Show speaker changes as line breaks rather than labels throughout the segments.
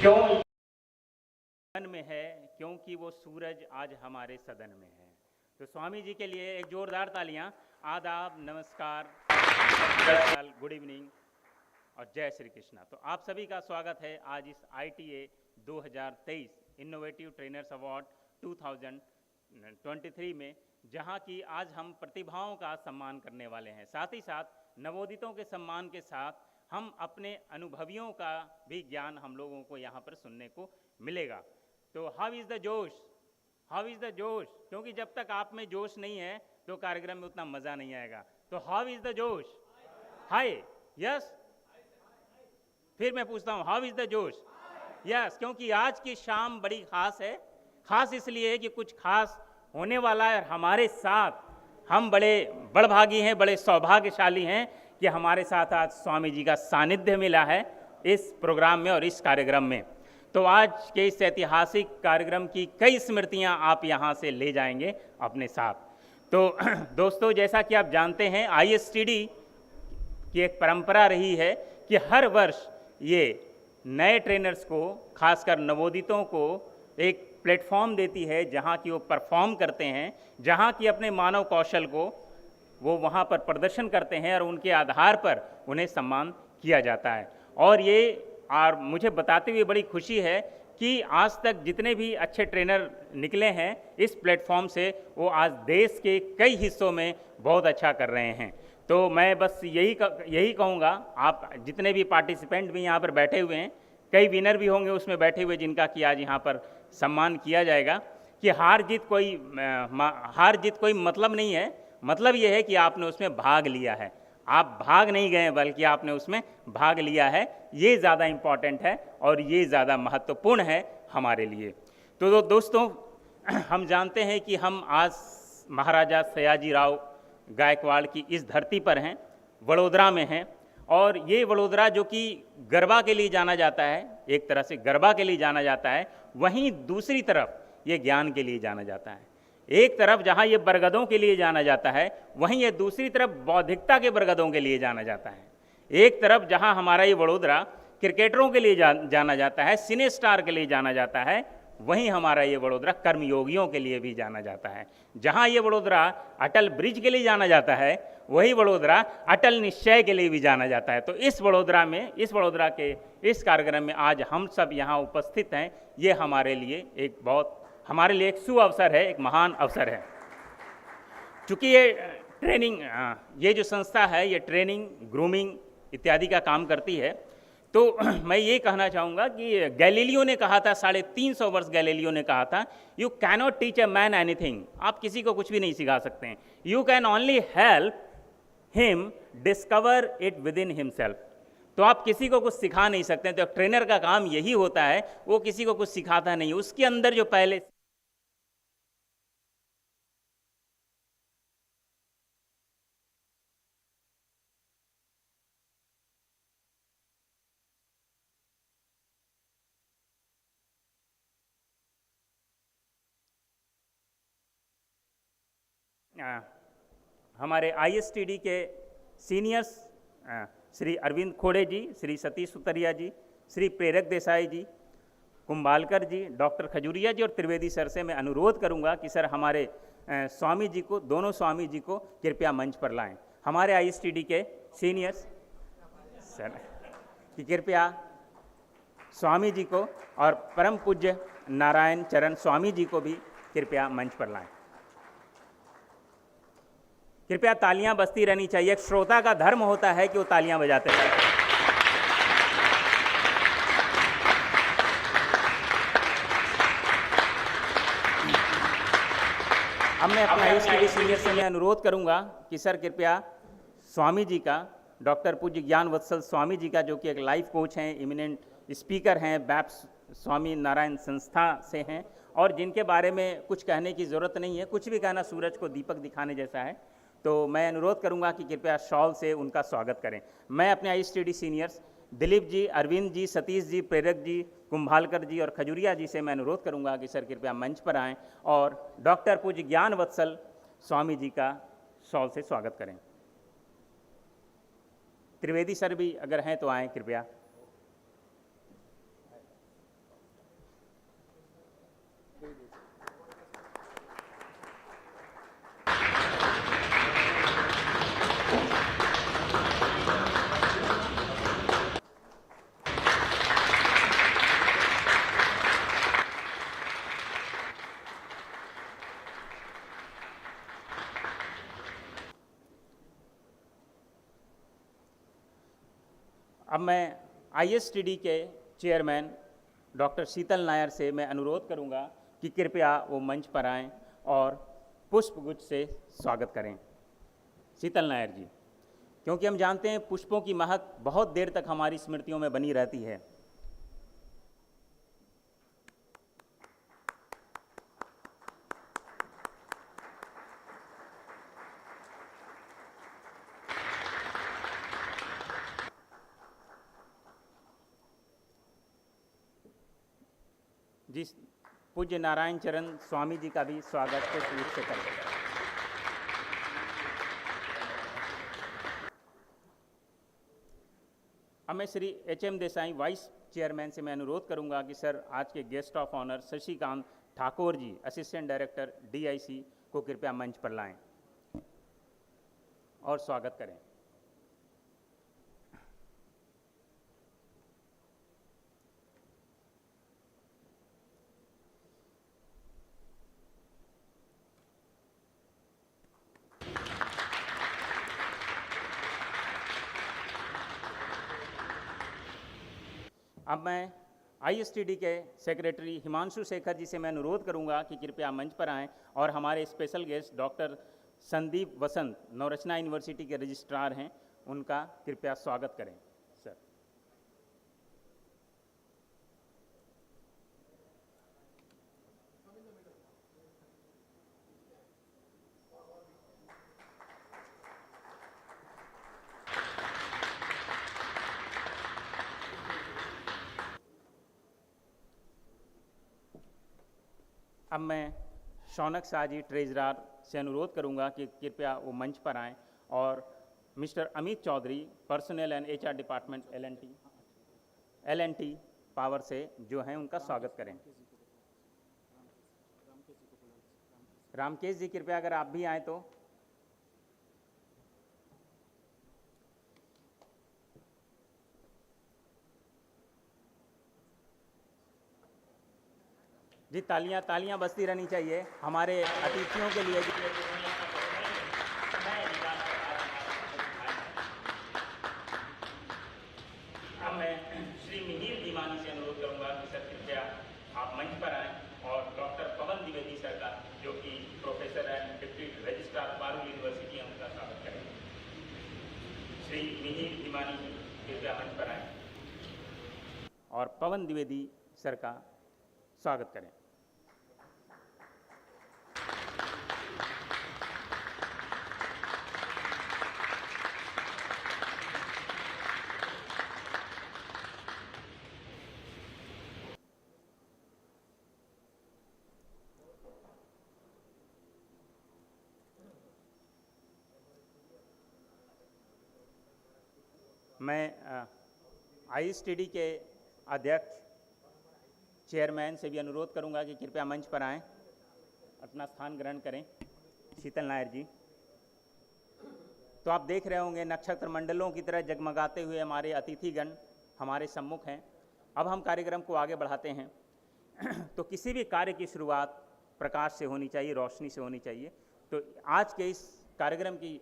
क्यों सदन में है, क्योंकि वो सूरज आज हमारे सदन में है। तो स्वामी जी के लिए एक जोरदार तालियां। आदाब, नमस्कार, गुड इवनिंग और जय श्री कृष्णा। तो आप सभी का स्वागत है आज इस ITA 2023 इनोवेटिव ट्रेनर्स अवार्ड 2023 में, जहां की आज हम प्रतिभाओं का सम्मान करने वाले हैं। साथ ही साथ नवोदितों के सम्मान के साथ हम अपने अनुभवियों का भी ज्ञान हम लोगों को यहाँ पर सुनने को मिलेगा। तो हाउ इज़ द जोश, हाउ इज़ द जोश, क्योंकि जब तक आप में जोश नहीं है तो कार्यक्रम में उतना मज़ा नहीं आएगा। तो हाउ इज़ द जोश? हाय, यस। फिर मैं पूछता हूँ, हाउ इज़ द जोश? यस, क्योंकि आज की शाम बड़ी खास है। खास इसलिए है कि कुछ खास होने वाला है और हमारे साथ हम बड़े बड़भागी हैं, बड़े सौभाग्यशाली हैं कि हमारे साथ आज स्वामी जी का सानिध्य मिला है इस प्रोग्राम में और इस कार्यक्रम में। तो आज के इस ऐतिहासिक कार्यक्रम की कई स्मृतियां आप यहाँ से ले जाएंगे अपने साथ। तो दोस्तों, जैसा कि आप जानते हैं, ISTD की एक परंपरा रही है कि हर वर्ष ये नए ट्रेनर्स को, खासकर नवोदितों को, एक प्लेटफॉर्म देती है जहाँ की वो परफॉर्म करते हैं, जहाँ की अपने मानव कौशल को वो वहाँ पर प्रदर्शन करते हैं और उनके आधार पर उन्हें सम्मान किया जाता है। और मुझे बताते हुए बड़ी खुशी है कि आज तक जितने भी अच्छे ट्रेनर निकले हैं इस प्लेटफॉर्म से, वो आज देश के कई हिस्सों में बहुत अच्छा कर रहे हैं। तो मैं बस यही कहूँगा, आप जितने भी पार्टिसिपेंट भी यहाँ पर बैठे हुए हैं, कई विनर भी होंगे उसमें बैठे हुए जिनका कि आज यहाँ पर सम्मान किया जाएगा, कि हार जीत कोई मतलब नहीं है। मतलब ये है कि आपने उसमें भाग लिया है। आप भाग नहीं गए बल्कि आपने उसमें भाग लिया है। ये ज़्यादा इम्पॉर्टेंट है और ये ज़्यादा महत्वपूर्ण है हमारे लिए। तो दोस्तों, हम जानते हैं कि हम आज महाराजा सयाजीराव गायकवाड़ की इस धरती पर हैं, वडोदरा में हैं। और ये वडोदरा जो कि गरबा के लिए जाना जाता है, एक तरह से गरबा के लिए जाना जाता है, वहीं दूसरी तरफ ये ज्ञान के लिए जाना जाता है। एक तरफ जहाँ ये बरगदों के लिए जाना जाता है, वहीं ये दूसरी तरफ बौद्धिकता के बरगदों के लिए जाना जाता है। एक तरफ जहाँ हमारा ये वडोदरा क्रिकेटरों के लिए जाना जाता है, सिने स्टार के लिए जाना जाता है, वहीं हमारा ये वडोदरा कर्मयोगियों के लिए भी जाना जाता है। जहाँ ये वडोदरा अटल ब्रिज के लिए जाना जाता है, वही वडोदरा अटल निश्चय के लिए भी जाना जाता है। तो इस वडोदरा के इस कार्यक्रम में आज हम सब यहाँ उपस्थित हैं। ये हमारे लिए एक सुअवसर है, एक महान अवसर है। चूँकि ये जो संस्था है, ये ट्रेनिंग, ग्रूमिंग इत्यादि का काम करती है। तो मैं ये कहना चाहूँगा कि गैलीलियो ने कहा था, 350 वर्ष गैलीलियो ने कहा था, you cannot teach a man anything. आप किसी को कुछ भी नहीं सिखा सकते हैं। You can only help him discover it with in himself. तो आप किसी को कुछ सिखा नहीं सकते। तो ट्रेनर का काम यही होता है, वो किसी को कुछ सिखाता नहीं, उसके अंदर जो पहले हमारे ISTD के सीनियर्स श्री अरविंद खोड़े जी, श्री सतीश सुतरिया जी, श्री प्रेरक देसाई जी, कुंभालकर जी, डॉक्टर खजूरिया जी और त्रिवेदी सर से मैं अनुरोध करूंगा कि सर हमारे स्वामी जी को, दोनों स्वामी जी को कृपया मंच पर लाएं। हमारे ISTD के सीनियर्स सर कि कृपया स्वामी जी को और परम पूज्य नारायण चरण स्वामी जी को भी कृपया मंच पर लाएं। कृपया तालियां बजती रहनी चाहिए। एक श्रोता का धर्म होता है कि वो तालियां बजाते रहे। अब मैं अपने ISTD सीनियर से मैं अनुरोध करूंगा कि सर कृपया स्वामी जी का, डॉक्टर पूज्य ज्ञान वत्सल स्वामी जी का, जो कि एक लाइफ कोच हैं, इमिनेंट स्पीकर हैं, बैप्स स्वामी नारायण संस्था से हैं और जिनके बारे में कुछ कहने की ज़रूरत नहीं है, कुछ भी कहना सूरज को दीपक दिखाने जैसा है। तो मैं अनुरोध करूंगा कि कृपया शॉल से उनका स्वागत करें। मैं अपने ISTD सीनियर्स दिलीप जी, अरविंद जी, सतीश जी, प्रेरक जी, कुंभालकर जी और खजूरिया जी से मैं अनुरोध करूंगा कि सर कृपया मंच पर आएं और डॉक्टर पूज्य ज्ञान वत्सल स्वामी जी का शॉल से स्वागत करें। त्रिवेदी सर भी अगर हैं तो आएँ कृपया। अब मैं आईएसटीडी के चेयरमैन डॉक्टर शीतल नायर से मैं अनुरोध करूंगा कि कृपया वो मंच पर आएं और पुष्पगुच्छ से स्वागत करें। शीतल नायर जी, क्योंकि हम जानते हैं पुष्पों की महक बहुत देर तक हमारी स्मृतियों में बनी रहती है। जिस पूज्य नारायण चरण स्वामी जी का भी स्वागत पुष्पगुच्छ से करें। अब मैं Shri H M. Desai vice chairman से मैं अनुरोध करूंगा कि सर आज के guest of honour Shashikant Thakur ji assistant director DIC को कृपया मंच पर लाएं और स्वागत करें। अब मैं आईएसटीडी के सेक्रेटरी हिमांशु शेखर जी से मैं अनुरोध करूंगा कि कृपया मंच पर आएं और हमारे स्पेशल गेस्ट डॉक्टर संदीप वसंत नवरचना यूनिवर्सिटी के रजिस्ट्रार हैं, उनका कृपया स्वागत करें। सर अब मैं शौनक शाह जी ट्रेजरार से अनुरोध करूंगा कि कृपया वो मंच पर आएं और mister Amit Chaudhary personal and HR department L&T power से जो हैं उनका स्वागत करें। रामकेश जी कृपया अगर आप भी आए तो। जी तालियां बजती रहनी चाहिए हमारे अतिथियों के लिए। अब मैं श्री मिहिर दीवानी से अनुरोध करूंगा कि सर कृपया आप मंच पर आएं और डॉक्टर पवन द्विवेदी सर का जो कि professor and deputy registrar Parul university है उनका स्वागत करें। श्री मिहिर दीवानी जी कृपया मंच पर आएं और पवन द्विवेदी सर का स्वागत करें। मैं आईएसटीडी के अध्यक्ष चेयरमैन से भी अनुरोध करूंगा कि कृपया मंच पर आएं, अपना स्थान ग्रहण करें। शीतल नायर जी, तो आप देख रहे होंगे नक्षत्र मंडलों की तरह जगमगाते हुए हमारे अतिथिगण हमारे सम्मुख हैं। अब हम कार्यक्रम को आगे बढ़ाते हैं। तो किसी भी कार्य की शुरुआत प्रकाश से होनी चाहिए, रोशनी से होनी चाहिए। तो आज के इस कार्यक्रम की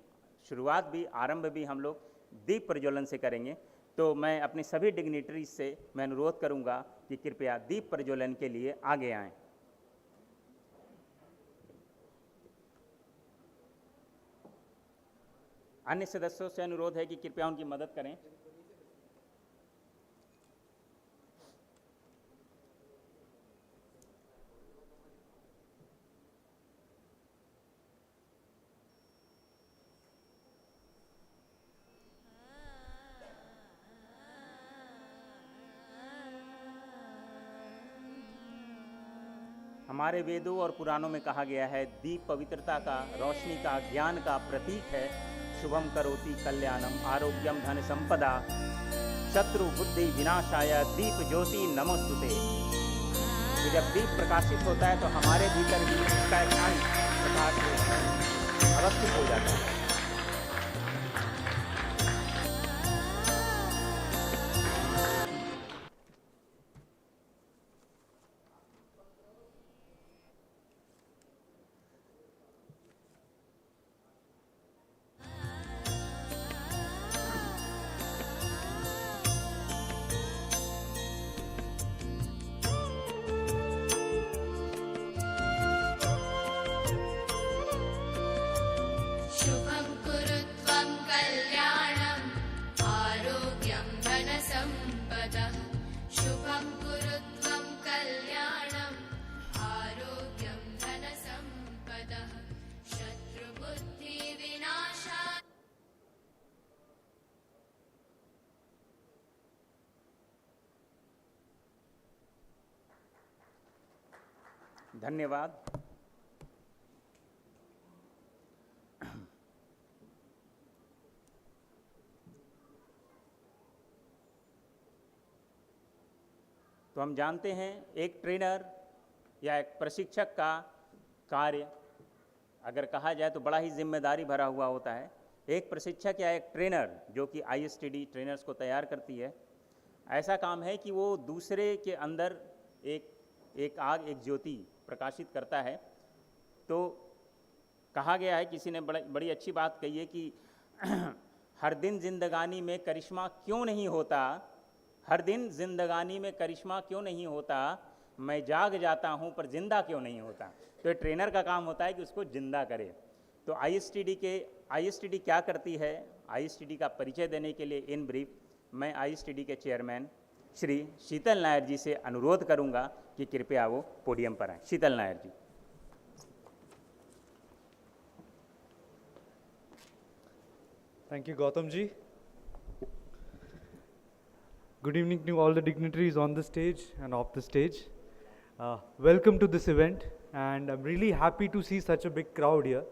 शुरुआत भी, आरंभ भी हम लोग दीप प्रज्वलन से करेंगे। तो मैं अपने सभी डिग्निटरीज से मैं अनुरोध करूंगा कि कृपया दीप प्रज्वलन के लिए आगे आएं। अन्य सदस्यों से अनुरोध है कि कृपया उनकी मदद करें। हमारे वेदों और पुराणों में कहा गया है दीप पवित्रता का, रोशनी का, ज्ञान का प्रतीक है। शुभम करोति कल्याणम आरोग्यम धन संपदा शत्रु बुद्धि विनाशाय दीप ज्योति नमोस्तुते। तो जब दीप प्रकाशित होता है तो हमारे भीतर भी उसका एक प्रकाश अवस्थित हो जाता है। धन्यवाद। तो हम जानते हैं एक ट्रेनर या एक प्रशिक्षक का कार्य अगर कहा जाए तो बड़ा ही जिम्मेदारी भरा हुआ होता है। एक प्रशिक्षक या एक ट्रेनर जो कि ISTD ट्रेनर्स को तैयार करती है, ऐसा काम है कि वो दूसरे के अंदर एक आग, एक ज्योति प्रकाशित करता है। तो कहा गया है, किसी ने बड़ी अच्छी बात कही है कि हर दिन जिंदगानी में करिश्मा क्यों नहीं होता, हर दिन जिंदगानी में करिश्मा क्यों नहीं होता, मैं जाग जाता हूँ पर जिंदा क्यों नहीं होता। तो ये ट्रेनर का काम होता है कि उसको जिंदा करे। तो ISTD क्या करती है, ISTD का परिचय देने के लिए इन ब्रीफ मैं ISTD के चेयरमैन श्री शीतल नायर जी से अनुरोध करूंगा कि कृपया वो पोडियम पर आए। शीतल नायर जी।
Thank you, Gautam ji. Good evening to all the dignitaries on the stage and off the stage. Welcome to this event, and I'm really happy to see such a big crowd here.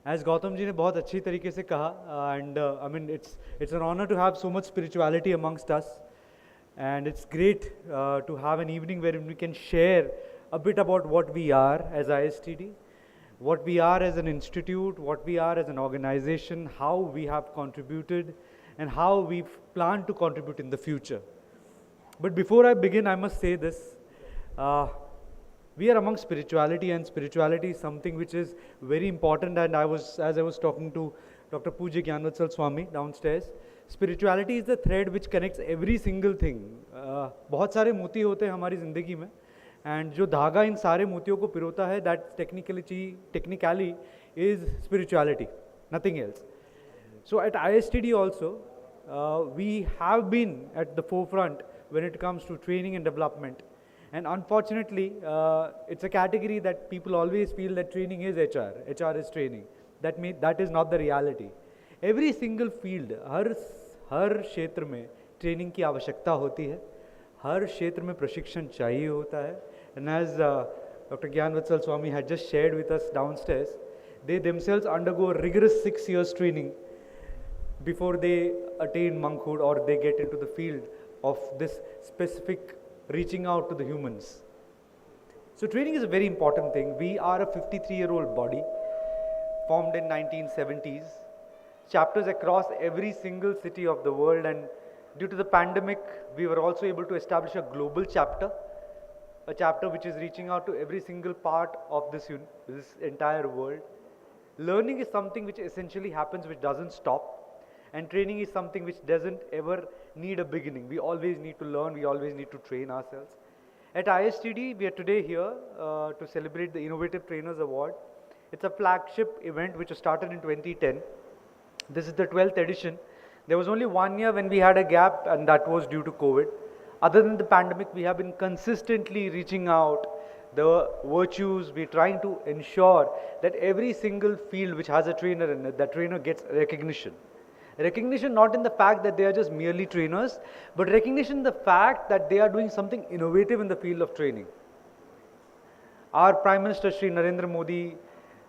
As Gautam ji ने बहुत अच्छी तरीके से कहा, and I mean it's an honor to have so much spirituality amongst us, and it's great to have an evening where we can share a bit about what we are as ISTD, what we are as an institute, what we are as an organization, how we have contributed, and how we plan to contribute in the future. But before I begin, I must say this. We are among spirituality, and spirituality is something which is very important. And as I was talking to Dr. Pujya Gyanvatsal Swami downstairs, spirituality is the thread which connects every single thing. बहुत सारे मोती होते हैं हमारी ज़िंदगी में, and जो धागा इन सारे मोतियों को पिरोता है, that technically is spirituality, nothing else. So at ISTD also, we have been at the forefront when it comes to training and development. And unfortunately, it's a category that people always feel that training is HR is training. That is not the reality. Every single field, हर क्षेत्र में training की आवश्यकता होती है, हर क्षेत्र में प्रशिक्षण चाहिए होता है. And as Dr. Gyanvatsal Swami had just shared with us downstairs, they themselves undergo a rigorous 6 years training before they attain monkhood or they get into the field of this specific reaching out to the humans. So training is a very important thing. We are a 53-year-old body formed in 1970s, chapters across every single city of the world, and due to the pandemic, we were also able to establish a global chapter, a chapter which is reaching out to every single part of this entire world. Learning is something which essentially happens, which doesn't stop. And training is something which doesn't ever need a beginning. We always need to learn, we always need to train ourselves. At ISTD, we are today here to celebrate the Innovative Trainers Award. It's a flagship event which was started in 2010. This is the 12th edition. There was only 1 year when we had a gap, and that was due to COVID. Other than the pandemic, we have been consistently reaching out the virtues. We're trying to ensure that every single field which has a trainer in it, that trainer gets recognition. Recognition not in the fact that they are just merely trainers, but recognition in the fact that they are doing something innovative in the field of training. Our Prime Minister Shri Narendra Modi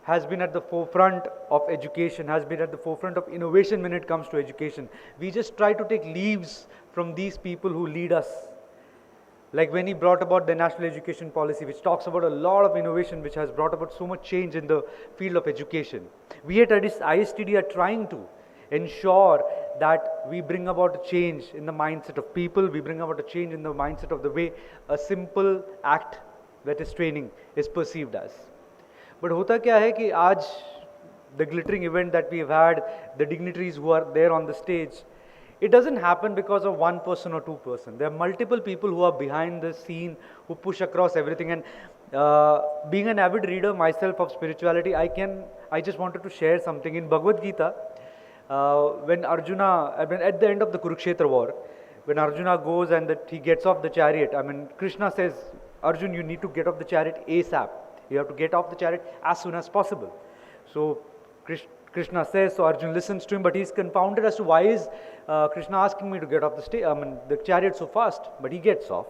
has been at the forefront of education, has been at the forefront of innovation when it comes to education. We just try to take leaves from these people who lead us. Like when he brought about the National Education Policy, which talks about a lot of innovation, which has brought about so much change in the field of education. We at ISTD are trying to ensure that we bring about a change in the mindset of people, we bring about a change in the mindset of the way a simple act, that is training, is perceived as. But hota kya hai ki aaj the glittering event that we have had, the dignitaries who are there on the stage, it doesn't happen because of one person or two person. There are multiple people who are behind the scene, who push across everything. And being an avid reader myself of spirituality, I just wanted to share something. In Bhagavad Gita, when Arjuna, at the end of the Kurukshetra war, when Arjuna goes and he gets off the chariot, Krishna says, Arjun, you need to get off the chariot ASAP. You have to get off the chariot as soon as possible. So Krishna says, so Arjun listens to him, but he's confounded as to why is Krishna asking me to get off the chariot so fast, but he gets off.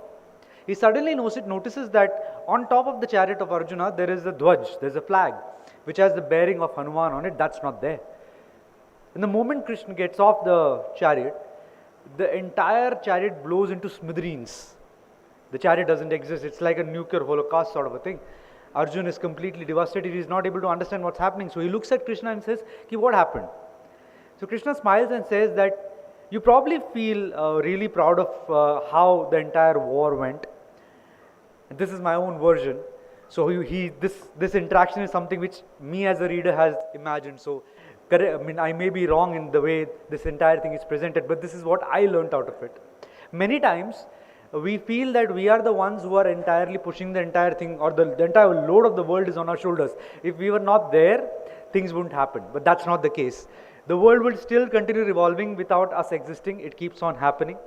He suddenly notices that on top of the chariot of Arjuna, there is a Dwaj, there's a flag, which has the bearing of Hanuman on it. That's not there. And the moment Krishna gets off the chariot, the entire chariot blows into smithereens. The chariot doesn't exist. It's like a nuclear holocaust sort of a thing. Arjuna is completely devastated. He is not able to understand what's happening. So he looks at Krishna and says, what happened? So Krishna smiles and says that you probably feel really proud of how the entire war went. And this is my own version. So this interaction is something which me as a reader has imagined. So I may be wrong in the way this entire thing is presented, but this is what I learnt out of it. Many times we feel that we are the ones who are entirely pushing the entire thing, or the entire load of the world is on our shoulders. If we were not there, things wouldn't happen. But that's not the case. The world will still continue revolving without us existing. It keeps on happening.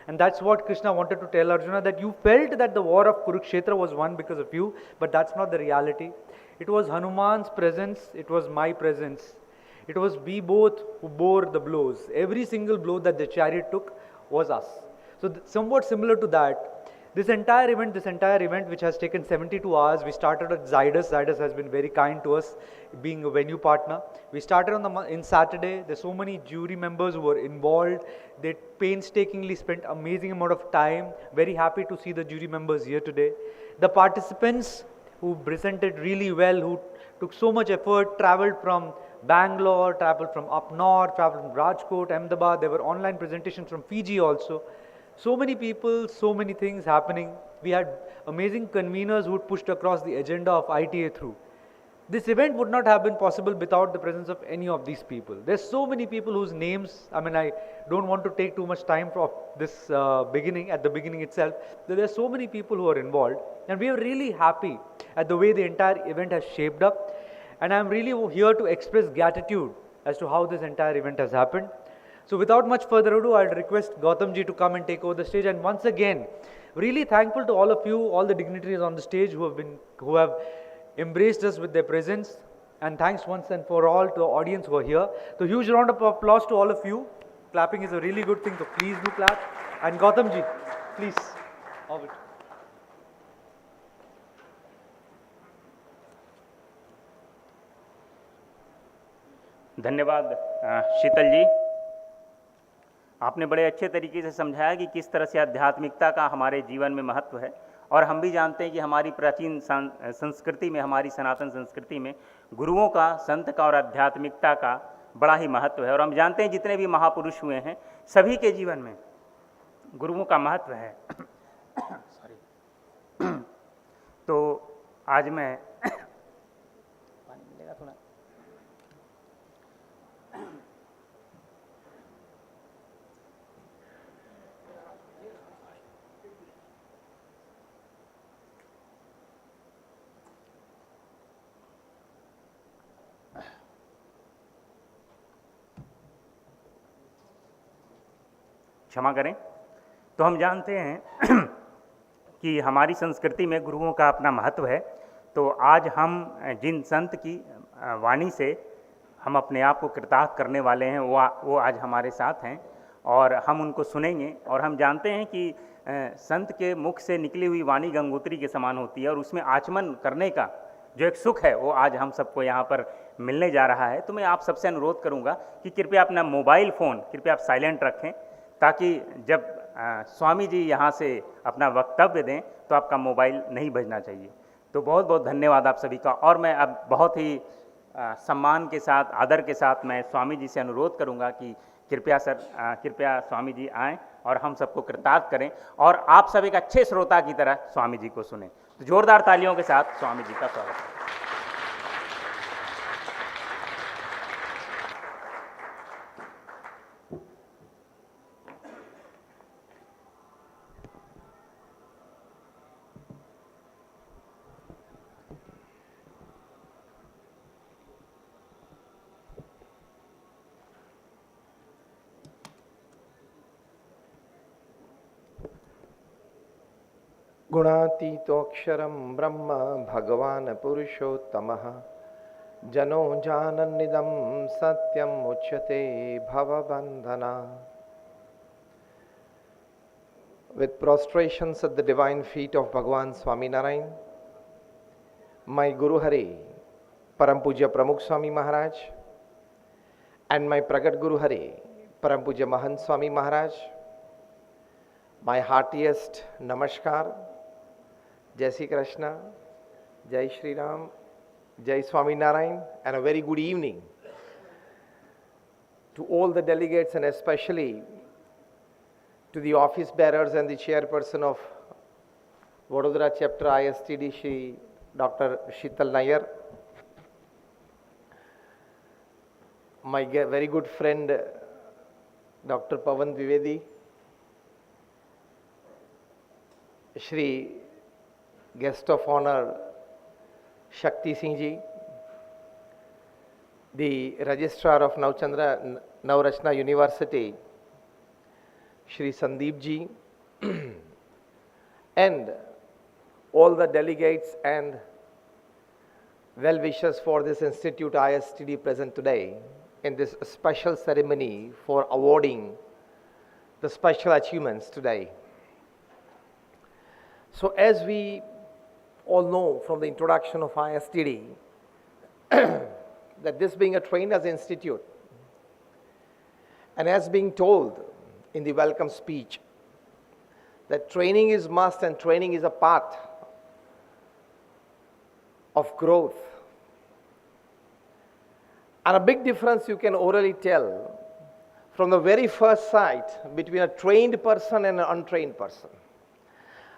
And that's what Krishna wanted to tell Arjuna, that you felt that the war of Kurukshetra was won because of you, but that's not the reality. It was Hanuman's presence, it was my presence. It was we both who bore the blows. Every single blow that the chariot took was us. So somewhat similar to that, this entire event which has taken 72 hours, we started at Zydus. Zydus has been very kind to us, being a venue partner. We started in Saturday. There's so many jury members who were involved. They painstakingly spent amazing amount of time. Very happy to see the jury members here today. The participants who presented really well, who took so much effort, traveled from Bangalore, traveled from up north, traveled from Rajkot, Ahmedabad. There were online presentations from Fiji also. So many people, so many things happening. We had amazing conveners who pushed across the agenda of ITA through. This event would not have been possible without the presence of any of these people. There's so many people whose names, I don't want to take too much time for this at the beginning itself. There's so many people who are involved, and we are really happy at the way the entire event has shaped up. And I'm really here to express gratitude as to how this entire event has happened. So without much further ado, I'll request Gautam ji to come and take over the stage. And once again, really thankful to all of you, all the dignitaries on the stage who have embraced us with their presence. And thanks once and for all to the audience who are here. So huge round of applause to all of you. Clapping is a really good thing, so please do clap. And Gautam ji, please. Over.
धन्यवाद शीतल जी। आपने बड़े अच्छे तरीके से समझाया कि किस तरह से आध्यात्मिकता का हमारे जीवन में महत्व है, और हम भी जानते हैं कि हमारी प्राचीन संस्कृति में, हमारी सनातन संस्कृति में गुरुओं का, संत का और आध्यात्मिकता का बड़ा ही महत्व है। और हम जानते हैं जितने भी महापुरुष हुए हैं सभी के जीवन में गुरुओं का महत्व है। तो आज मैं पानी मिलेगा थोड़ा। क्षमा करें। तो हम जानते हैं कि हमारी संस्कृति में गुरुओं का अपना महत्व है। तो आज हम जिन संत की वाणी से हम अपने आप को कृतार्थ करने वाले हैं वो आज हमारे साथ हैं और हम उनको सुनेंगे। और हम जानते हैं कि संत के मुख से निकली हुई वाणी गंगोत्री के समान होती है और उसमें आचमन करने का जो एक सुख है वो आज हम सबको यहाँ पर मिलने जा रहा है। तो मैं आप सबसे अनुरोध करूँगा कि कृपया अपना मोबाइल फ़ोन कृपया आप साइलेंट रखें, ताकि जब स्वामी जी यहाँ से अपना वक्तव्य दें तो आपका मोबाइल नहीं बजना चाहिए। तो बहुत बहुत धन्यवाद आप सभी का। और मैं अब बहुत ही सम्मान के साथ, आदर के साथ मैं स्वामी जी से अनुरोध करूँगा कि कृपया स्वामी जी आएँ और हम सबको कृतार्थ करें और आप सब एक अच्छे श्रोता की तरह स्वामी जी को सुने। तो जोरदार तालियों के साथ स्वामी जी का स्वागत है।
गुणातीतोऽक्षरं ब्रह्म भगवान् पुरुषोत्तमः जनो जानन्निदं सत्यं मुच्यते भवबन्धना। With prostrations at the divine feet of Bhagavan Swaminarayan, my Guru Hari, Param Pujya Pramukh Swami Maharaj, and my Pragat Guru Hari, Param Pujya Mahant Swami Maharaj, my heartiest Namaskar, Jai Shri Krishna, Jai Shri Ram, Jai Swami Narayan, and a very good evening to all the delegates and especially to the office bearers and the chairperson of Vadodara Chapter ISTD, Shri Dr. Sheetal Nair, my very good friend Dr. Pawan Dwivedi, Shri Guest of Honor Shakti Singh Ji, the Registrar of Navrachna University, Shri Sandeep Ji, and all the delegates and well-wishers for this institute ISTD present today in this special ceremony for awarding the special achievements today. So as we all know from the introduction of ISTD, that this being a trainers institute, and as being told in the welcome speech, that training is must and training is a part of growth. And a big difference you can orally tell from the very first sight between a trained person and an untrained person.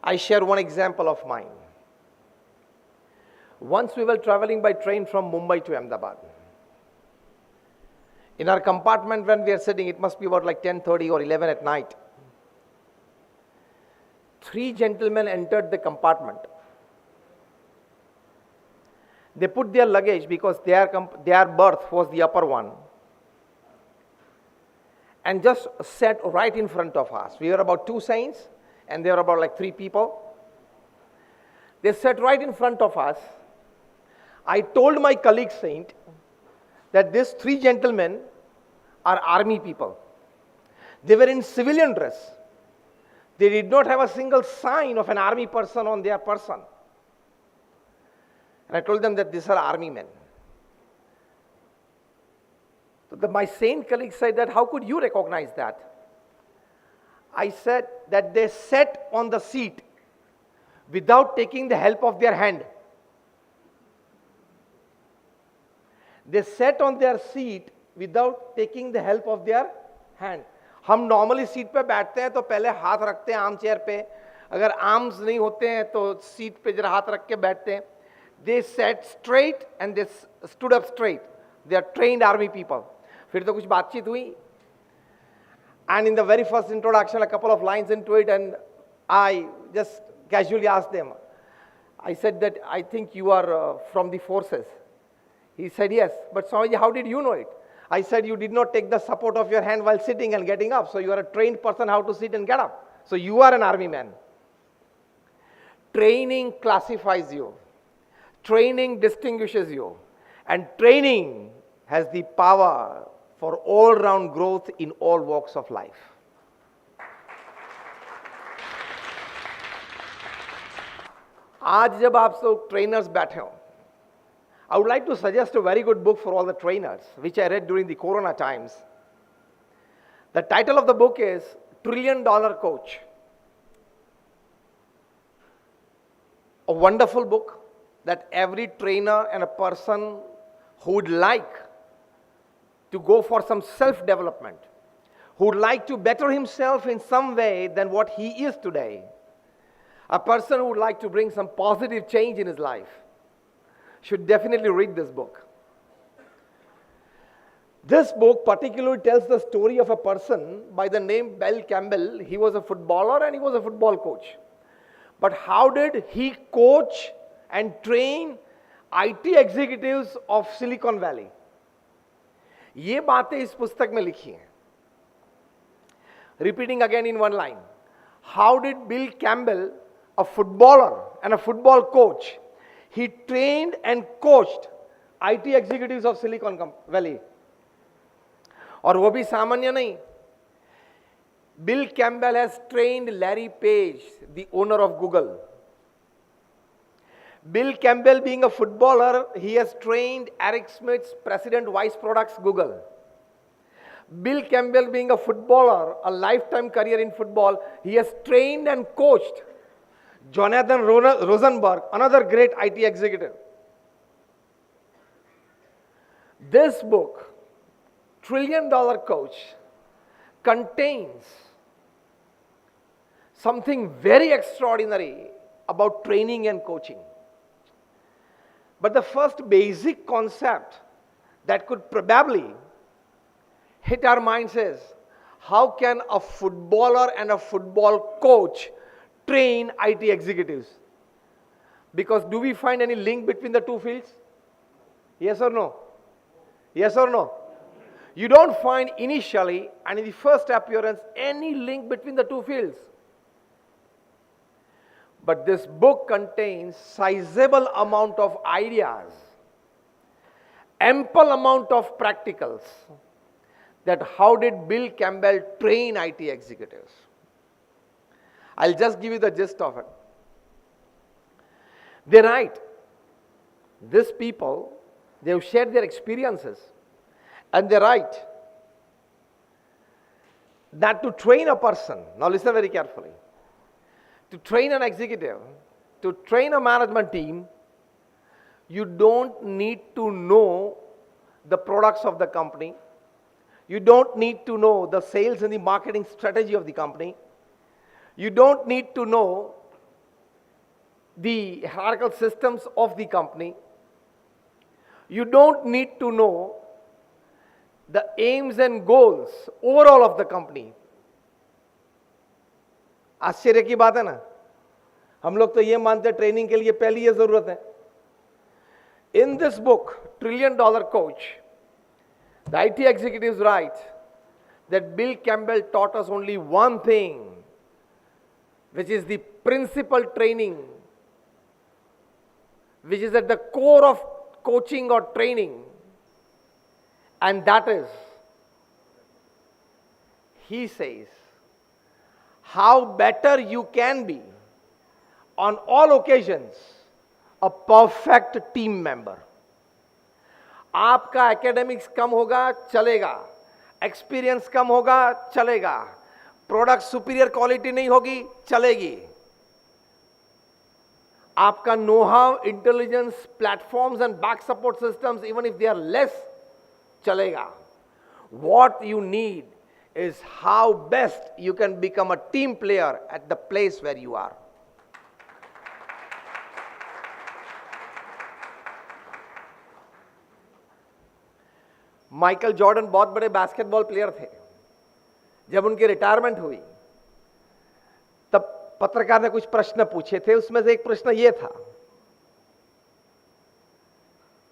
I share one example of mine. Once we were traveling by train from Mumbai to Ahmedabad. In our compartment when we are sitting, it must be about like 10:30 or 11 at night. 3 gentlemen entered the compartment. They put their luggage because their berth was the upper one and just sat right in front of us. We were about 2 saints and there were about like 3 people. They sat right in front of us. I told my colleague saint that these 3 gentlemen are army people. They were in civilian dress. They did not have a single sign of an army person on their person. And I told them that these are army men. So my saint colleague said that, how could you recognize that? I said that they sat on the seat without taking the help of their hand. They sat on their seat without taking the help of their hand. हम normally seat पे बैठते हैं तो पहले हाथ रखते हैं arm chair पे, अगर आर्म्स नहीं होते हैं तो सीट पे जरा हाथ रख के बैठते हैं. They sat straight and they stood up straight. They are trained army people. फिर तो कुछ बातचीत हुई. And in the very first introduction, a couple of lines into it, and I just casually asked them. I said that I think you are from the forces. He said yes. But Swamiji, how did you know it? I said you did not take the support of your hand while sitting and getting up. So you are a trained person how to sit and get up. So you are an army man. Training classifies you. Training distinguishes you. And training has the power for all-round growth in all walks of life. आज जब आप सब trainers बैठे हो, I would like to suggest a very good book for all the trainers, which I read during the Corona times. The title of the book is $1 Trillion Coach. A wonderful book that every trainer and a person who would like to go for some self-development, who would like to better himself in some way than what he is today, a person who would like to bring some positive change in his life, should definitely read this book. This book particularly tells the story of a person by the name Bill Campbell. He was a footballer and he was a football coach. But how did he coach and train IT executives of Silicon Valley? ये बातें इस पुस्तक में लिखी हैं. Repeating again in one line. How did Bill Campbell, a footballer and a football coach, he trained and coached IT executives of Silicon Valley. और वो भी सामान्य नहीं. Bill Campbell has trained Larry Page, the owner of Google. Bill Campbell being a footballer, he has trained Eric Schmidt's President Vice Products Google. Bill Campbell being a footballer, a lifetime career in football, he has trained and coached Jonathan Rosenberg, another great IT executive. This book, $1 Trillion Coach, contains something very extraordinary about training and coaching. But the first basic concept that could probably hit our minds is, how can a footballer and a football coach train IT executives? Because do we find any link between the two fields? Yes or no? Yes or no? You don't find initially and in the first appearance any link between the two fields. But this book contains sizable amount of ideas, ample amount of practicals, that how did Bill Campbell train IT executives. I'll just give you the gist of it. They write, these people, they've shared their experiences, and they write that to train a person, now listen very carefully, to train an executive, to train a management team, you don't need to know the products of the company. You don't need to know the sales and the marketing strategy of the company. You don't need to know the hierarchical systems of the company. You don't need to know the aims and goals overall of the company. आश्चर्य की बात है ना, हम लोग तो ये मानते हैं ट्रेनिंग के लिए पहली ये जरूरत है. In this book, $1 Trillion Coach, the IT executives write that Bill Campbell taught us only one thing, which is the principal training, which is at the core of coaching or training, and that is, he says, how better you can be on all occasions a perfect team member. आपका academics कम होगा चलेगा, experience कम होगा चलेगा, product superior quality नहीं होगी चलेगी, आपका know how, intelligence, platforms and back support systems even if they are less चलेगा. What you need is how best you can become a team player at the place where you are. Michael Jordan बहुत बड़े basketball player थे. जब उनकी retirement हुई तब पत्रकार ने कुछ प्रश्न पूछे थे. उसमें से एक प्रश्न यह था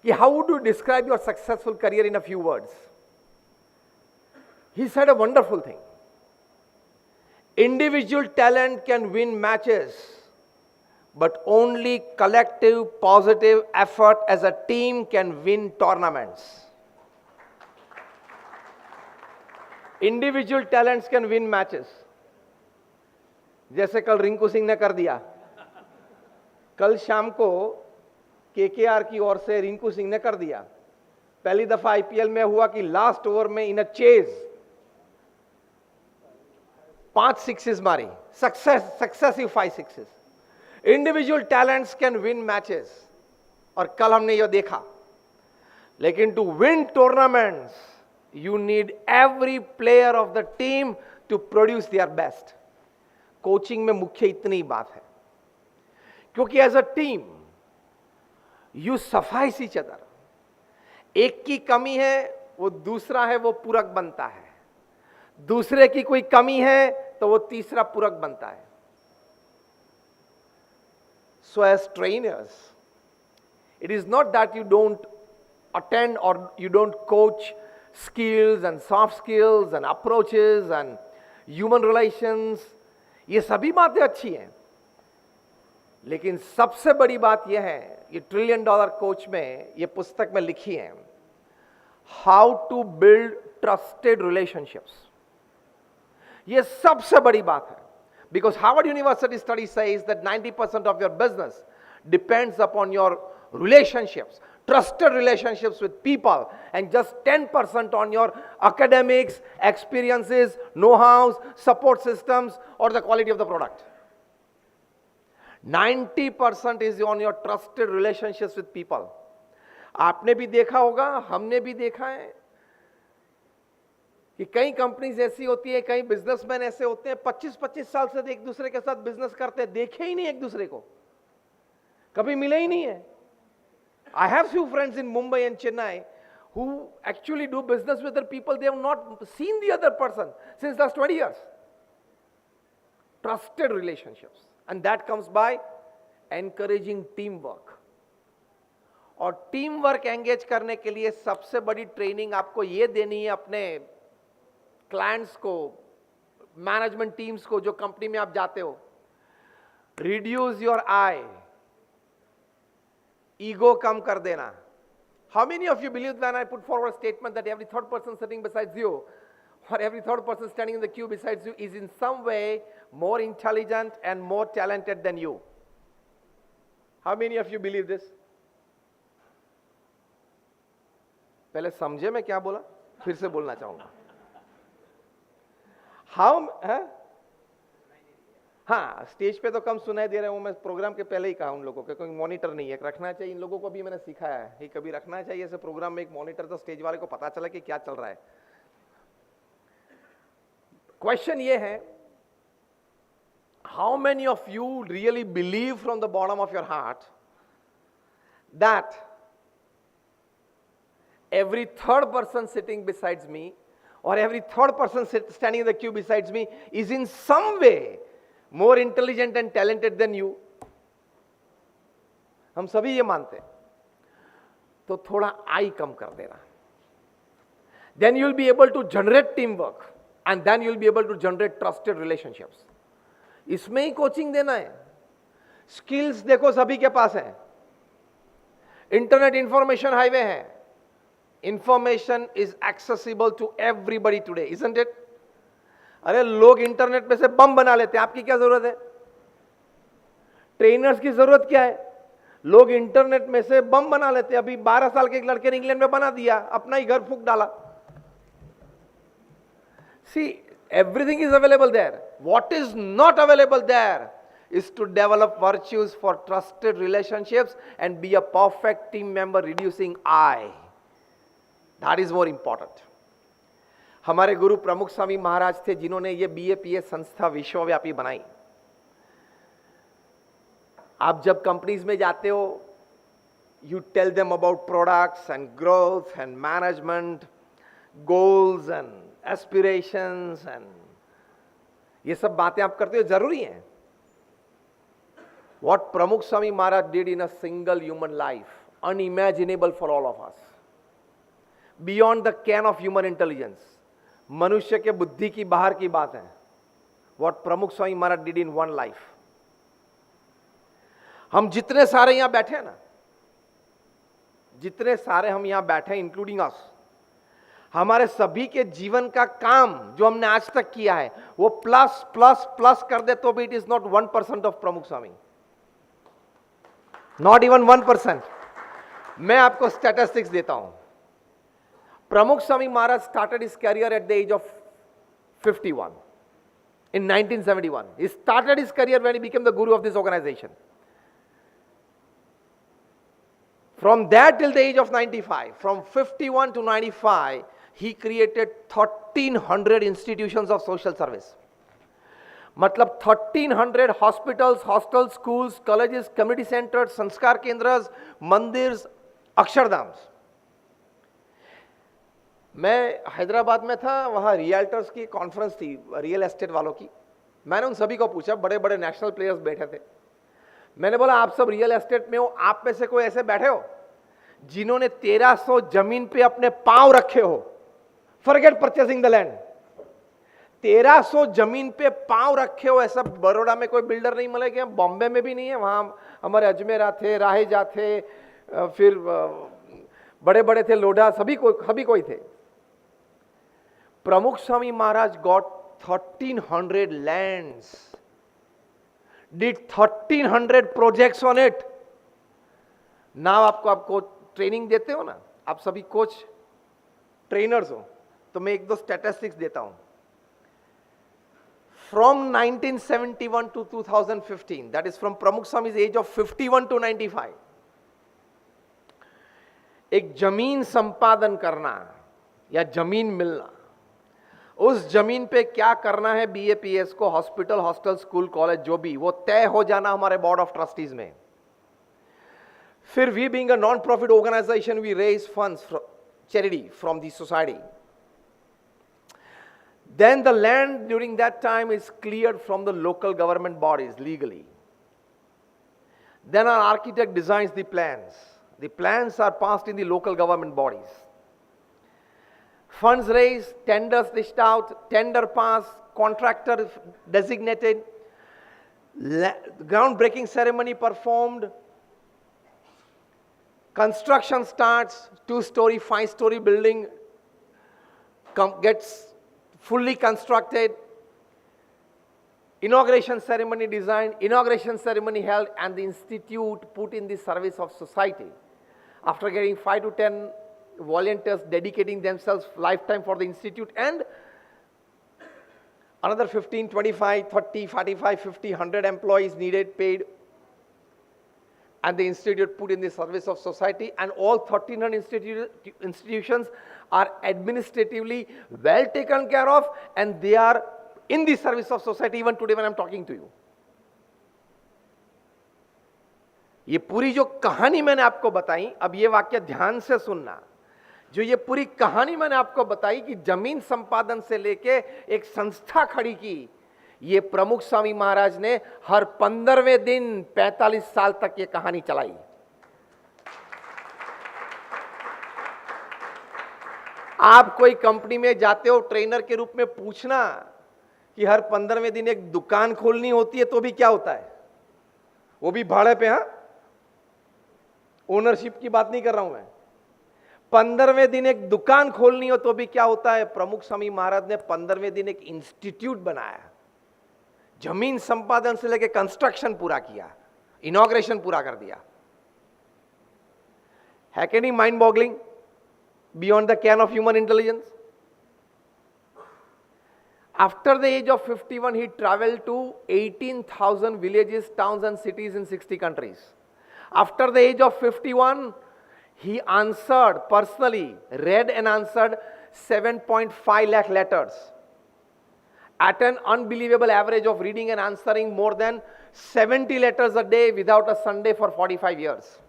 कि how would you describe your successful career in a few words. He said a wonderful thing. Individual talent can win matches, but only collective positive effort as a team can win tournaments. Individual talents can win matches. जैसे कल रिंकू सिंह ने कर दिया. कल शाम को KKR की ओर से रिंकू सिंह ने कर दिया. पहली दफा आईपीएल में हुआ कि लास्ट ओवर में इन अ चेज 5 सिक्सेस मारी, successive 5 sixes. Individual talents can win matches, और कल हमने यह देखा. लेकिन to win tournaments you need every player of the team to produce their best. Coaching में मुख्य इतनी बात है, क्योंकि as a team you suffice each other. एक की कमी है, वो दूसरा है, वो पूरक बनता है. दूसरे की कोई कमी है तो वो तीसरा पूरक बनता है. So as trainers, it is not that you don't attend or you don't coach skills and soft skills and approaches and human relations. ये सभी बातें अच्छी हैं, लेकिन सबसे बड़ी बात यह है, ये $1 Trillion कोच में ये पुस्तक में लिखी है, how to build trusted relationships. ये सबसे बड़ी बात है. Because Harvard University study says that 90% of your business depends upon your relationships, trusted relationships with people, and just 10% on your academics, experiences, know-hows, support systems, or the quality of the product. 90% is on your trusted relationships with people. आपने भी देखा होगा, हमने भी देखा है कि कई कंपनीज ऐसी होती है, कई बिजनेसमैन ऐसे होते हैं 25-25 साल से एक दूसरे के साथ बिजनेस करते हैं, देखे ही नहीं एक दूसरे को, कभी मिले ही नहीं है. I have few friends in Mumbai and Chennai who actually do business with other people. They have not seen the other person since last 20 years. Trusted relationships, and that comes by encouraging teamwork. और team work engage करने के लिए सबसे बड़ी training आपको ये देनी है अपने क्लाइंट्स को, मैनेजमेंट टीम्स को, जो कंपनी में आप जाते हो. रिड्यूस योर आई, ईगो कम कर देना. How many of you believe when I put forward statement that every third person sitting besides you और every third person standing in the queue besides you is in some way more intelligent and more talented than you? How many of you believe this? पहले समझे मैं क्या बोला, फिर से बोलना चाहूंगा. हाँ, स्टेज पे तो कम सुनाई दे रहे हूं. मैं प्रोग्राम के पहले ही कहा उन लोगों को, कोई मॉनिटर नहीं है, रखना चाहिए. इन लोगों को भी मैंने सिखाया है कि कभी रखना चाहिए ऐसे प्रोग्राम में एक मॉनिटर, तो स्टेज वाले को पता चला कि क्या चल रहा है. क्वेश्चन ये है, how many of you really believe from the bottom of your heart that every third person sitting besides me or every third person standing in the queue besides me is in some way more intelligent and talented than you? हम सभी ये मानते हैं. तो थोड़ा आई कम कर देना. Then you will be able to generate teamwork and then you will be able to generate trusted relationships. इसमें ही कोचिंग देना है. स्किल्स देखो सभी के पास है. इंटरनेट इंफॉर्मेशन हाईवे है. Information is accessible to everybody today, isn't it? अरे लोग इंटरनेट में से बम बना लेते हैं, आपकी क्या जरूरत है? ट्रेनर्स की जरूरत क्या है? लोग इंटरनेट में से बम बना लेते हैं. अभी 12 साल के एक लड़के ने इंग्लैंड में बना दिया, अपना ही घर फूंक डाला. See, everything is available there. What is not available there is to develop virtues for trusted relationships and be a perfect team member, reducing I. That is more important. हमारे गुरु प्रमुख स्वामी महाराज थे जिन्होंने ये BAPS संस्था विश्वव्यापी बनाई. आप जब कंपनीज में जाते हो, you tell them about products and growth and management, goals and aspirations and ये सब बातें आप करते हो, जरूरी है. What प्रमुख Swami Maharaj did in a single human life, unimaginable for all of us. Beyond the ken of human intelligence, मनुष्य के बुद्धि की बाहर की बात है. What प्रमुख Swami Maharaj did in one life. हम जितने सारे यहां बैठे हैं ना, जितने सारे हम यहां बैठे हैं इंक्लूडिंग अस, हमारे सभी के जीवन का काम जो हमने आज तक किया है वो प्लस प्लस प्लस कर दे तो भी इट इज नॉट 1% ऑफ प्रमुख स्वामी. Not even 1%. मैं आपको स्टैटिस्टिक्स देता हूं. Pramukh Swami Maharaj started his career at the age of 51 in 1971. He started his career when he became the guru of this organization. From that till the age of 95, from 51 to 95, he created 1300 institutions of social service. मतलब 1300 hospitals, hostels, schools, colleges, community centers, संस्कार केंद्र, मंदिर, अक्षरधाम. मैं हैदराबाद में था, वहाँ realtors की conference थी, रियल एस्टेट वालों की. मैंने उन सभी को पूछा, बड़े बड़े नेशनल प्लेयर्स बैठे थे. मैंने बोला आप सब रियल एस्टेट में हो, आप में से कोई ऐसे बैठे हो जिन्होंने 1300 जमीन पे अपने पांव रखे हो? Forget purchasing the land. 1300 जमीन पे पांव रखे हो. ऐसा बड़ौदा में कोई बिल्डर नहीं मिलेगा, बॉम्बे में भी नहीं है. वहां हमारे अजमेरा थे, राहेजा थे, फिर बड़े बड़े थे, लोढ़ा, सभी कोई थे. प्रमुख Swami Maharaj got 1300 lands, did 1300 projects on it. ना आपको ट्रेनिंग देते हो ना, आप सभी कोच ट्रेनर्स हो, तो मैं एक दो स्टैटिस्टिक्स देता हूं. From 1971 to 2015, that is from Pramukh Swami's age of 51 to 95, एक जमीन संपादन करना या जमीन मिलना, उस जमीन पे क्या करना है बीएपीएस को, हॉस्पिटल, हॉस्टल, स्कूल, कॉलेज, जो भी, वो तय हो जाना हमारे बोर्ड ऑफ ट्रस्टीज में. फिर we being a non profit organisation, we raise funds, charity from the society. Then the land during that time is cleared from the local government bodies legally. Then our architect designs the plans. The plans are passed in the local government bodies. Funds raised, tenders dished out, tender passed, contractor designated, groundbreaking ceremony performed, construction starts, 2-story, 5-story building gets fully constructed, inauguration ceremony designed, inauguration ceremony held, and the institute put in the service of society. After getting 5 to 10 volunteers dedicating themselves lifetime for the institute, and another 15, 25, 30, 45, 50, 100 employees needed, paid, and the institute put in the service of society, and all 1300 institutions are administratively well taken care of, and they are in the service of society even today when I'm talking to you. ये पूरी जो कहानी मैंने आपको बताई, अब ये वाक्य ध्यान से सुनना, जो ये पूरी कहानी मैंने आपको बताई कि जमीन संपादन से लेके एक संस्था खड़ी की, ये प्रमुख स्वामी महाराज ने हर 15वें दिन 45 साल तक ये कहानी चलाई. आप कोई कंपनी में जाते हो ट्रेनर के रूप में, पूछना कि हर 15वें दिन एक दुकान खोलनी होती है तो भी क्या होता है, वो भी भाड़े पे. हाँ, ओनरशिप की बात नहीं कर रहा हूं मैं. 15वें दिन एक दुकान खोलनी हो तो भी क्या होता है. प्रमुख स्वामी महाराज ने 15वें दिन एक इंस्टीट्यूट बनाया, जमीन संपादन से लेकर कंस्ट्रक्शन पूरा किया, इनॉग्रेशन पूरा कर दिया. है कि नहीं mind boggling, beyond the ken of human intelligence? After the age of 51, he traveled to 18,000 villages, towns and cities in 60 countries. After the age of 51, he answered personally, read and answered 7.5 lakh letters at an unbelievable average of reading and answering more than 70 letters a day without a Sunday for 45 years.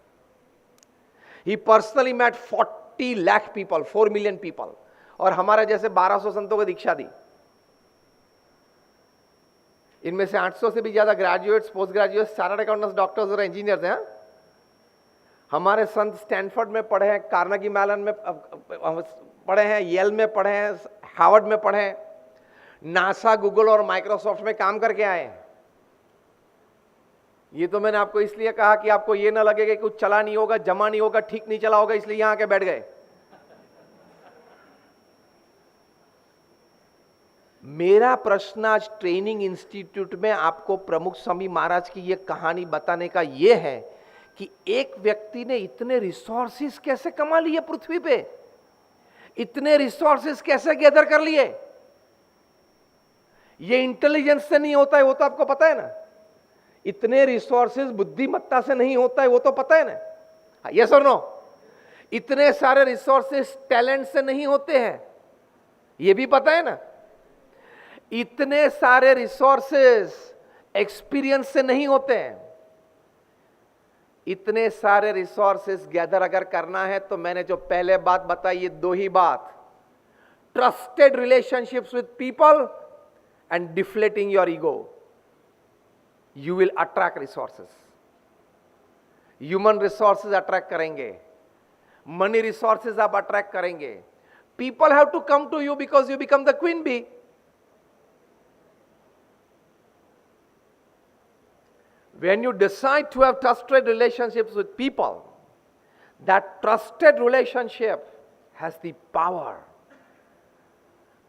He personally met 40 lakh people, 4 million people, और हमारे जैसे 1200 संतों को दीक्षा दी. इनमें से 800 से भी ज्यादा graduates, post graduates, chartered accountants, doctors और इंजीनियर्स हैं. हमारे संत स्टैनफोर्ड में पढ़े हैं, कार्नेगी मेलन में पढ़े हैं, येल में पढ़े हैं, हार्वर्ड में पढ़े हैं, नासा, गूगल और माइक्रोसॉफ्ट में काम करके आए हैं. ये तो मैंने आपको इसलिए कहा कि आपको ये ना लगे कि कुछ चला नहीं होगा, जमा नहीं होगा, ठीक नहीं चला होगा, इसलिए यहां आके बैठ गए. मेरा प्रश्न आज ट्रेनिंग इंस्टीट्यूट में आपको प्रमुख स्वामी महाराज की ये कहानी बताने का ये है कि एक व्यक्ति ने इतने रिसोर्सेस कैसे कमा लिए पृथ्वी पे, इतने रिसोर्सेस कैसे गैदर कर लिए. ये इंटेलिजेंस से नहीं होता है, वो तो आपको पता है ना. इतने रिसोर्सेस बुद्धिमत्ता से नहीं होता है, वो तो पता है ना. यस और नो? इतने सारे रिसोर्सेस टैलेंट से नहीं होते हैं, ये भी पता है ना. इतने सारे रिसोर्सेस एक्सपीरियंस से नहीं होते हैं. इतने सारे रिसोर्सेस गैदर अगर करना है तो मैंने जो पहले बात बताई, ये दो ही बात, trusted relationships with people and deflating your ego, you will attract resources. Human resources attract करेंगे, money resources आप attract करेंगे. People have to come to you because you become the queen bee. When you decide to have trusted relationships with people, that trusted relationship has the power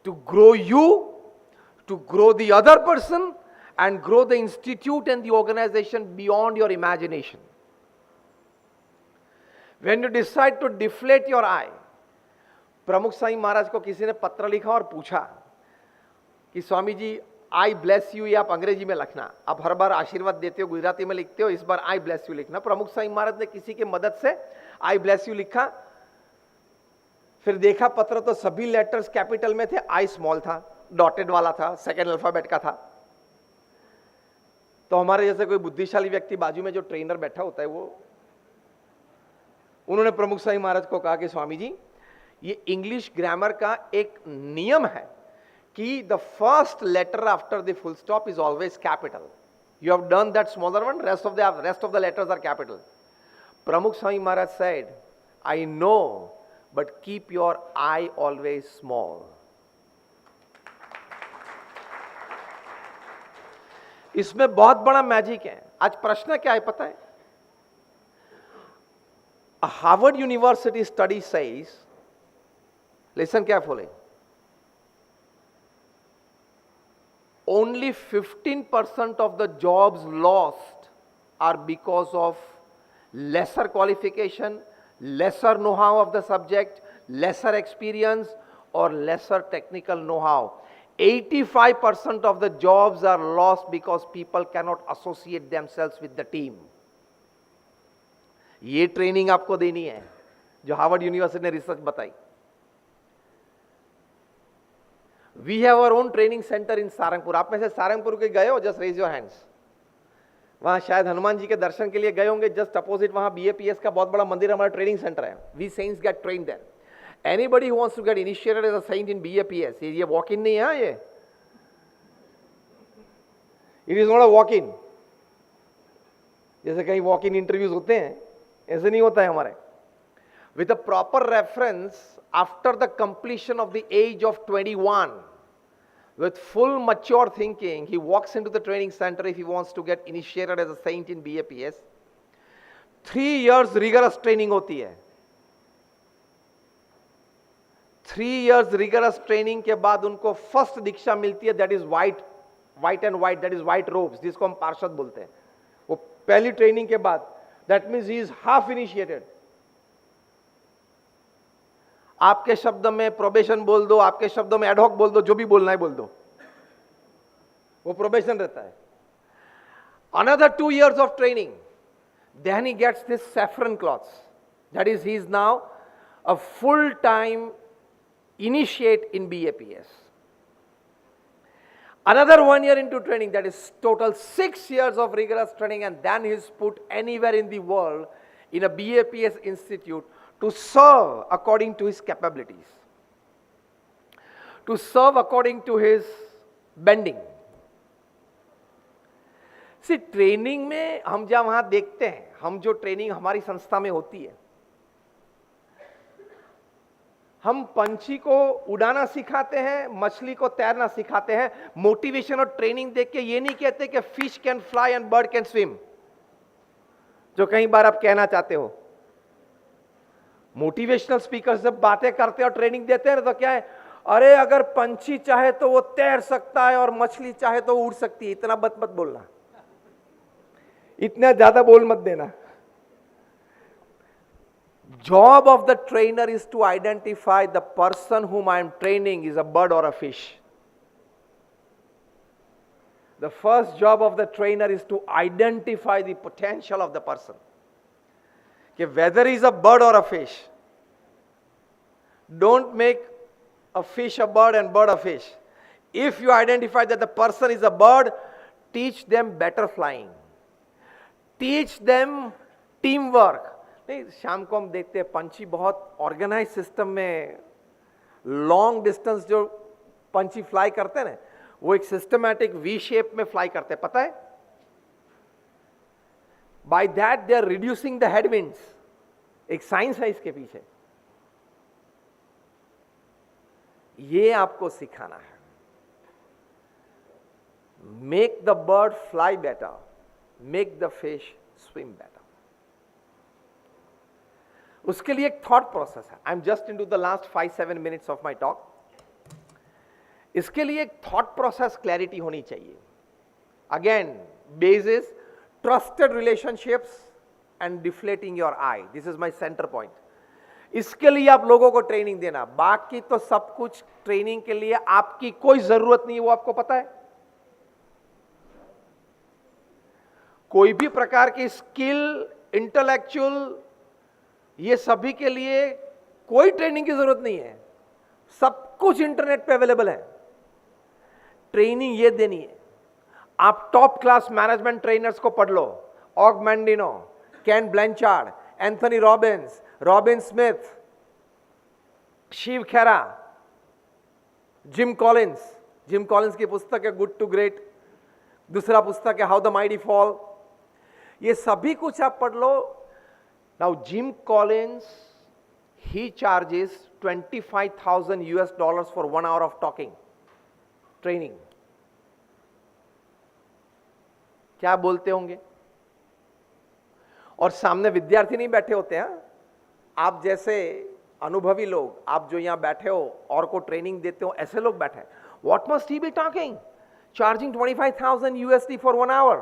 to grow you, to grow the other person, and grow the institute and the organization beyond your imagination. When you decide to deflate your eye, प्रमुख साईं महाराज को किसी ने पत्र लिखा और पूछा कि स्वामी जी आई bless you, ये आप अंग्रेजी में लिखना, आप हर बार आशीर्वाद देते हो गुजराती में लिखते हो, इस बार आई ब्लेस यू लिखना। प्रमुख साईं महाराज ने किसी की मदद से आई ब्लेस यू लिखा, फिर देखा पत्र तो सभी लेटर्स कैपिटल में थे, आई स्मॉल था, डॉटेड वाला था, सेकेंड अल्फाबेट का था। तो हमारे जैसे कोई बुद्धिशाली व्यक्ति बाजू में जो ट्रेनर बैठा होता है उन्होंने प्रमुख साईं महाराज को कहा कि स्वामी जी ये इंग्लिश ग्रामर का एक नियम है कि the first letter after the full stop is always capital, you have done that smaller one, rest of the letters are capital. Pramukh Sai Maharaj said I know but keep your I always small. इसमें बहुत बड़ा magic है। आज प्रश्न क्या है पता है? A Harvard University study says, listen carefully, only 15% of the jobs lost are because of lesser qualification, lesser know-how of the subject, lesser experience, or lesser technical know-how. 85% of the jobs are lost because people cannot associate themselves with the team. ये training आपको देनी है जो Harvard University ने research बताई। We have our own training centre in Sarangpur. आप में से सारंगपुर के गए हो? Just raise your hands. वहां शायद हनुमान जी के दर्शन के लिए गए होंगे। जस्ट अपोजिट वहां बीएपीएस का बहुत बड़ा मंदिर, हमारा ट्रेनिंग सेंटर है। We saints get trained there. Anybody who wants to get initiated as a saint in BAPS, ये वॉक इन नहीं है, ये it is not a walk in. जैसे कहीं वॉक इन इंटरव्यूज होते हैं, ऐसे नहीं होता है हमारे। With a proper reference after the completion of the age of 21, with full mature thinking, he walks into the training center if he wants to get initiated as a saint in BAPS. 3 years rigorous training होती है। 3 years rigorous training के बाद उनको first दीक्षा मिलती है, that is white and white, that is white robes, जिसको हम पार्षद बोलते हैं। वो पहली ट्रेनिंग के बाद, that means he is half initiated. आपके शब्द में प्रोबेशन बोल दो, आपके शब्दों में एडहॉक बोल दो, जो भी बोलना है बोल दो, वो प्रोबेशन रहता है। Another 2 years of training, then he gets this saffron cloths, that is he is now a full-time initiate in BAPS. Another 1 year into training, that is total 6 years of rigorous training, and then he is put anywhere in the world in a BAPS institute to serve according to his capabilities, to serve according to his bending. See, training में हम जहाँ वहाँ देखते हैं, हम जो training हमारी संस्था में होती है, हम पंछी को उड़ाना सिखाते हैं, मछली को तैरना सिखाते हैं। मोटिवेशन और ट्रेनिंग देख के ये नहीं कहते कि fish can fly and bird can swim, जो कई बार आप कहना चाहते हो। मोटिवेशनल स्पीकर जब बातें करते हैं और ट्रेनिंग देते हैं तो क्या है, अरे अगर पंछी चाहे तो वो तैर सकता है और मछली चाहे तो उड़ सकती है। इतना मत बोलना, इतना ज्यादा बोल मत देना। Job of the trainer is to identify the person whom I am training is a bird or a fish. The first job of the trainer is to identify the potential of the person. Okay, whether he is a bird or a fish. Don't make a fish a bird and bird a fish. If you identify that the person is a bird, teach them better flying. Teach them teamwork. नहीं, शाम को हम देखते हैं पंछी बहुत organise system में long distance जो पंछी फ्लाई करते हैं ना, वो एक सिस्टमैटिक वी शेप में फ्लाई करते हैं, पता है? By that they are reducing the headwinds. एक साइंस है इसके पीछे, ये आपको सिखाना है। Make the bird fly better, make the fish swim better. उसके लिए एक थॉट प्रोसेस है। I am just into the last 5-7 minutes of my talk. इसके लिए एक थॉट प्रोसेस क्लैरिटी होनी चाहिए। Again basis trusted relationships and deflating your I, this is my centre point. इसके लिए आप लोगों को ट्रेनिंग देना, बाकी तो सब कुछ ट्रेनिंग के लिए आपकी कोई जरूरत नहीं है, वो आपको पता है। कोई भी प्रकार की स्किल, इंटेलेक्चुअल, ये सभी के लिए कोई ट्रेनिंग की जरूरत नहीं है, सब कुछ इंटरनेट पे अवेलेबल है। ट्रेनिंग ये देनी है, आप टॉप क्लास मैनेजमेंट ट्रेनर्स को पढ़ लो, Og Mandino, Ken Blanchard, Anthony Robbins, Robin Smith, Shiv Khera, Jim Collins की पुस्तक है गुड टू ग्रेट, दूसरा पुस्तक है हाउ द माइटी फॉल, ये सभी कुछ आप पढ़ लो। Now Jim Collins, he charges $25,000 for 1 hour of talking training। क्या बोलते होंगे? और सामने विद्यार्थी नहीं बैठे होते हैं, आप जैसे अनुभवी लोग, आप जो यहां बैठे हो और को ट्रेनिंग देते हो, ऐसे लोग बैठे हैं। What must he be talking? Charging $25,000 for 1 hour?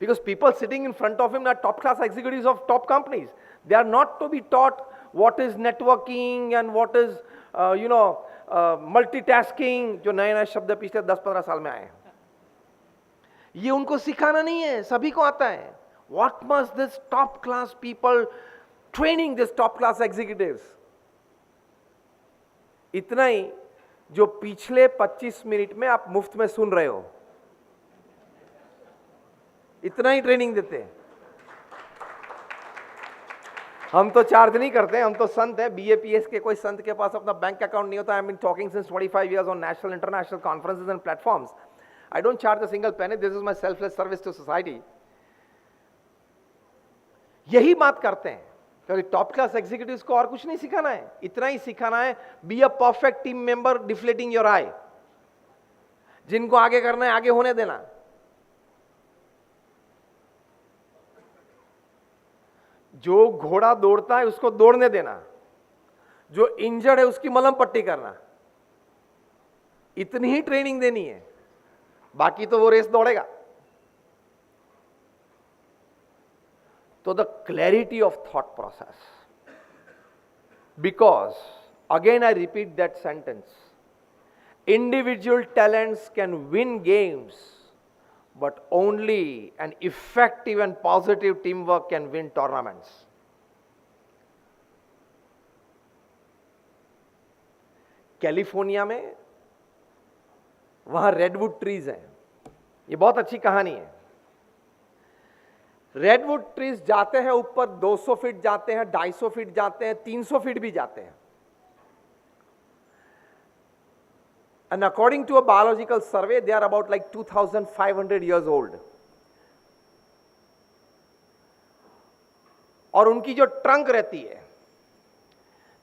Because people sitting in front of him are top class executives of top companies. They are not to be taught what is networking and what is multitasking, जो नए नए शब्द पिछले 10-15 साल में आए हैं, ये उनको सिखाना नहीं है, सभी को आता है। What must this top class people training this top class executives? इतना ही जो पिछले 25 मिनट में आप मुफ्त में सुन रहे हो, इतना ही ट्रेनिंग देते हैं। हम तो चार्ज नहीं करते, हम तो संत है, BAPS के कोई संत के पास अपना बैंक अकाउंट नहीं होता। I am been talking since 25 years on national international conferences and platforms. I don't charge a single penny. This is my selfless service to society. यही बात करते हैं, क्योंकि टॉप क्लास एग्जीक्यूटिव्स को और कुछ नहीं सिखाना है, इतना ही सिखाना है, be a perfect team member, deflating your I. जिनको आगे करना है आगे होने देना। जो घोड़ा दौड़ता है उसको दौड़ने देना, जो इंजर्ड है उसकी मलहम पट्टी करना, इतनी ही ट्रेनिंग देनी है, बाकी तो वो रेस दौड़ेगा। तो the clarity of thought process, because again I repeat that sentence, individual talents can win games, but only an effective and positive teamwork can win tournaments. California में वहां रेडवुड ट्रीज हैं, ये बहुत अच्छी कहानी है। रेडवुड ट्रीज जाते हैं ऊपर, 200 फीट जाते हैं, 250 फीट जाते हैं, 300 फीट भी जाते हैं। And according to a biological survey, they are about like 2,500 years old. और उनकी जो ट्रंक रहती है,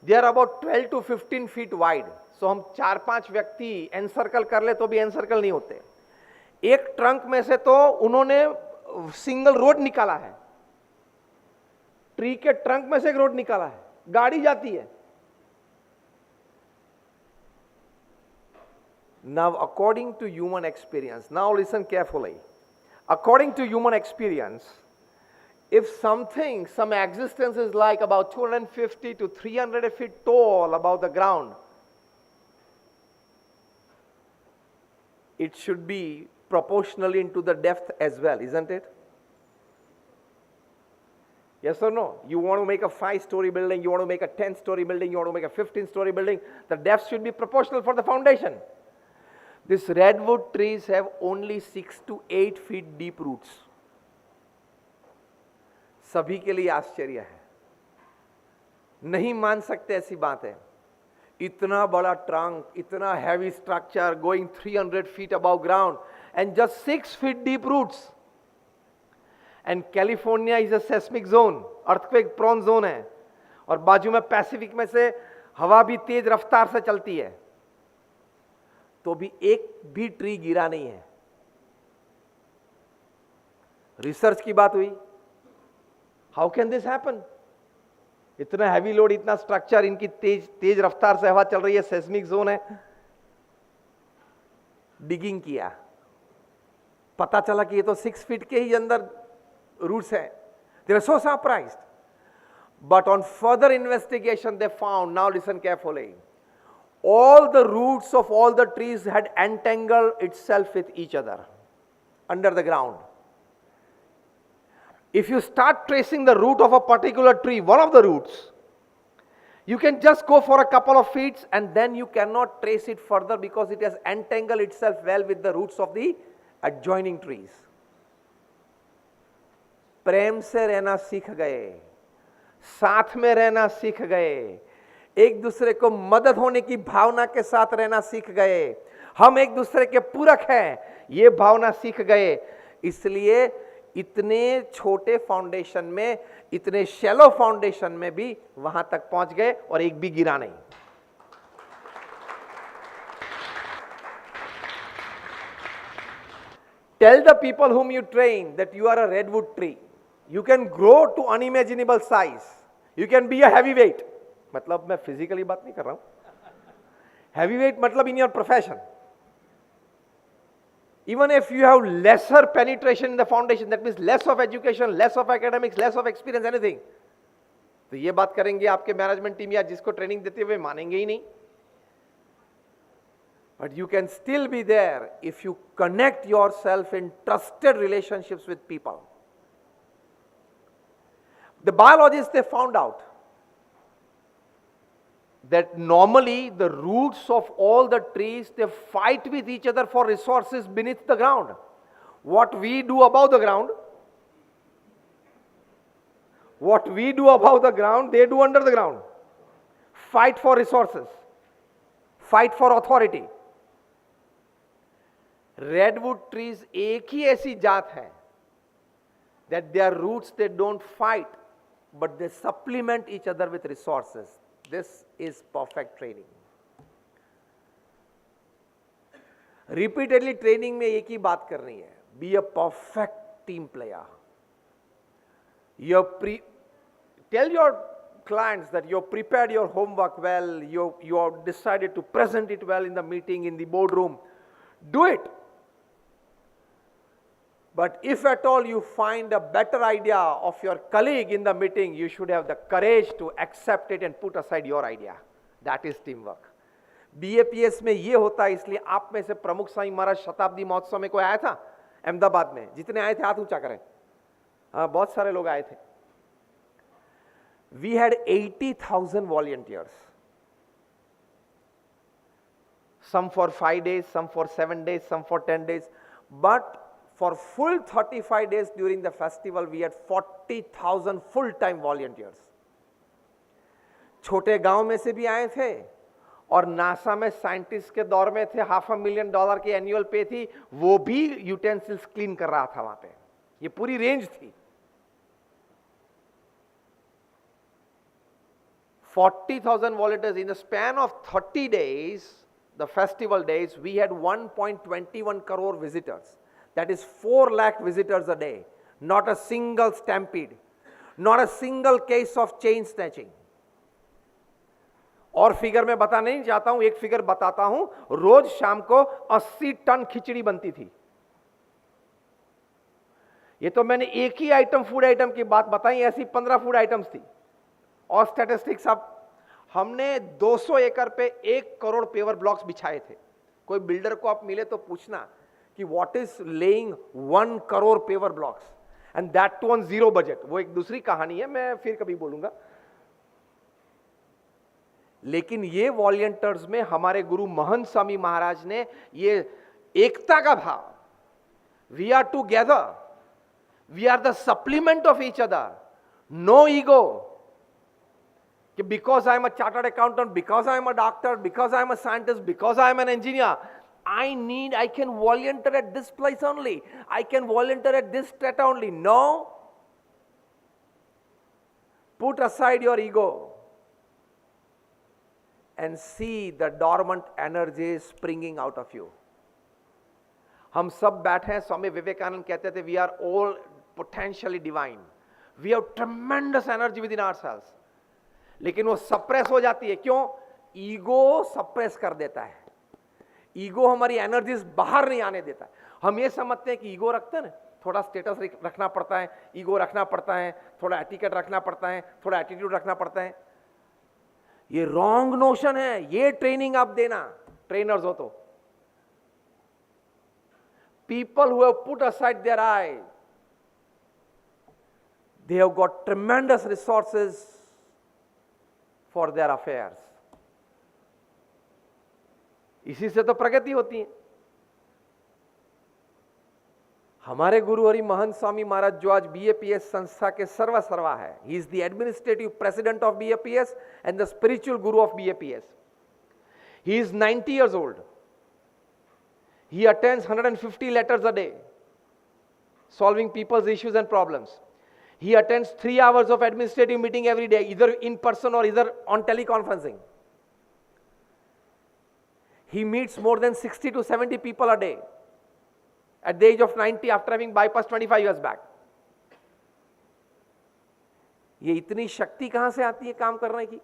they are about 12 to 15 feet wide. So हम 4-5 व्यक्ति एनसर्कल कर ले तो भी एनसर्कल नहीं होते। एक ट्रंक में से तो उन्होंने सिंगल रोड निकाला है, ट्री के ट्रंक में से एक रोड निकाला है, गाड़ी जाती है। Now, according to human experience, now listen carefully. According to human experience, if something, some existence is like about 250 to 300 feet tall above the ground, it should be proportionally into the depth as well, isn't it? Yes or no? You want to make a 5-story building, you want to make a 10-story building, you want to make a 15-story building, the depth should be proportional for the foundation. These redwood trees have only 6 to 8 feet deep roots. सभी के लिए आश्चर्य है, नहीं मान सकते ऐसी बात है। इतना बड़ा ट्रंक, इतना heavy structure, going 300 feet above ground and just 6 feet deep roots. And California is a seismic zone, earthquake prone zone है, और बाजू में पैसिफिक में से हवा भी तेज रफ्तार से चलती है, तो भी एक भी ट्री गिरा नहीं है। रिसर्च की बात हुई, हाउ कैन दिस हैपन? इतना हैवी लोड, इतना स्ट्रक्चर, इनकी तेज रफ्तार से हवा चल रही है, सेस्मिक जोन है। डिगिंग किया, पता चला कि ये तो 6 फीट के ही अंदर roots हैं. They were so surprised. But on further investigation, they found, now listen carefully, all the roots of all the trees had entangled itself with each other under the ground. If you start tracing the root of a particular tree, one of the roots, you can just go for a couple of feet and then you cannot trace it further because it has entangled itself well with the roots of the adjoining trees. प्रेम से रहना सीख गए, साथ में रहना सीख गए, एक दूसरे को मदद होने की भावना के साथ रहना सीख गए, हम एक दूसरे के पूरक हैं, ये भावना सीख गए. इसलिए इतने छोटे फाउंडेशन में, इतने शैलो फाउंडेशन में भी वहां तक पहुंच गए और एक भी गिरा नहीं. Tell the people whom you train that you are a redwood tree. You can grow to unimaginable size. You can be a heavyweight. मतलब मैं फिजिकली बात नहीं कर रहा हूं. Heavyweight मतलब in your profession. Even if you have lesser penetration in the foundation, that means less of education, less of academics, less of experience, anything, तो ये बात करेंगे आपके मैनेजमेंट टीम या जिसको ट्रेनिंग देते हुए मानेंगे ही नहीं. But you can still be there if you connect yourself in trusted relationships with people. The biologists, they found out that normally the roots of all the trees, they fight with each other for resources beneath the ground. What we do above the ground, they do under the ground. Fight for resources, fight for authority. Redwood trees एक ही ऐसी जात है that their roots, they don't fight, but they supplement each other with resources. This is perfect training. Repeatedly training में एक ही बात करनी है. Be a perfect team player. Tell your clients that you prepared your homework well, you have decided to present it well in the meeting, in the boardroom. Do it. But if at all you find a better idea of your colleague in the meeting, you should have the courage to accept it and put aside your idea. That is teamwork. BAPS में ये होता है, इसलिए आप में से प्रमुख साईं महाराज शताब्दी महोत्सव में कोई आया था अहमदाबाद में? जितने आए थे हाथ ऊंचा करें. हाँ, बहुत सारे लोग आए थे. We had 80,000 volunteers. Some for 5 days, some for 7 days, some for 10 days. But for full 35 days during the festival, we had 40,000 full-time volunteers. छोटे गांव में से भी आए थे और नासा में साइंटिस्ट के दौर में थे. $500,000 की एनुअल पे थी, वो भी यूटेंसिल्स क्लीन कर रहा था वहां पे. ये पूरी रेंज थी. 40,000 volunteers in the span of 30 days, the festival days, we had 1.21 crore visitors. That is 4 lakh visitors a day. Not a single stampede, not a single case of chain snatching. और figure में बता नहीं चाहता हूं, एक figure बताता हूं. रोज शाम को 80 टन खिचड़ी बनती थी. ये तो मैंने एक ही आइटम, फूड आइटम की बात बताई, ऐसी 15 फूड आइटम्स थी. और स्टैटिस्टिक्स, अब हमने 200 एकड़ पे 1 करोड़ पेवर ब्लॉक्स बिछाए थे. कोई बिल्डर को आप मिले तो पूछना कि what is laying 1 crore paver blocks and that too on zero budget. वो एक दूसरी कहानी है, मैं फिर कभी बोलूंगा. लेकिन ये वॉलंटियर्स में हमारे गुरु महंत स्वामी महाराज ने ये एकता का भाव, we are together, we are the supplement of each other, no ego. कि because I am a chartered accountant, because I am a doctor, because I am a scientist, because I am an engineer, I can volunteer at this place only, I can volunteer at this strata only. No. Put aside your ego and see the dormant energy springing out of you. हम सब बैठे हैं. स्वामी विवेकानंद कहते थे, we are all potentially divine. We have tremendous energy within ourselves. लेकिन वो suppress हो जाती है. क्यों? ईगो सप्रेस कर देता है. ईगो हमारी एनर्जीज बाहर नहीं आने देता है. हम ये समझते हैं कि ईगो रखते हैं ना, थोड़ा स्टेटस रखना पड़ता है, ईगो रखना पड़ता है, थोड़ा एटिकेट रखना पड़ता है, थोड़ा एटीट्यूड रखना पड़ता है। ये रॉन्ग नोशन है। ये ट्रेनिंग आप देना, ट्रेनर्स हो तो। People who have put aside their I, they have got tremendous resources for their affairs. इसी से तो प्रगति होती है। हमारे गुरु हरि महंत स्वामी महाराज जो आज BAPS संस्था के सर्वा है, he is the administrative president of BAPS and the spiritual guru of BAPS. He is 90 years old. He attends 150 letters a day, solving people's issues and problems. He attends 3 hours of administrative meeting every day, either in person or either on teleconferencing. He meets more than 60 to 70 people a day at the age of 90 after having bypassed 25 years back. ये इतनी शक्ति कहां से आती है काम करने की?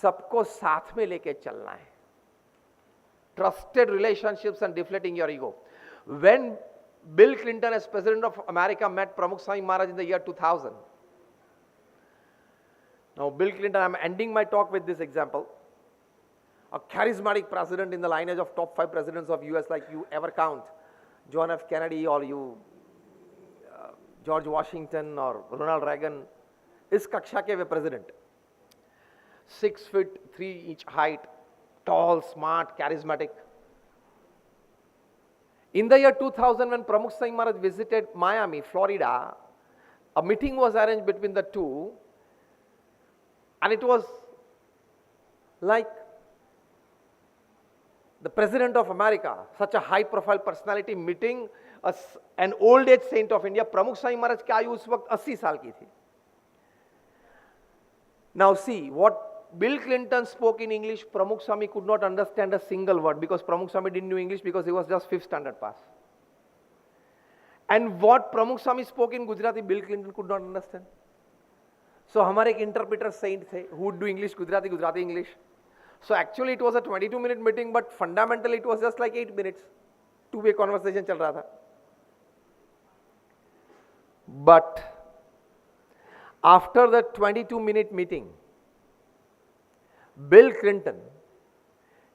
सबको साथ में लेके चलना है. Trusted relationships and deflating your ego. When Bill Clinton as President of America met Pramukh Swami Maharaj in the year 2000. Now Bill Clinton, I'm ending my talk with this example. A charismatic president in the lineage of top 5 presidents of US like you ever count. John F. Kennedy or you, George Washington or Ronald Reagan. इस कक्षा के वे president. 6 feet 3 inch height, tall, smart, charismatic. In the year 2000, when Pramukh Swami Maharaj visited Miami, Florida, a meeting was arranged between the two, and it was like the President of America, such a high-profile personality, meeting an old-age saint of India. Pramukh Swami Maharaj की आयु उस वक्त 80 साल की थी. Now see, what Bill Clinton spoke in English, Pramukh Swami could not understand a single word because Pramukh Swami didn't know English because he was just 5th standard pass. And what Pramukh Swami spoke in Gujarati, Bill Clinton could not understand. So हमारे एक interpreter saint थे who would do English, Gujarati, Gujarati, English. So actually it was a 22-minute meeting, but fundamentally it was just like 8 minutes. Two-way conversation चल रहा था. But after the 22-minute meeting, Bill Clinton,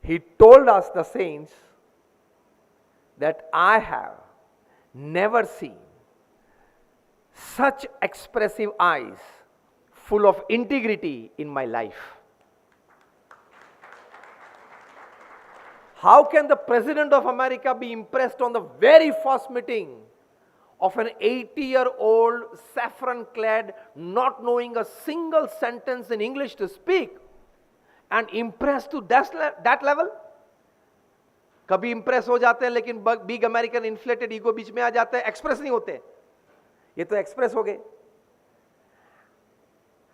he told us, the saints, that I have never seen such expressive eyes full of integrity in my life. How can the President of America be impressed on the very first meeting of an 80-year-old, saffron-clad, not knowing a single sentence in English to speak, and impressed to that level? कभी impress हो जाते हैं लेकिन big American inflated ego बीच में आ जाता है, express नहीं होते. ये तो express हो गए.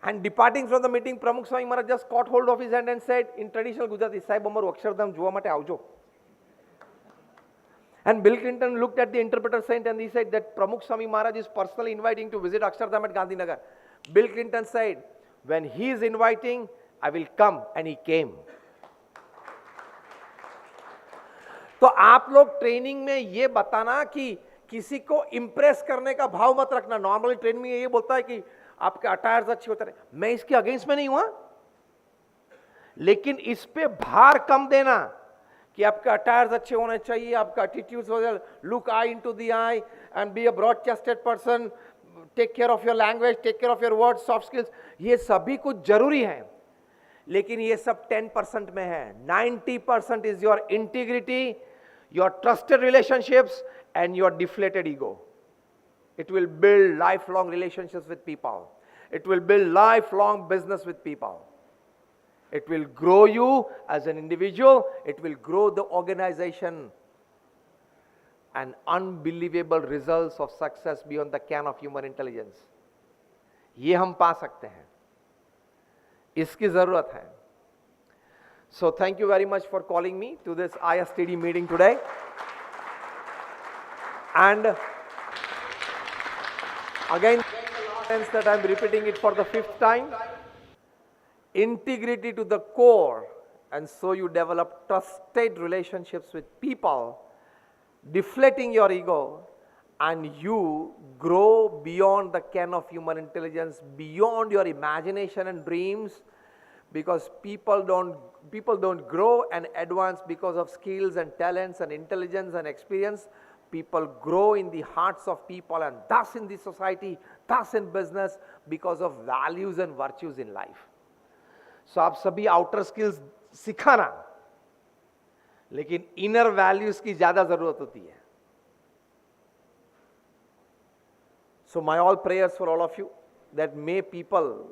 And departing from the meeting, Pramukh Swami Maharaj just caught hold of his hand and said in traditional Gujarati, "Sahib, અમારું અક્ષરધામ જોવા માટે આવજો." And Bill Clinton looked at the interpreter saint and he said that Pramukh Swami Maharaj is personally inviting to visit Akshardham at Gandhinagar. Bill Clinton said, when he is inviting, I will come, and he came. तो आप लोग training में ये बताना कि किसी को Impress करने का भाव मत रखना. नॉर्मली ट्रेनिंग में ये बोलता है कि आपके अटायर्स अच्छे होते रहे. मैं इसके अगेंस्ट में नहीं हुआ, लेकिन इस पे भार कम देना कि आपके अटायर्स अच्छे होने चाहिए, आपका एटीट्यूड्स वगैरह, look eye into the eye and be a broad chested person, take care of your language, take care of your words, soft skills. ये सभी कुछ जरूरी है, लेकिन ये सब 10% में है. 90% is your integrity, your trusted relationships and your deflated ego. It will build lifelong relationships with people. It will build lifelong business with people. It will grow you as an individual. It will grow the organization. And unbelievable results of success beyond the ken of human intelligence. ये हम पा सकते हैं. इसकी जरूरत है. So thank you very much for calling me to this ISTD meeting today. And again, that I'm repeating it for the 5th time. Integrity to the core, and so you develop trusted relationships with people, deflating your ego, and you grow beyond the ken of human intelligence, beyond your imagination and dreams, because people don't grow and advance because of skills and talents and intelligence and experience. People grow in the hearts of people, and thus in the society, thus in business, because of values and virtues in life. So आप सभी outer skills सिखाना, लेकिन inner values की ज्यादा जरूरत होती है. So my all prayers for all of you, that may people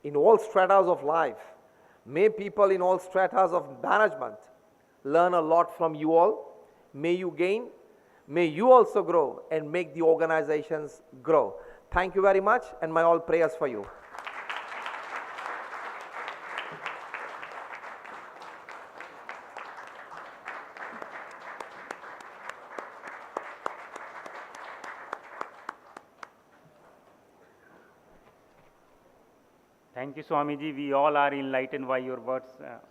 in all stratas of life, may people in all stratas of management learn a lot from you all. May you gain, may you also grow and make the organizations grow. Thank you very much, and my all prayers for you.
Thank you swami ji. We all are enlighten by your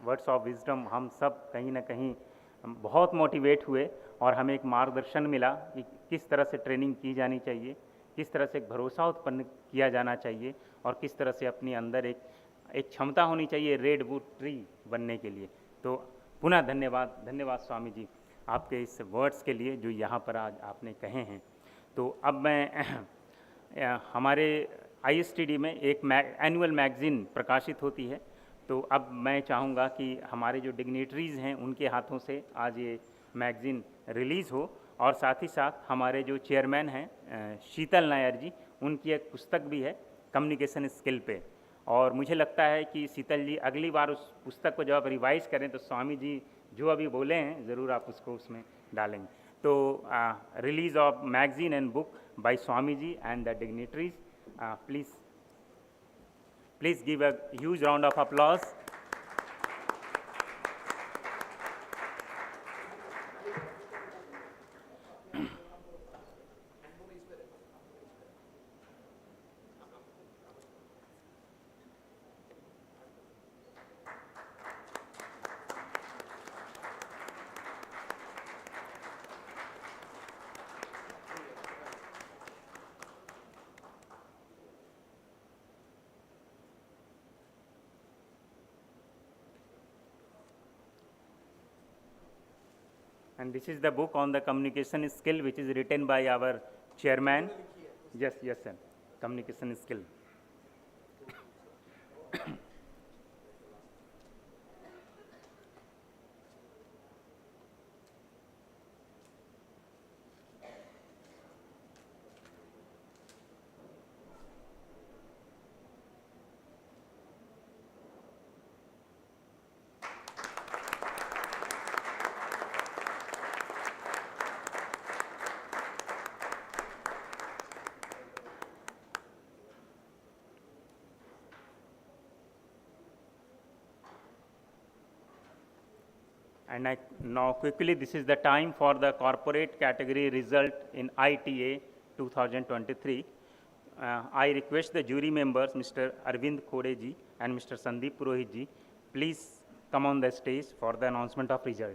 words of wisdom. हम सब कहीं ना कहीं बहुत motivate हुए और हमें एक मार्गदर्शन मिला कि किस तरह से ट्रेनिंग की जानी चाहिए, किस तरह से एक भरोसा उत्पन्न किया जाना चाहिए और किस तरह से अपने अंदर एक क्षमता होनी चाहिए रेडवुड ट्री बनने के लिए. तो पुनः धन्यवाद स्वामी जी आपके इस वर्ड्स के लिए जो यहाँ पर आज आपने कहे हैं. तो अब मैं हमारे ISTD में एक एनुअल मैगज़ीन प्रकाशित होती है, तो अब मैं चाहूँगा कि हमारे जो डिग्नेटरीज़ हैं उनके हाथों से आज ये मैगज़ीन रिलीज़ हो, और साथ ही साथ हमारे जो चेयरमैन हैं शीतल नायर जी, उनकी एक पुस्तक भी है कम्युनिकेशन स्किल पे. और मुझे लगता है कि शीतल जी अगली बार उस पुस्तक को जब आप रिवाइज़ करें तो स्वामी जी जो अभी बोले हैं ज़रूर आप उसको उसमें डालेंगे. तो release of magazine and book by Swami ji and the dignitaries. Please give a huge round of applause. And this is the book on the communication skill which is written by our chairman. Yes, sir. Communication skill. And now quickly, this is the time for the corporate category result in ITA 2023. I request the jury members, Mr. Arvind Khode ji and Mr. Sandeep Purohit ji, please come on the stage for the announcement of result.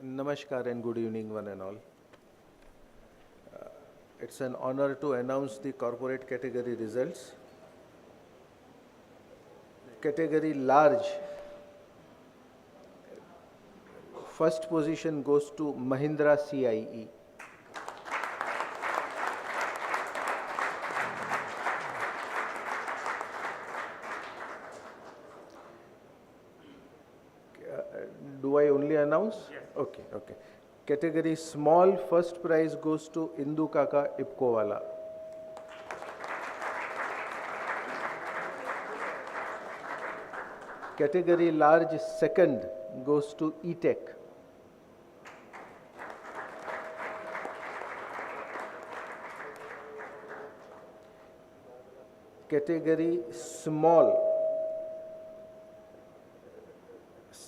Namaskar and good evening one and all. It's an honor to announce the corporate category results. Category large, first position goes to Mahindra CIE. Do I only announce?
Yes.
Okay. Category small, first prize goes to Indu Kaka Ipkowala. Category large, second goes to E-Tech. Category small,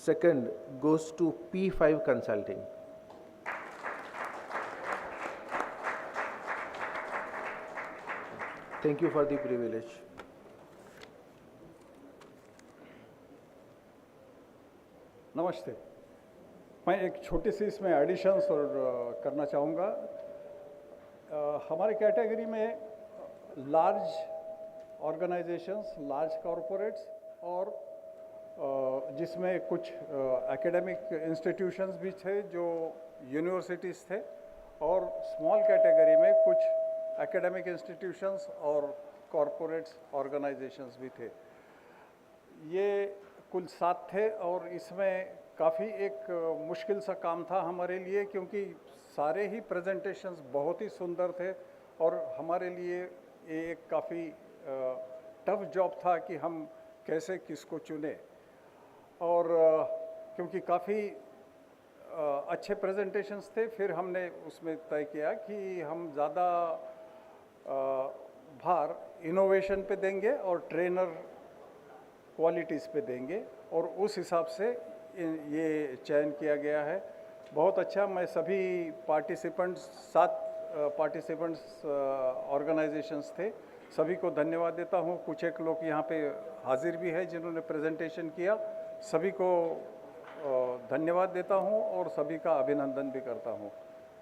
Second goes to P5 Consulting. Thank you for the privilege.
नमस्ते। मैं एक छोटी सी इसमें editions और करना चाहूँगा। हमारे category में लार्ज ऑर्गेनाइजेशंस, लार्ज कॉरपोरेट्स और जिसमें कुछ एकेडमिक इंस्टीट्यूशंस भी थे जो यूनिवर्सिटीज़ थे, और स्मॉल कैटेगरी में कुछ एकेडमिक इंस्टीट्यूशंस और कॉरपोरेट्स ऑर्गेनाइजेशंस भी थे। ये कुल 7 थे और इसमें काफ़ी एक मुश्किल सा काम था हमारे लिए, क्योंकि सारे ही प्रेजेंटेशंस बहुत ही सुंदर थे और हमारे लिए ये एक काफ़ी टफ जॉब था कि हम कैसे किसको चुने। और क्योंकि काफ़ी अच्छे प्रेजेंटेशंस थे, फिर हमने उसमें तय किया कि हम ज़्यादा भार इनोवेशन पे देंगे और ट्रेनर क्वालिटीज़ पे देंगे, और उस हिसाब से ये चयन किया गया है। बहुत अच्छा। मैं सभी पार्टिसिपेंट्स, 7 पार्टिसिपेंट्स ऑर्गेनाइजेशंस थे, सभी को धन्यवाद देता हूँ। कुछ एक लोग यहाँ पे हाजिर भी है जिन्होंने प्रेजेंटेशन किया, सभी को धन्यवाद देता हूँ और सभी का अभिनंदन भी करता हूँ।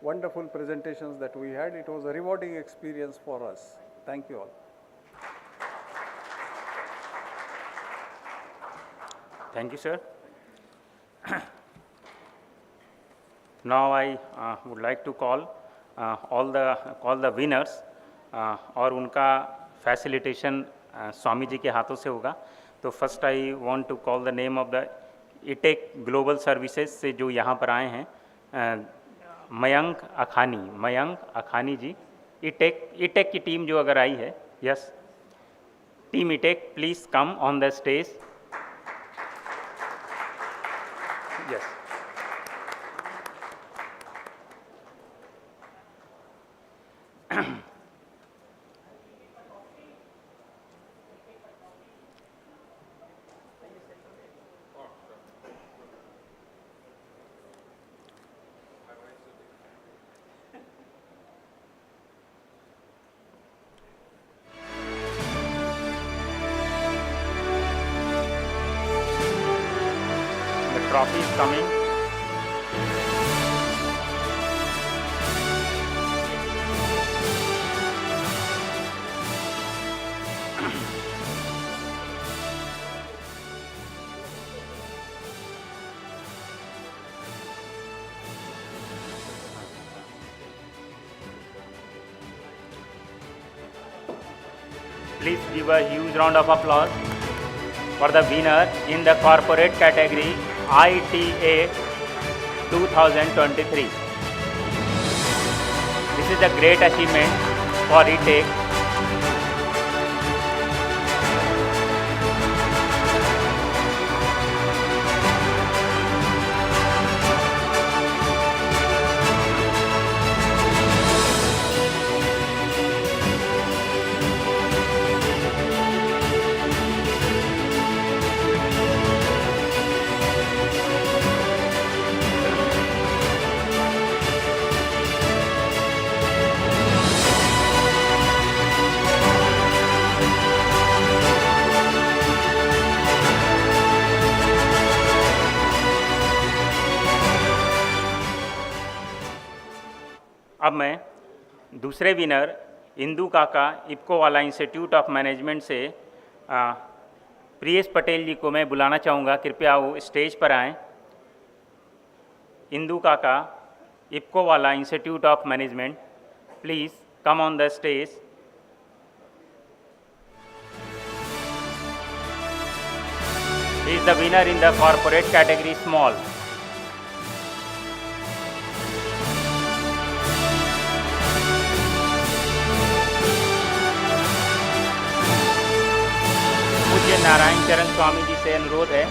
Wonderful presentations that we had, it was a rewarding experience for us. Thank you all.
Thank you, sir. Now I would like to call all the winners और उनका facilitation स्वामी जी के हाथों से होगा। तो first I want to call the name of the ITEC Global Services से जो यहाँ पर आए हैं, मयंक अखानी जी। ITEC की टीम जो अगर आई है, yes, team ITEC please come on the stage. Yes. Trophy is coming. Please give a huge round of applause for the winner in the corporate category, ITA 2023. This is a great achievement for ITEC. अब मैं दूसरे winner Indu काका इप्को वाला institute of management से प्रियेश पटेल जी को मैं बुलाना चाहूँगा, कृपया वो स्टेज पर आएँ। इंदू काका इप्को वाला institute of management, please come on the stage. He is the winner in the corporate category small. पूज्य नारायण चरण स्वामी जी से अनुरोध है,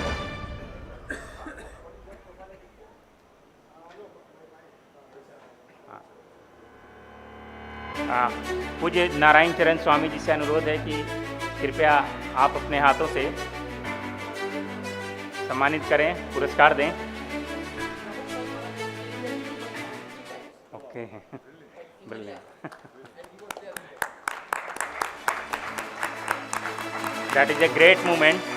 पूज्य नारायण चरण स्वामी जी से अनुरोध है कि कृपया आप अपने हाथों से सम्मानित करें, पुरस्कार दें। Okay, brilliant. That is a great moment.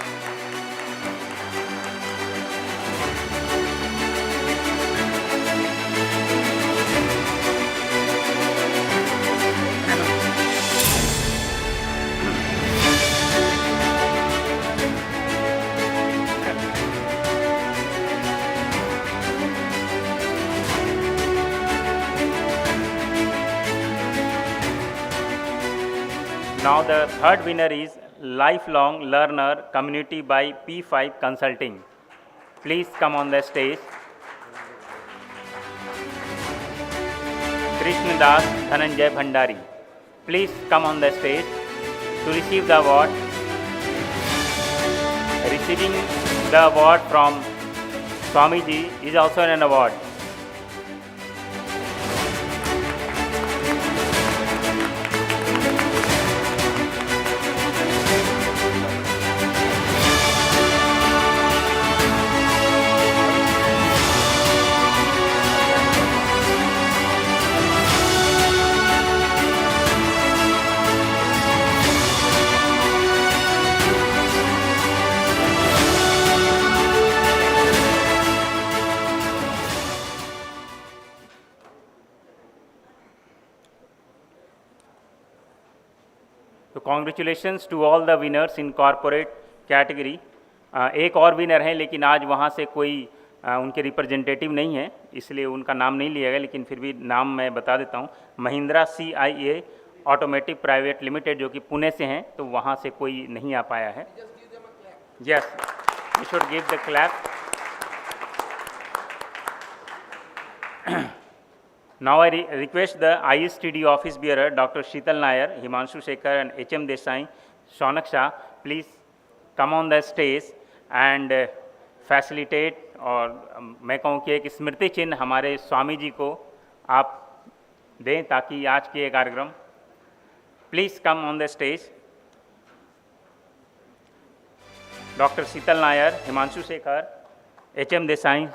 Now the third winner is Lifelong Learner Community by P5 Consulting. Please come on the stage. Krishnadas Dhananjay Bhandari. Please come on the stage to receive the award. Receiving the award from Swamiji is also an award. तो congratulations to all the winners in corporate category. एक और winner है लेकिन आज वहाँ से कोई उनके रिप्रेजेंटेटिव नहीं है, इसलिए उनका नाम नहीं लिया गया, लेकिन फिर भी नाम मैं बता देता हूँ। Mahindra CIA automotive private limited, जो कि पुणे से हैं, तो वहाँ से कोई नहीं आ पाया है। Yes, we should give the clap. Now I request the ISTD office bearer Dr. Sheetal Nair, Himanshu Shekhar and HM Desai, Shaunak Shah, please come on the stage and facilitate, और मैं कहूँ कि एक स्मृति चिन्ह हमारे स्वामी जी को आप दें ताकि आज के कार्यक्रम। Please come on the stage. Doctor Sheetal Nair, Himanshu Shekhar, HM Desai,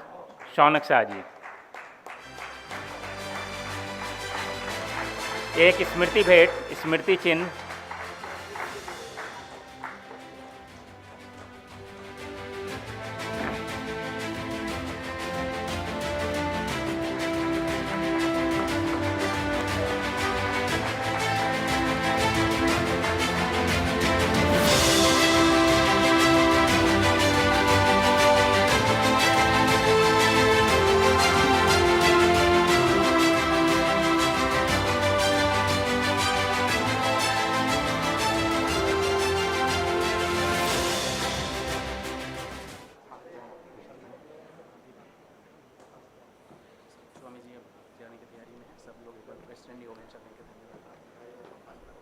Shaunak Shah ji. एक स्मृति भेंट, स्मृति चिन्ह।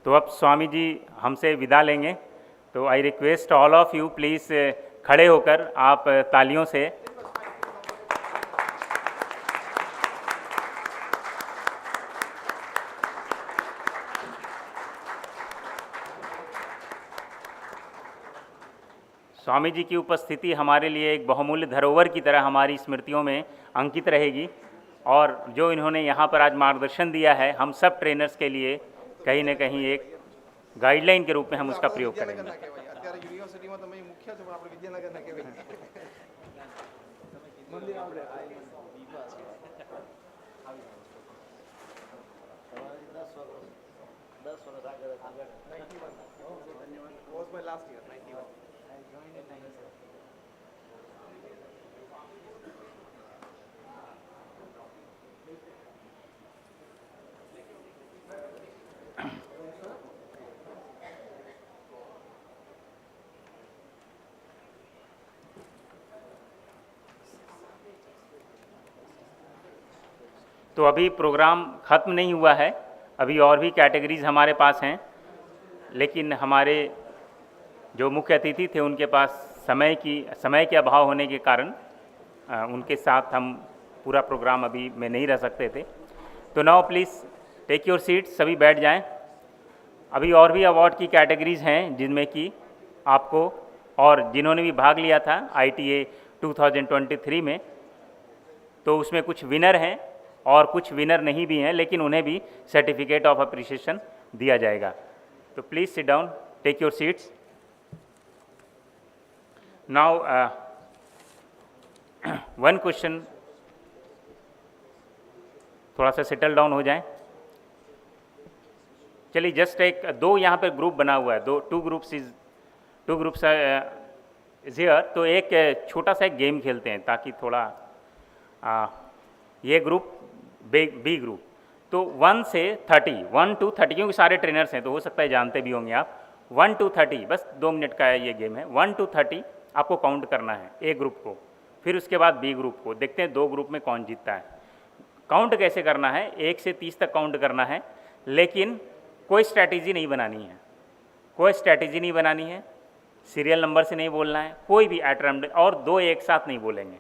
तो अब स्वामी जी हमसे विदा लेंगे, तो I request all of you please खड़े होकर आप तालियों से स्वामी जी की उपस्थिति हमारे लिए एक बहुमूल्य धरोहर की तरह हमारी स्मृतियों में अंकित रहेगी, और जो इन्होंने यहाँ पर आज मार्गदर्शन दिया है हम सब ट्रेनर्स के लिए कहीं न कहीं एक गाइडलाइन के रूप में हम उसका प्रयोग करेंगे। तो अभी प्रोग्राम ख़त्म नहीं हुआ है, अभी और भी कैटेगरीज हमारे पास हैं, लेकिन हमारे जो मुख्य अतिथि थे उनके पास समय के अभाव होने के कारण उनके साथ हम पूरा प्रोग्राम अभी में नहीं रह सकते थे। तो now please take your seat, सभी बैठ जाएं। अभी और भी अवार्ड की कैटेगरीज हैं जिनमें कि आपको और जिन्होंने भी भाग लिया था ITA 2023 में, तो उसमें कुछ विनर हैं और कुछ विनर नहीं भी हैं, लेकिन उन्हें भी सर्टिफिकेट ऑफ अप्रिसिएशन दिया जाएगा। तो please sit down, take your seats. Now one question, थोड़ा सा सेटल डाउन हो जाए। चलिए जस्ट एक दो यहाँ पर ग्रुप बना हुआ है, टू ग्रुप्स इज हियर। तो एक छोटा सा एक गेम खेलते हैं ताकि थोड़ा ये ग्रुप बी ग्रुप, तो 1 से 30, 1 to 30, क्योंकि सारे ट्रेनर्स हैं तो हो सकता है जानते भी होंगे आप। 1 to 30, बस 2 मिनट का है ये गेम है। 1 to 30 आपको काउंट करना है ए ग्रुप को, फिर उसके बाद बी ग्रुप को। देखते हैं 2 ग्रुप में कौन जीतता है। काउंट कैसे करना है, 1 से 30 तक काउंट करना है, लेकिन कोई स्ट्रैटेजी नहीं बनानी है, कोई स्ट्रैटेजी नहीं बनानी है। सीरियल नंबर से नहीं बोलना है, कोई भी एट रैंडम, और 2 एक साथ नहीं बोलेंगे।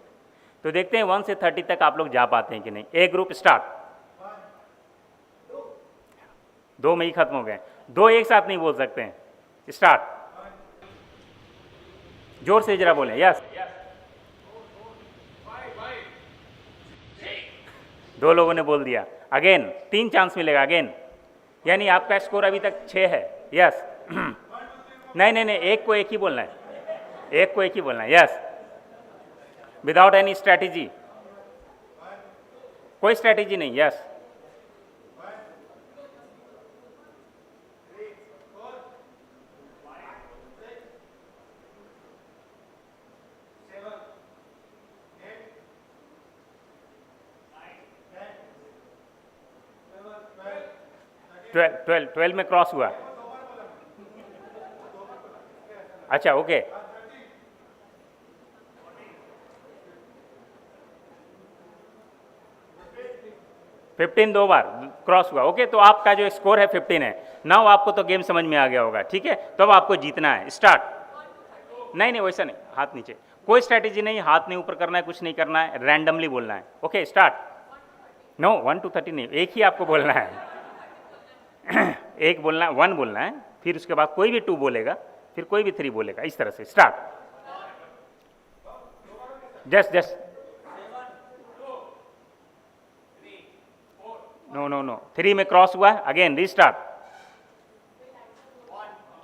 तो देखते हैं 1 से 30 तक आप लोग जा पाते हैं कि नहीं। ए ग्रुप स्टार्ट। 2 में ही खत्म हो गए, 2 एक साथ नहीं बोल सकते हैं। स्टार्ट, जोर से जरा बोलें। यस, 2 लोगों ने बोल दिया। अगेन 3 चांस मिलेगा अगेन, यानी आपका स्कोर अभी तक 6 है। यस नहीं, एक को एक ही बोलना है, एक को एक ही बोलना है। यस, विदाउट एनी स्ट्रैटेजी, कोई स्ट्रैटेजी नहीं। यस, ट्वेल्व में क्रॉस हुआ। अच्छा ओके, 15 2 बार क्रॉस हुआ। ओके, तो आपका जो स्कोर है 15 है। नाउ आपको तो गेम समझ में आ गया होगा, ठीक है। तो अब आपको जीतना है। स्टार्ट। नहीं वैसा नहीं, हाथ नीचे, कोई स्ट्रैटेजी नहीं, हाथ नहीं ऊपर करना है, कुछ नहीं करना है, रैंडमली बोलना है। Okay start. नो 1 to 30 नहीं, एक ही आपको बोलना है। एक बोलना है, 1 बोलना है, फिर उसके बाद कोई भी 2 बोलेगा, फिर कोई भी 3 बोलेगा, इस तरह से। स्टार्ट। जस्ट नो 3 में क्रॉस हुआ। Again restart.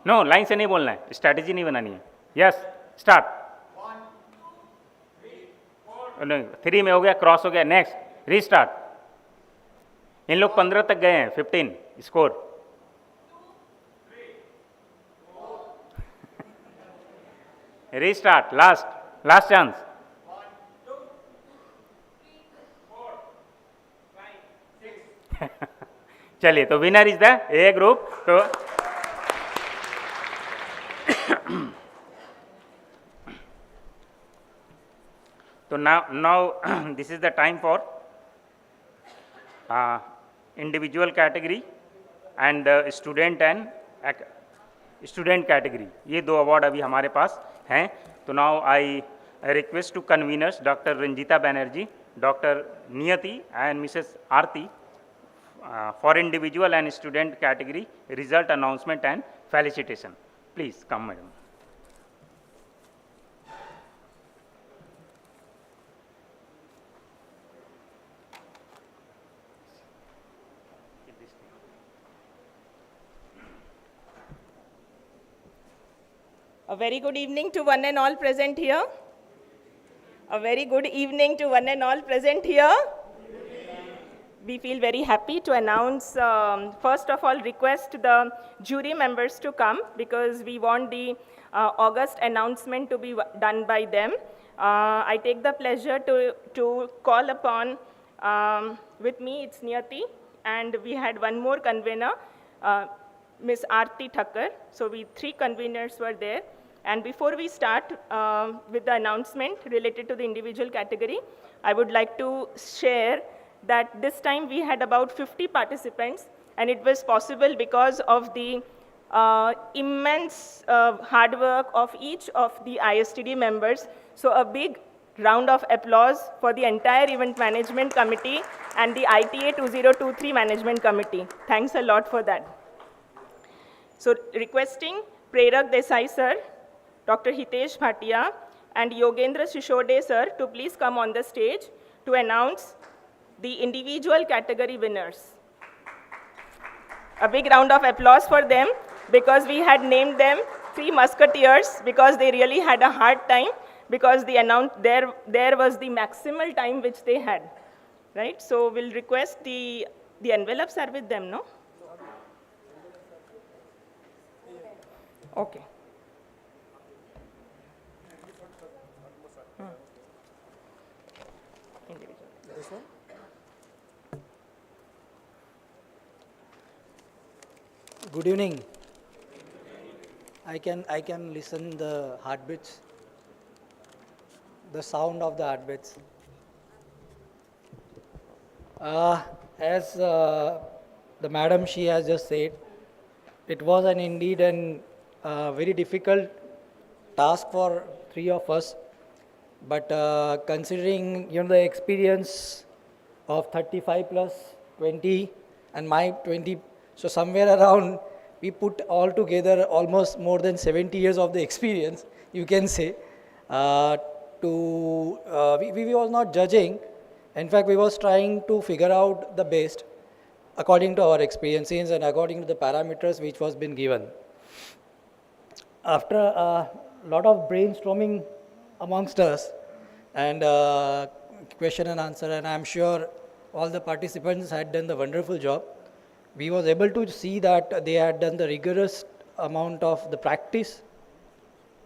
नो, लाइन से नहीं बोलना है, स्ट्रैटेजी नहीं बनानी है। Yes start. 3 में हो गया, क्रॉस हो गया। Next restart. इन लोग 15 तक गए हैं, 15 स्कोर। Restart, last chance. चलिए, तो winner is the A group. तो now this is the time for individual category and student category. ये 2 अवार्ड अभी हमारे पास हैं। तो now I request to conveners doctor Ranjita Banerjee, doctor Niyati and Mrs Aarti for individual and student category result announcement and felicitation. Please come, madam.
A very good evening to one and all present here. A very good evening to one and all present here. We feel very happy to announce, first of all, request the jury members to come because we want the August announcement to be done by them. I take the pleasure to call upon, with me it's Niyati, and we had one more convener, Ms. Aarti Thakkar. So 3 conveners were there. And before we start with the announcement related to the individual category, I would like to share that this time we had about 50 participants, and it was possible because of the immense hard work of each of the ISTD members. So a big round of applause for the entire event management committee and the ITA 2023 management committee. Thanks a lot for that. So requesting Prerak Desai sir Dr. Hitesh Bhatia, and Yogendra Shishode sir to please come on the stage to announce the individual category winners. A big round of applause for them because we had named them Three Musketeers because they really had a hard time because there was the maximal time which they had, right? So we'll request the envelopes are with them, no? Okay. Individual.
Good evening. I can listen the heartbeats, the sound of the heartbeats. As the madam she has just said, it was indeed an very difficult task for three of us. But considering the experience of 35 plus 20 and my 20, so somewhere around we put all together almost more than 70 years of the experience, you can say. We was not judging. In fact, we was trying to figure out the best according to our experiences and according to the parameters which was been given. After a lot of brainstorming amongst us and question and answer, and I'm sure all the participants had done the wonderful job. We was able to see that they had done the rigorous amount of the practice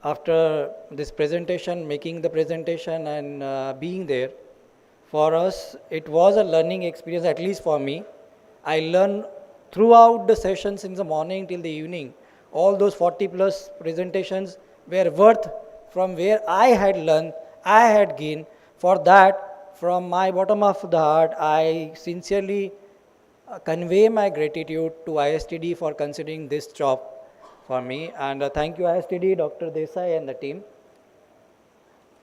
after this presentation, making the presentation and being there. For us, it was a learning experience, at least for me. I learned throughout the sessions in the morning till the evening. All those 40 plus presentations were worth from where I had learned, I had gained. For that, from my bottom of the heart, I sincerely convey my gratitude to ISTD for considering this job for me. And thank you ISTD, Dr. Desai and the team.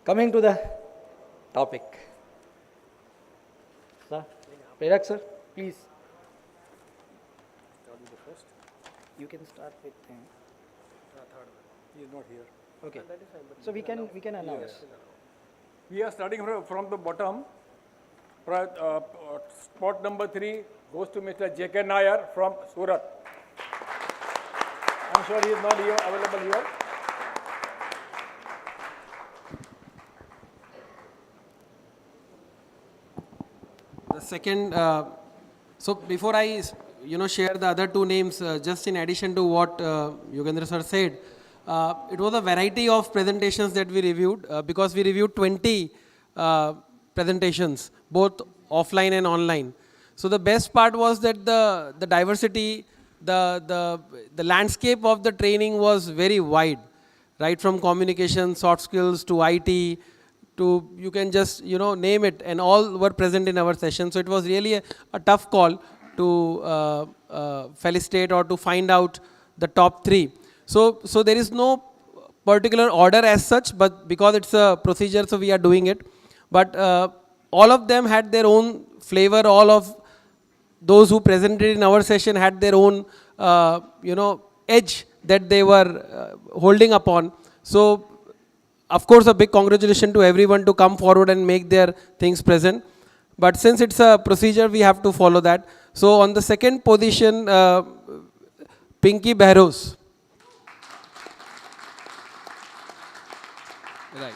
Coming to the topic. Sir, Prerak sir, please. You can start with him.
He is not here.
Okay. So we can announce.
We are starting from the bottom. Spot number 3 goes to Mr. J.K. Nair from Surat. I'm sure he is not here, available here.
The second, so before I share the other two names, just in addition to what Yogendra sir said, it was a variety of presentations that we reviewed because we reviewed 20 presentations, both offline and online. So the best part was that the diversity, the landscape of the training was very wide, right from communication, soft skills to IT, to you can just name it, and all were present in our session. So it was really a tough call to felicitate or to find out the top 3. So there is no particular order as such, but because it's a procedure, so we are doing it. But all of them had their own flavor. All of those who presented in our session had their own edge that they were holding upon. So of course, a big congratulations to everyone to come forward and make their things present. But since it's a procedure, we have to follow that. So on the second position, Pinky Behrouz. Right.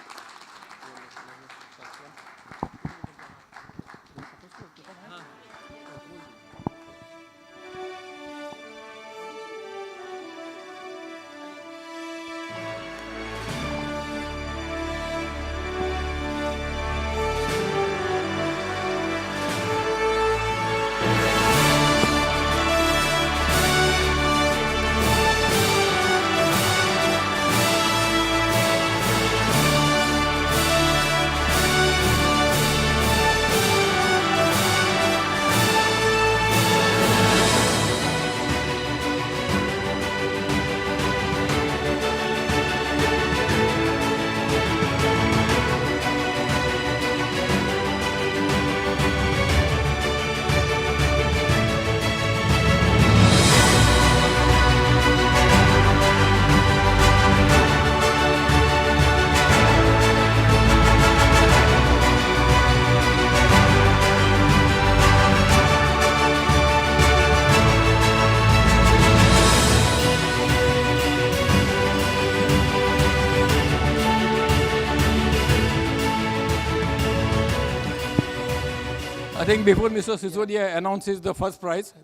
I think before Mr. Sisodia announces the first prize,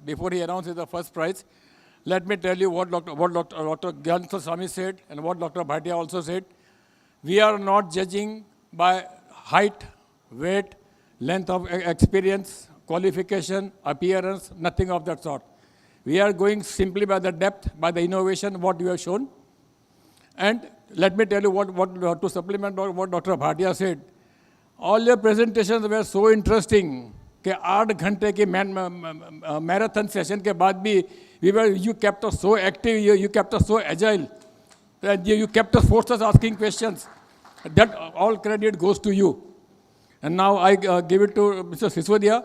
let me tell you what Dr. Gyanatha Swami said and what Dr. Bhatia also said. We are not judging by height, weight, length of experience, qualification, appearance, nothing of that sort. We are going simply by the depth, by the innovation, what you have shown. And let me tell you what to supplement what Dr. Bhatia said. All your presentations were so interesting कि 8 घंटे की marathon session के बाद भी you kept us so active, you kept us so agile, you kept us forced us asking questions. That all credit goes to you. And now I give it to Mr. Sisodia,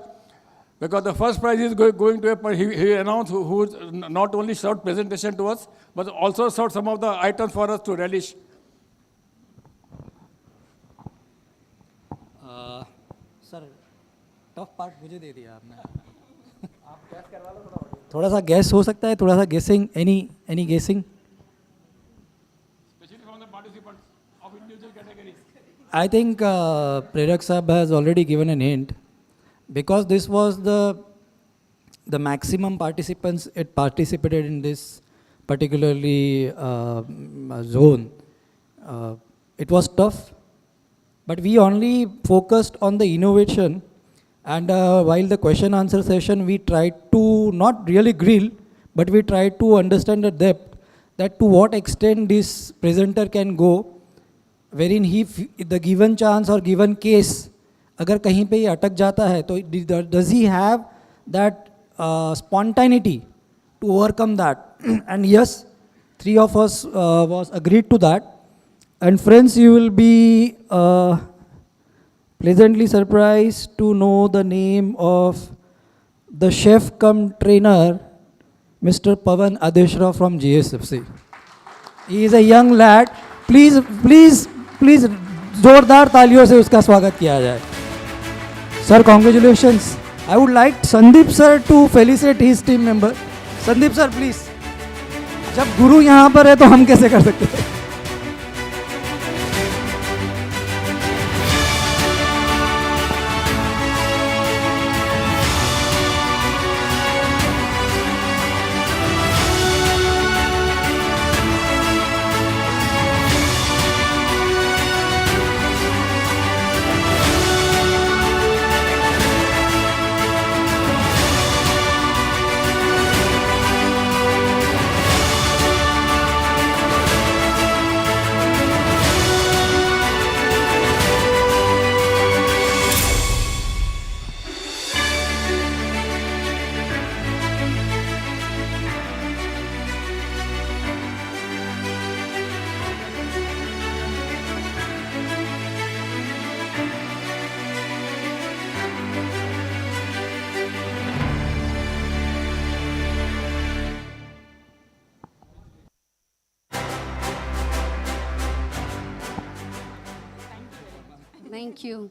because the first prize is going to he announced who not only showed presentation to us, but also showed some of the items for us to relish.
Sir tough part मुझे दे दिया आपने थोड़ा सा gas हो सकता है थोड़ा सा गेसिंग एनी गेसिंग I think Prerak Sahab has already given an hint, because this was the maximum participants it participated in this particularly zone. It was tough, but we only focused on the innovation, and while the question answer session we tried to not really grill, but we tried to understand the depth, that to what extent this presenter can go, wherein he the given chance or given case अगर कहीं पे ये अटक जाता है तो does he have that spontaneity to overcome that? And yes, 3 of us was agreed to that. And friends, you will be pleasantly surprised to know the name of the chef cum trainer, Mr. Pavan Adeshra from GSFC. He is a young lad. Please जोरदार तालियों से उसका स्वागत किया जाए. Sir, congratulations. I would like Sandeep sir to felicitate his team member. Sandeep sir, please. जब गुरु यहाँ पर है तो हम कैसे कर सकते हैं?
Thank you.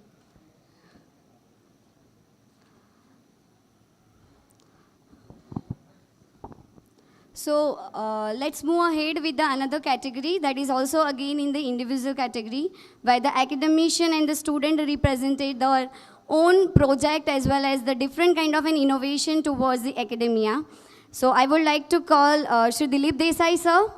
So let's move ahead with the another category that is also again in the individual category, where the academician and the student represented their own project as well as the different kind of an innovation towards the academia. So I would like to call Shri Dilip Desai sir,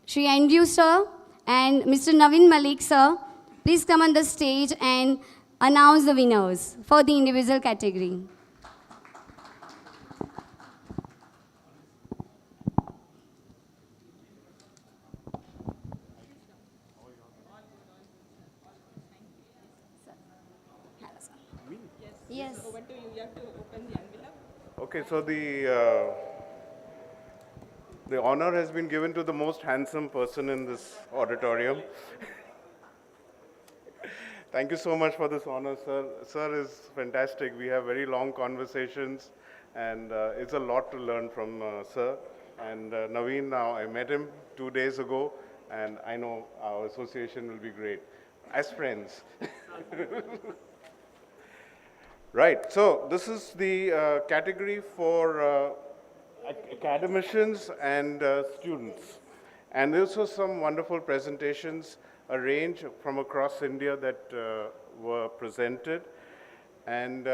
Shri Andrew sir, and Mr. Naveen Malik sir. Please come on the stage and announce the winners for the individual category. Yes.
Over to you. You have to open the envelope.
Okay, so the honor has been given to the most handsome person in this auditorium. Thank you so much for this honor, sir. Sir is fantastic. We have very long conversations, and it's a lot to learn from sir. And Naveen, now I met him 2 days ago, and I know our association will be great as friends. Right, so this is the category for academicians and students. And this was some wonderful presentations, a range from across India that were presented. And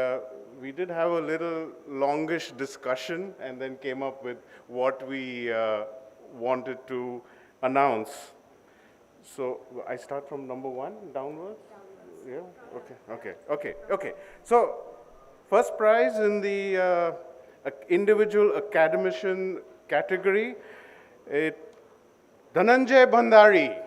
we did have a little longish discussion and then came up with what we wanted to announce. So I start from number 1 downwards? Yeah, okay. So first prize in the individual academician category, Dhananjay Bhandari.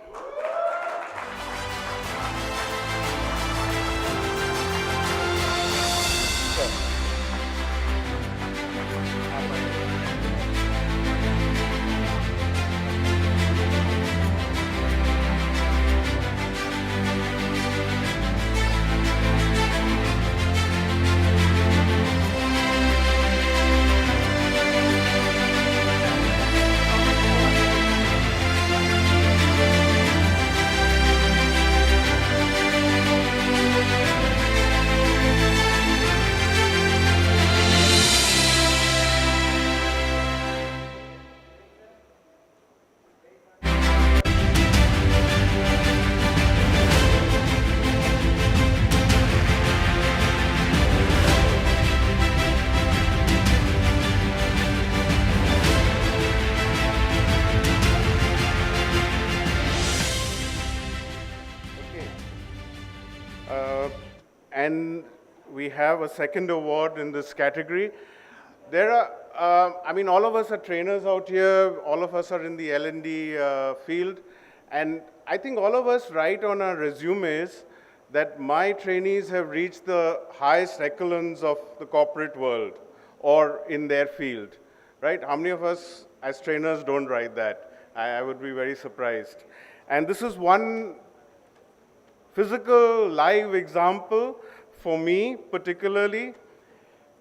And we have a second award in this category. There are, I mean, all of us are trainers out here. All of us are in the L&D field. And I think all of us write on our resumes that my trainees have reached the highest echelons of the corporate world or in their field, right? How many of us as trainers don't write that? I would be very surprised. And this is one physical live example for me particularly,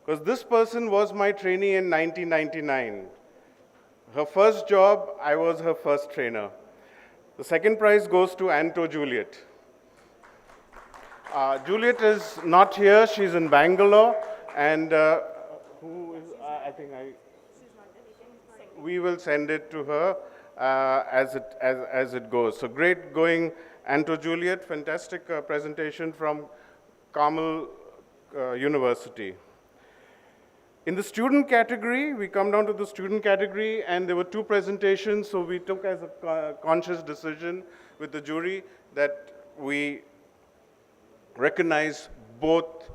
because this person was my trainee in 1999. Her first job, I was her first trainer. The second prize goes to Anto Juliet. Juliet is not here, she's in Bangalore, and we will send it to her as it goes. So great going, Anto Juliet, fantastic presentation from Carmel University. In the student category, we come down to the student category, and there were 2 presentations, so we took as a conscious decision with the jury that we recognize both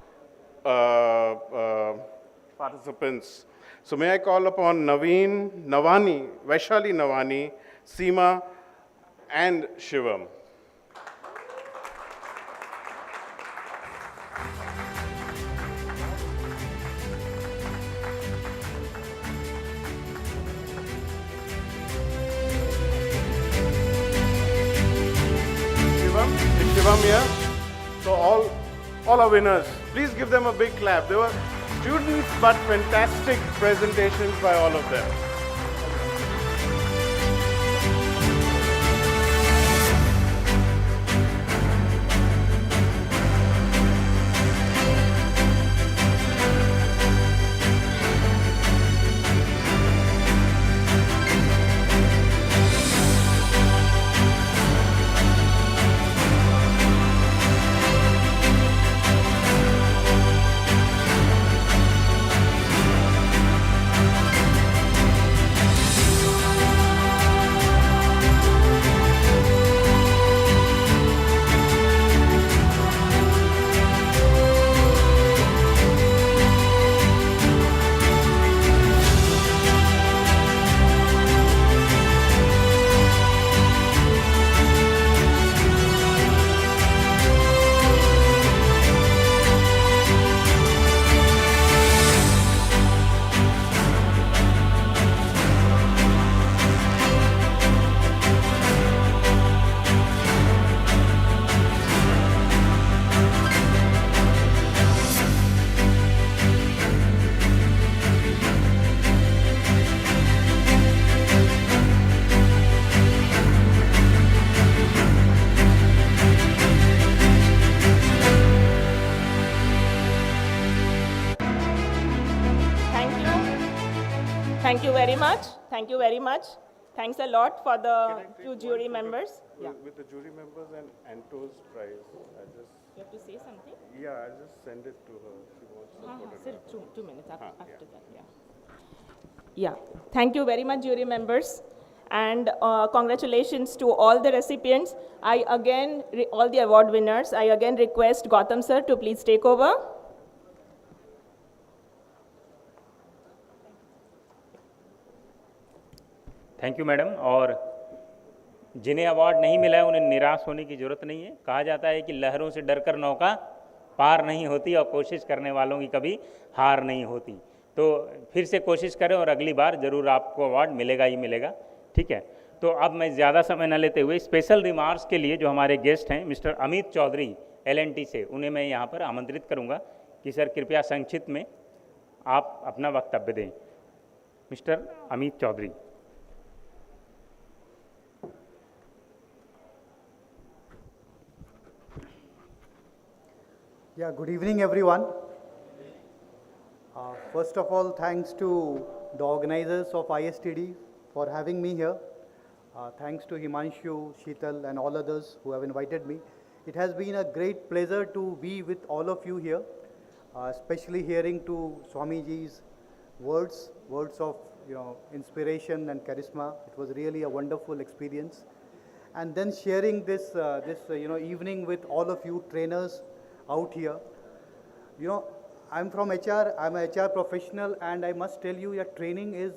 participants. So may I call upon Naveen, Navani, Vaishali Navani, Seema, and Shivam. Shivam here. So all are winners. Please give them a big clap. They were students, but fantastic presentations by all of them.
Thank you very much. Thank you very much. Thanks a lot for the 2 jury members.
With the jury members and Anto's prize.
You have to say something?
Yeah, I'll just send it to her. She wants the photograph.
Sir, 2 minutes after,
yeah.
after that, yeah. Yeah, thank you very much, jury members. And congratulations to all the recipients. I again, all the award winners, I again request Gautam sir to please take over.
Thank you madam. और जिन्हें award नहीं मिला है उन्हें निराश होने की ज़रूरत नहीं है। कहा जाता है कि लहरों से डरकर नौका पार नहीं होती और कोशिश करने वालों की कभी हार नहीं होती। तो फिर से कोशिश करें और अगली बार ज़रूर आपको अवार्ड मिलेगा ही मिलेगा। ठीक है, तो अब मैं ज़्यादा समय न लेते हुए स्पेशल रिमार्क्स के लिए जो हमारे गेस्ट हैं मिस्टर अमित चौधरी LNT से, उन्हें मैं यहाँ पर आमंत्रित करूँगा कि सर कृपया संक्षिप्त में आप अपना वक्तव्य दें। Mister Amit Chaudhary.
Yeah, good evening, everyone. First of all, thanks to the organizers of ISTD for having me here. Thanks to Himanshu, Sheetal, and all others who have invited me. It has been a great pleasure to be with all of you here, especially hearing to Swamiji's words of inspiration and charisma. It was really a wonderful experience. And then sharing this evening with all of you trainers out here. I'm from HR, I'm a HR professional, and I must tell you that training is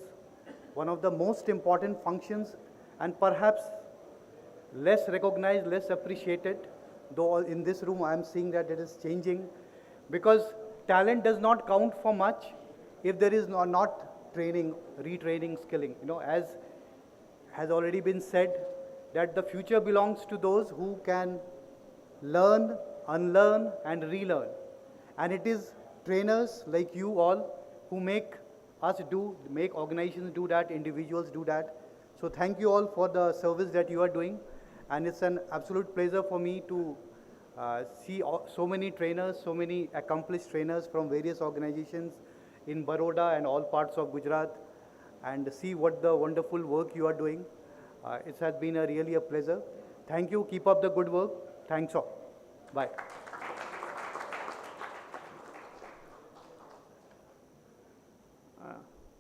one of the most important functions and perhaps less recognized, less appreciated, though in this room I am seeing that it is changing, because talent does not count for much if there is not training, retraining, skilling. As has already been said, that the future belongs to those who can learn, unlearn and relearn, and it is trainers like you all who make organizations do that, individuals do that. So thank you all for the service that you are doing, and it's an absolute pleasure for me to see so many trainers, so many accomplished trainers from various organizations in Baroda and all parts of Gujarat, and see what the wonderful work you are doing. It has been really a pleasure. Thank you. Keep up the good work. Thanks all. Bye.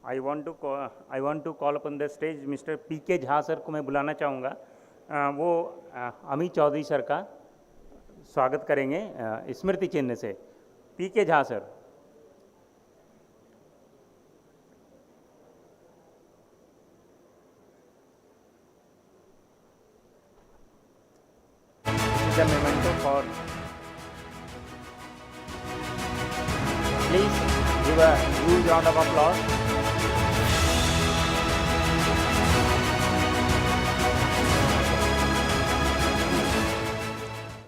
I want to call upon the stage Mr. P.K. Jha sir को मैं बुलाना चाहूँगा। वो Amit Chaudhary sir का स्वागत करेंगे स्मृति चिन्ह से। P.K. Jha sir. The memento for, please give a huge round of applause.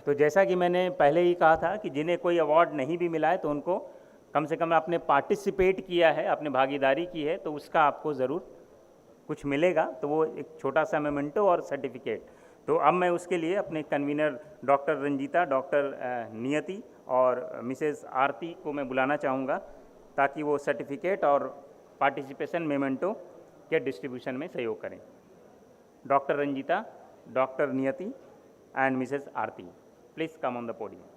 तो जैसा कि मैंने पहले ही कहा था कि जिन्हें कोई अवार्ड नहीं भी मिला है तो उनको कम से कम आपने पार्टिसिपेट किया है, आपने भागीदारी की है, तो उसका आपको ज़रूर कुछ मिलेगा। तो वो एक छोटा सा मेमेंटो और सर्टिफिकेट। तो अब मैं उसके लिए अपने कन्वीनर डॉक्टर रंजीता, डॉक्टर नियति और मिसेस आरती को मैं बुलाना चाहूँगा ताकि वो सर्टिफिकेट और पार्टिसिपेशन मेमेंटो के डिस्ट्रीब्यूशन में सहयोग करें। Doctor Ranjita, doctor Niyati and Mrs Aarti, please come on the podium.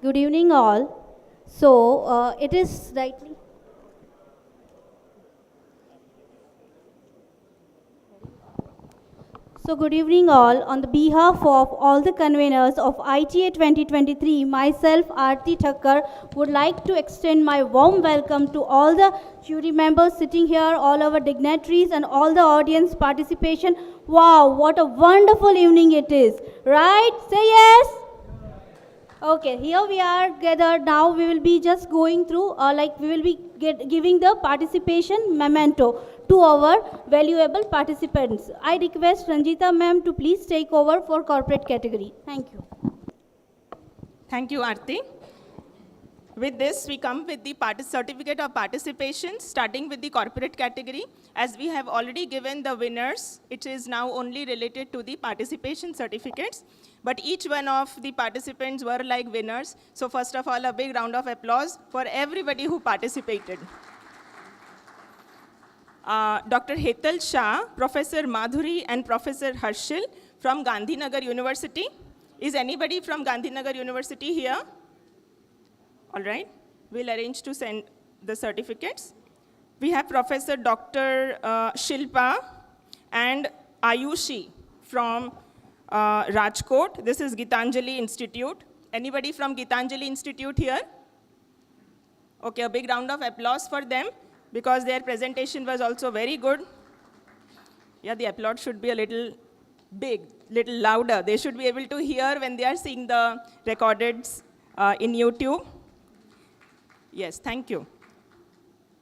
Good evening, all. So, it is rightly. So, good evening, all. On the behalf of all the conveners of ITA 2023, myself, Aarti Thakkar, would like to extend my warm welcome to all the jury members sitting here, all our dignitaries, and all the audience participation. Wow, what a wonderful evening it is, right? Say yes. Okay, here we are gathered. Now we will be just going through, we will be giving the participation memento to our valuable participants. I request Ranjita ma'am to please take over for corporate category. Thank you.
Thank you, Aarti. With this, we come with the certificate of participation, starting with the corporate category. As we have already given the winners, it is now only related to the participation certificates. But each one of the participants were like winners. So first of all, a big round of applause for everybody who participated. Dr. Hetal Shah, Professor Madhuri, and Professor Harshil from Gandhinagar University. Is anybody from Gandhinagar University here? All right, we'll arrange to send the certificates. We have Professor Dr. Shilpa and Ayushi from Rajkot. This is Gitanjali Institute. Anybody from Gitanjali Institute here? Okay, a big round of applause for them because their presentation was also very good. Yeah, the applause should be a little big, little louder. They should be able to hear when they are seeing the recordeds in YouTube. Yes, thank you.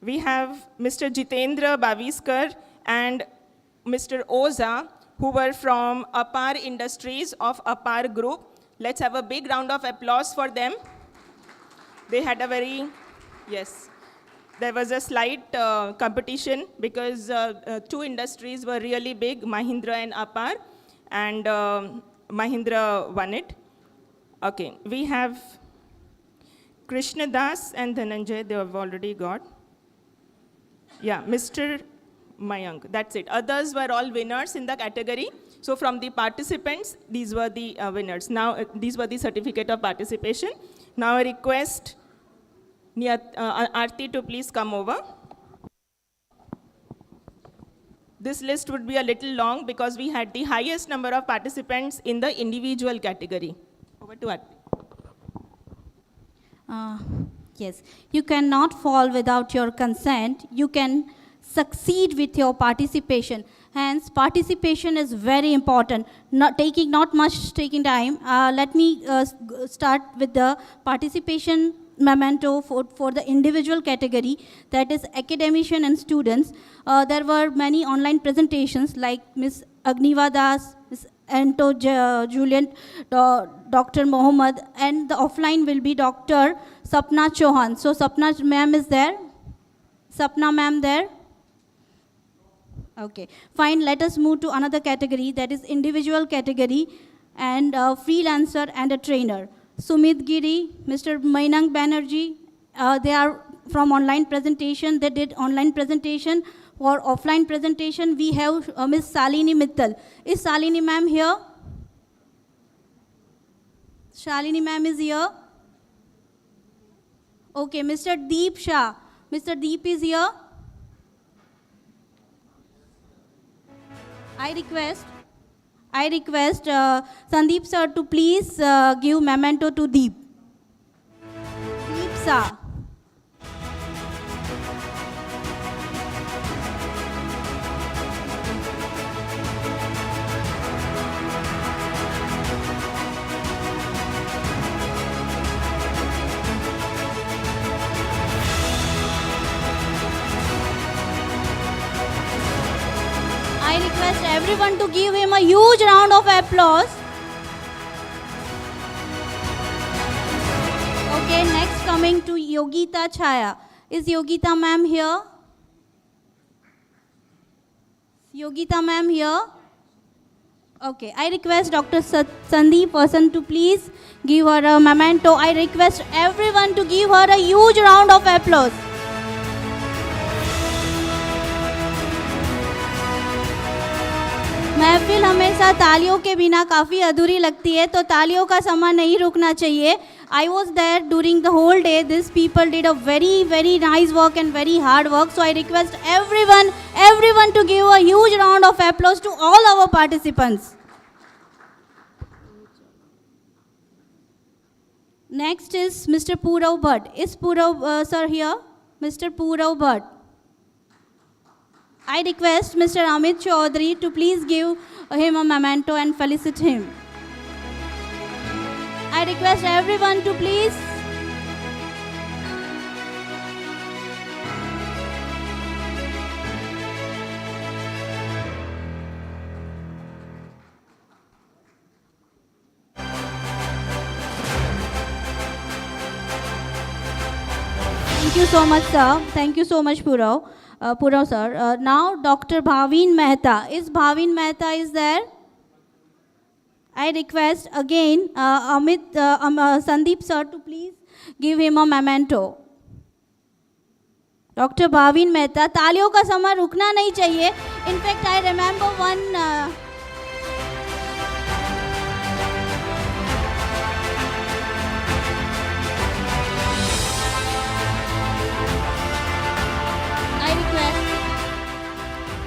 We have Mr. Jitendra Baviskar and Mr. Oza, who were from Apar Industries of Apar Group. Let's have a big round of applause for them. They had a very, yes, there was a slight competition because two industries were really big, Mahindra and Apar, and Mahindra won it. Okay, we have Krishna Das and Dhananjay, they have already got. Yeah, Mr. Mayank, that's it. Others were all winners in the category. So from the participants, these were the winners. Now, these were the certificate of participation. Now I request Aarti to please come over. This list would be a little long because we had the highest number of participants in the individual category. Over to Aarti.
Yes, you cannot fall without your consent. You can succeed with your participation. Hence, participation is very important. Not much taking time. Let me start with the participation memento for the individual category, that is academician and students. There were many online presentations like Ms. Agniva Das, Ms. Anto Julian, Dr. Mohammed, and the offline will be Dr. Sapna Chauhan. So Sapna ma'am is there? Sapna ma'am there? Okay, fine. Let us move to another category, that is individual category and freelancer and a trainer. Sumit Giri, Mr. Mainang Banerjee, they are from online presentation. They did online presentation. For offline presentation, we have Ms. Salini Mittal. Is Salini ma'am here? Shalini ma'am is here? Okay, Mr. Deep Shah. Mr. Deep is here? I request Sandeep sir to please give memento to Deep. Deep sir. I request everyone to give him a huge round of applause. Okay, next coming to Yogita Chaya. Is Yogita ma'am here? Yogita ma'am here? Okay, I request Dr. Sandeep Vasan to please give her a memento. I request everyone to give her a huge round of applause. महफिल हमेशा तालियों के बिना काफ़ी अधूरी लगती है, तो तालियों का समय नहीं रुकना चाहिए. I was there during the whole day. These people did a very nice work and very hard work. So I request everyone to give a huge round of applause to all our participants. Next is Mr. Purav Bhatt. Is Purav sir here? Mr. Purav Bhatt. I request Mr. Amit Chaudhary to please give him a memento and felicit him. I I request everyone to please. Thank you so much, sir. Thank you so much, Purav sir. Now, Dr. Bhavin Mehta. Is Bhavin Mehta is there? I request again Sandeep sir to please give him a memento. Dr. Bhavin Mehta, तालियों का समय रुकना नहीं चाहिए. In fact, I remember one.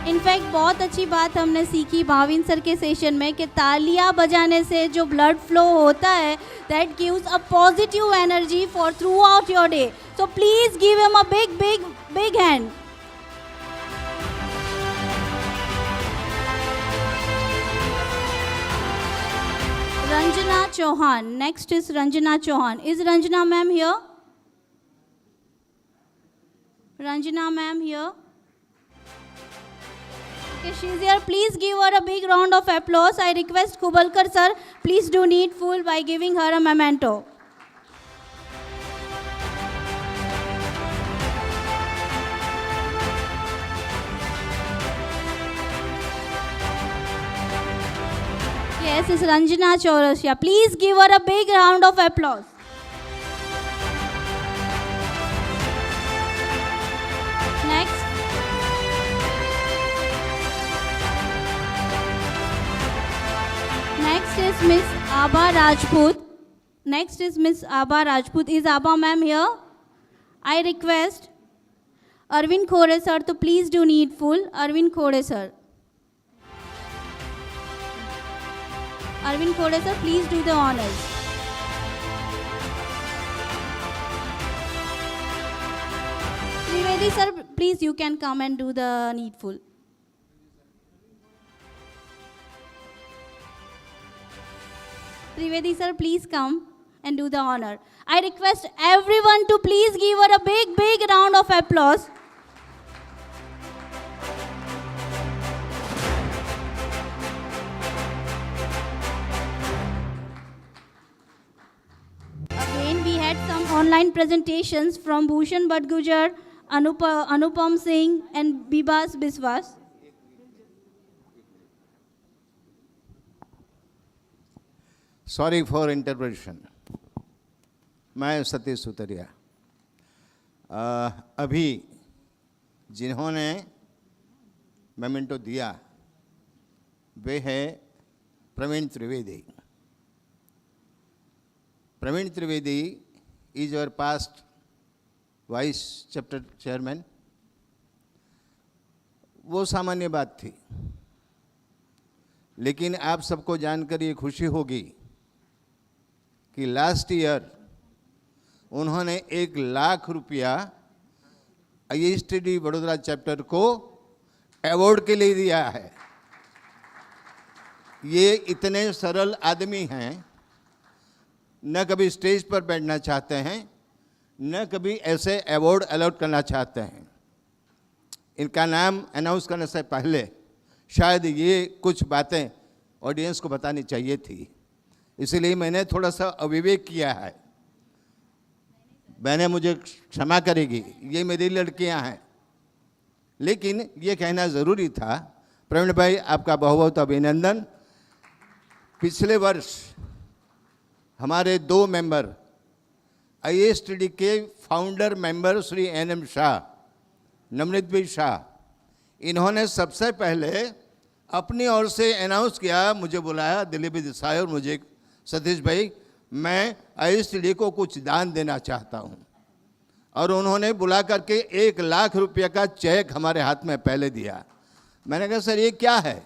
In fact बहुत अच्छी बात हमने सीखी भाविन सर के सेशन में कि तालियां बजाने से जो ब्लड फ्लो होता है that gives a positive energy for through out your day. So please give him a big big big hand. Ranjana Chauhan. Next is Ranjana Chauhan. Is Ranjana ma'am here? Ranjana ma'am here? Okay, she's here. Please give her a big round of applause. I request Kubalkar sir, please do needful by giving her a memento. Yes, it's Ranjana Chaurasia. Please give her a big round of applause. Next. Next is Miss Abha Rajput. Next is Miss Abha Rajput. Is Abha ma'am here? I request Arvind Khore sir to please do needful. Arvind Khore sir. Arvind Khore sir, please do the honors. Trivedi sir, please you can come and do the needful. Trivedi sir, please come and do the honor. I request everyone to please give her a big, big round of applause. Again, we had some online presentations from Bhushan Badgujar, Anupam Singh and Bibas Biswas.
Sorry for interruption. मैं सतीश सुतरिया. अभी जिन्होंने memento दिया वे है Pravin Trivedi. Pravin Trivedi is our past vice chapter chairman. वो सामान्य बात थी, लेकिन आप सबको जानकर ये खुशी होगी कि लास्ट ईयर उन्होंने 1 लाख रुपया ISTD वडोदरा चैप्टर को अवार्ड के लिए दिया है. ये इतने सरल आदमी हैं, न कभी स्टेज पर बैठना चाहते हैं, न कभी ऐसे अवार्ड अलॉट करना चाहते हैं. इनका नाम अनाउंस करने से पहले शायद ये कुछ बातें ऑडियंस को बतानी चाहिए थी, इसलिए मैंने थोड़ा सा अविवेक किया है. बहनें मुझे क्षमा करेगी, ये मेरी लड़कियां हैं, लेकिन ये कहना ज़रूरी था. प्रवीण भाई, आपका बहुत बहुत अभिनंदन. पिछले वर्ष हमारे 2 मेंबर ISTD के founder member Shri NM Shah, Navneet भाई शाह, इन्होंने सबसे पहले अपनी ओर से अनाउंस किया, मुझे बुलाया, दिलीप देसाई और मुझे, सतीश भाई मैं ISTD को कुछ दान देना चाहता हूं. और उन्होंने बुला करके 1 लाख रुपये का चेक हमारे हाथ में पहले दिया. मैंने कहा सर ये क्या है?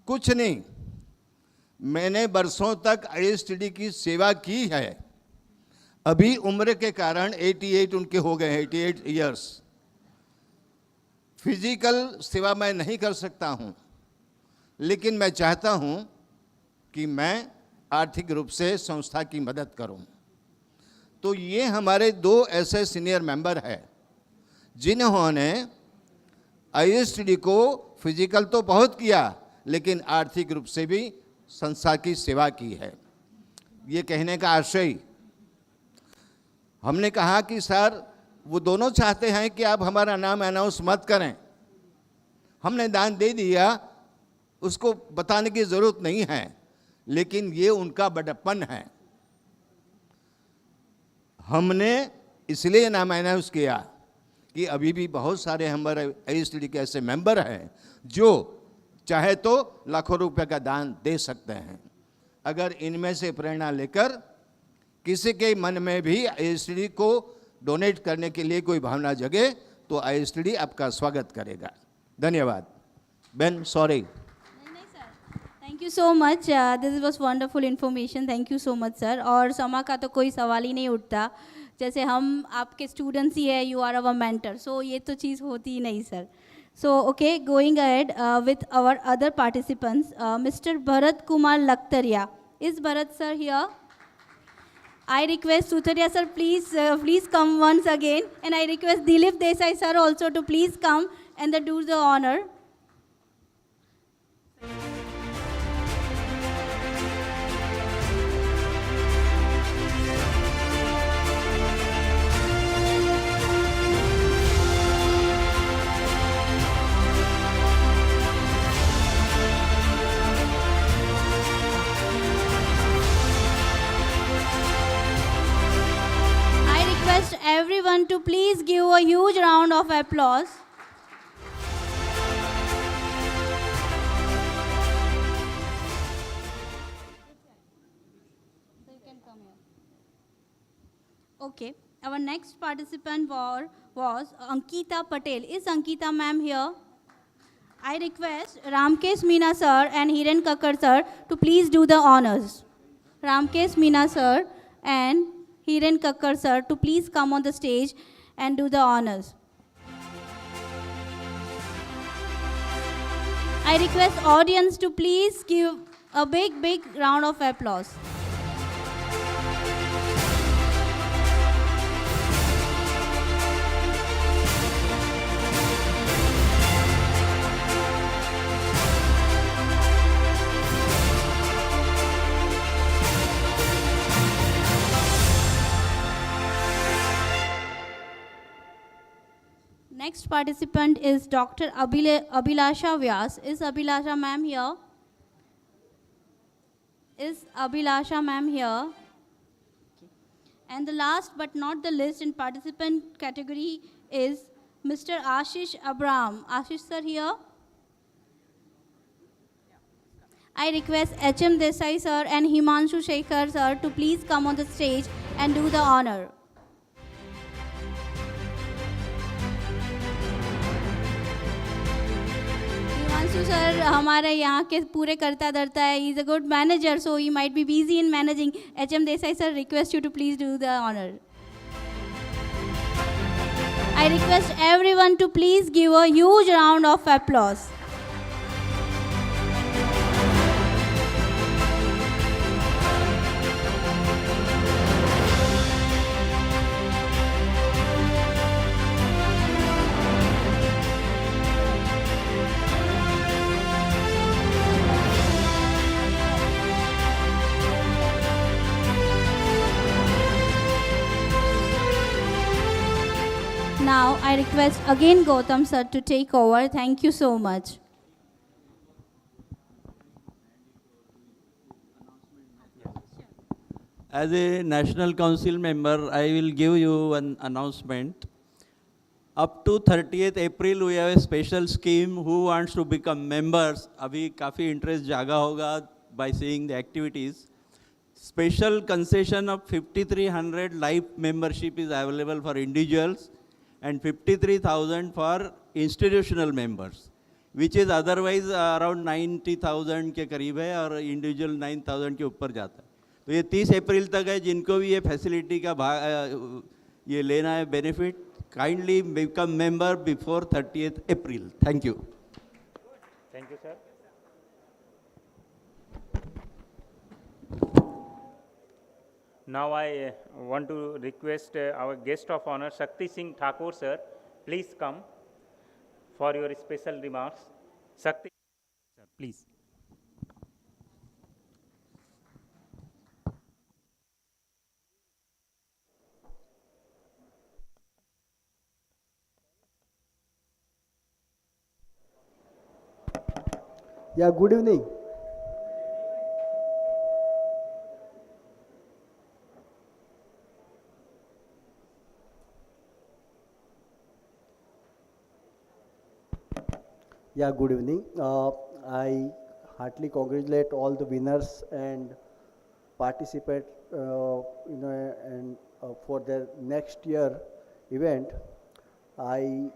कुछ नहीं, मैंने बरसों तक ISTD की सेवा की है. अभी उम्र के कारण 88 उनके हो गए हैं, 88 ईयर्स. फिजिकल सेवा मैं नहीं कर सकता हूं, लेकिन मैं चाहता हूं कि मैं आर्थिक रूप से संस्था की मदद करूं। तो ये हमारे 2 ऐसे सीनियर मेंबर हैं जिन्होंने ISTD को फिजिकल तो बहुत किया लेकिन आर्थिक रूप से भी संस्था की सेवा की है। ये कहने का आशय, हमने कहा कि सर वो दोनों चाहते हैं कि आप हमारा नाम अनाउंस मत करें, हमने दान दे दिया, उसको बताने की ज़रूरत नहीं है, लेकिन ये उनका बड़प्पन है। हमने इसलिए नाम अनाउंस किया कि अभी भी बहुत सारे हमारे ISTD के ऐसे मेंबर हैं जो चाहे तो लाखों रुपए का दान दे सकते हैं। अगर इनमें से प्रेरणा लेकर किसी के मन में भी ISTD को डोनेट करने के लिए कोई भावना जगे तो ISTD आपका स्वागत करेगा। धन्यवाद। Ben, sorry.
Thank you so much, this was wonderful information, thank you so much sir. और समा का तो कोई सवाल ही नहीं उठता, जैसे हम आपके स्टूडेंट्स ही है, you are our mentor, so ये तो चीज़ होती ही नहीं sir. So okay, going ahead with our other participants, mister Bharat Kumar Lakhtaria, is Bharat sir here? I request Sutaria sir, please come once again, and I request Dilip Desai sir also to please come and do the honor. Everyone to please give a huge round of applause. Okay, our next participant was Ankita Patel. Is Ankita ma'am here? I request Ramkesh Meena sir and Hiren Kakkar sir to please do the honors. Ramkesh Meena sir and Hiren Kakkar sir to please come on the stage and do the honors. I request audience to please give a big round of applause. Next participant is Dr. Abhilasha Vyas. Is Abhilasha ma'am here? Is Abhilasha ma'am here? And the last but not the least in participant category is Mr. Ashish Abram. Ashish sir here? I request HM Desai sir and Himanshu Shekhar sir to please come on the stage and do the honor. Himanshu sir हमारे यहाँ के पूरे करता धरता है, he is a good manager, so he might be busy in managing. HM Desai sir, request you to please do the honor. I request everyone to please give a huge round of applause. Now I request again Gautam sir to take over. Thank you so much.
As a National Council member, I will give you an announcement. Up to 30th April, we have a special scheme. Who wants to become members? अभी काफ़ी interest जागा होगा by seeing the activities. Special concession of 5,300 life membership is available for individuals and 53,000 for institutional members, which is otherwise around 90,000 के करीब है और individual 9,000 के ऊपर जाता है. तो ये 30 अप्रैल तक है. जिनको भी ये फैसिलिटी का ये लेना है benefit, kindly become member before 30th April. Thank you.
Thank you sir. Now I want to request our guest of honor, Shakti Singh Thakur sir, please come for your special remarks. Shakti sir, please.
Yeah, good evening. Yeah, good evening. I heartily congratulate all the winners and participate, and for their next year event. I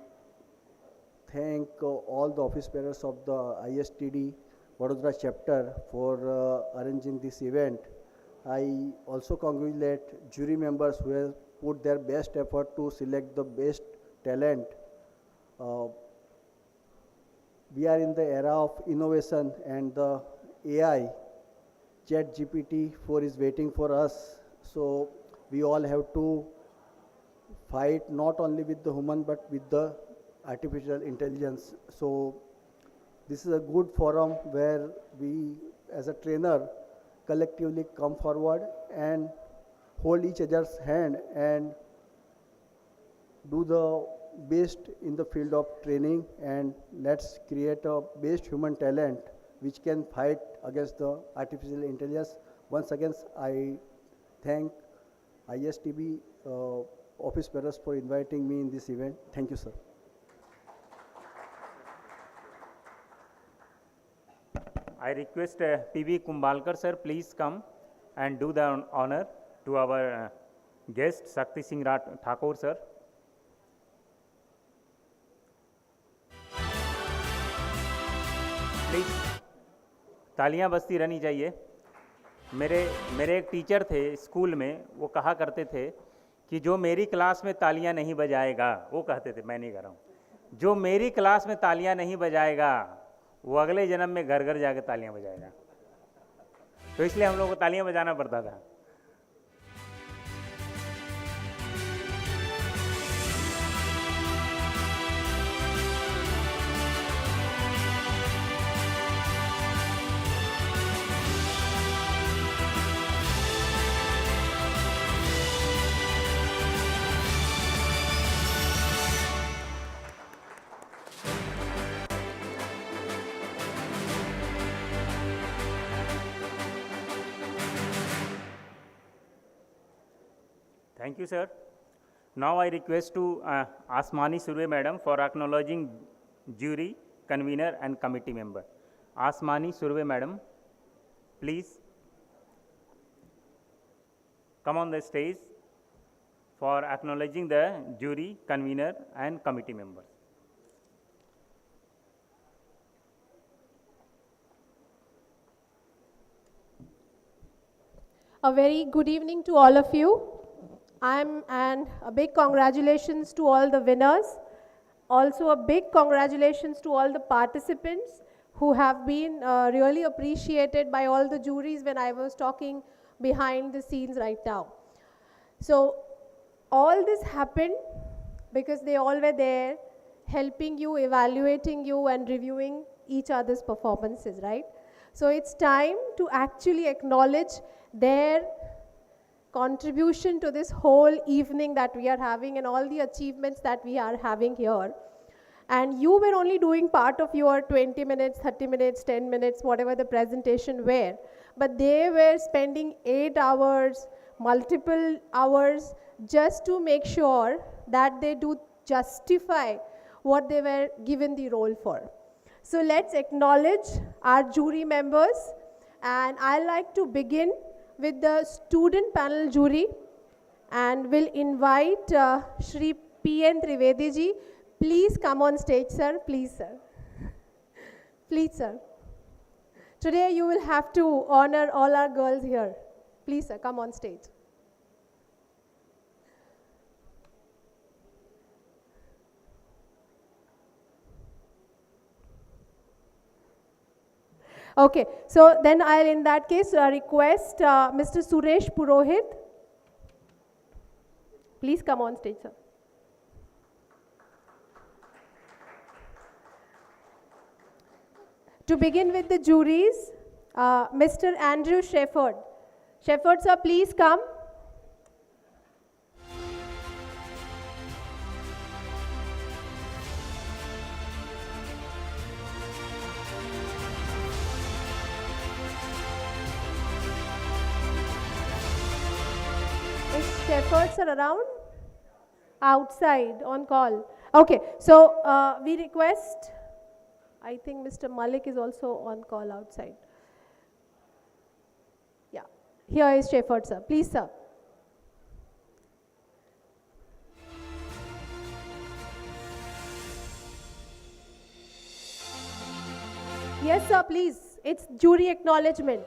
thank all the office bearers of the ISTD Vadodara chapter for arranging this event. I also congratulate jury members who have put their best effort to select the best talent. We are in the era of innovation, and the AI, ChatGPT 4 is waiting for us. So we all have to fight not only with the human but with the artificial intelligence. So this is a good forum where we as a trainer collectively come forward and hold each other's hand and do the best in the field of training, and let's create a best human talent which can fight against the artificial intelligence. Once again, I thank ISTB office bearers for inviting me in this event. Thank you, sir.
I request P.V. Kumbalkar sir, please come and do the honor to our guest, Shakti Singh Thakur sir. Please तालियां बजती रहनी चाहिए। मेरे एक teacher थे school में, वो कहा करते थे कि जो मेरी क्लास में तालियां नहीं बजाएगा, वो कहते थे, मैं नहीं कर रहा हूँ, जो मेरी क्लास में तालियां नहीं बजाएगा वो अगले जन्म में घर घर जाके तालियां बजाएगा। तो इसलिए हम लोग को तालियां बजाना पड़ता था। Thank you, sir. Now I request to Asmani Surve madam for acknowledging jury, convener and committee member. Asmani Surve madam, please come on the stage for acknowledging the jury, convener and committee members.
A very good evening to all of you. And a big congratulations to all the winners. Also a big congratulations to all the participants who have been really appreciated by all the juries when I was talking behind the scenes right now. So all this happened because they all were there helping you, evaluating you and reviewing each other's performances, right? So it's time to actually acknowledge their contribution to this whole evening that we are having and all the achievements that we are having here. And you were only doing part of your 20 minutes, 30 minutes, 10 minutes, whatever the presentation were. But they were spending 8 hours, multiple hours, just to make sure that they do justify what they were given the role for. So let's acknowledge our jury members. And I'd like to begin with the student panel jury, and will invite Shri P.N. Trivedi ji. Please come on stage, sir. Please, sir. Please, sir. Today you will have to honor all our girls here. Please, sir, come on stage. Okay, so then I'll in that case request Mr. Suresh Purohit Please come on stage, sir. To begin with the juries, Mr. Andrew Shefford. Shefford, sir, please come. Is Shefford, sir, around? Outside, on call. Okay, so we request, I think Mr. Malik is also on call outside. Yeah, here is Shefford, sir. Please, sir. Yes, sir, please. It's jury acknowledgement.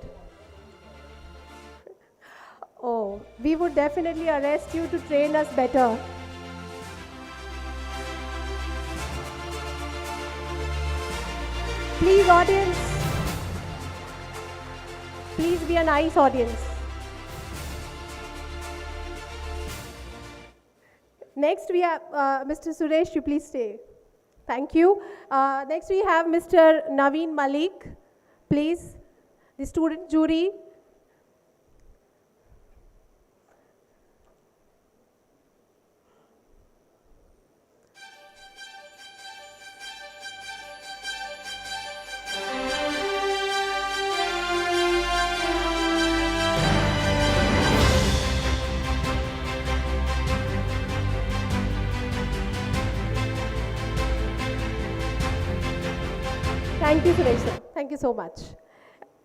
Oh, we would definitely arrest you to train us better. Please, audience. Please be a nice audience. Next, we have Mr. Suresh, you please stay. Thank you. Next, we have Mr. Naveen Malik. Please, the student jury. Thank you, Suresh sir. Thank you so much.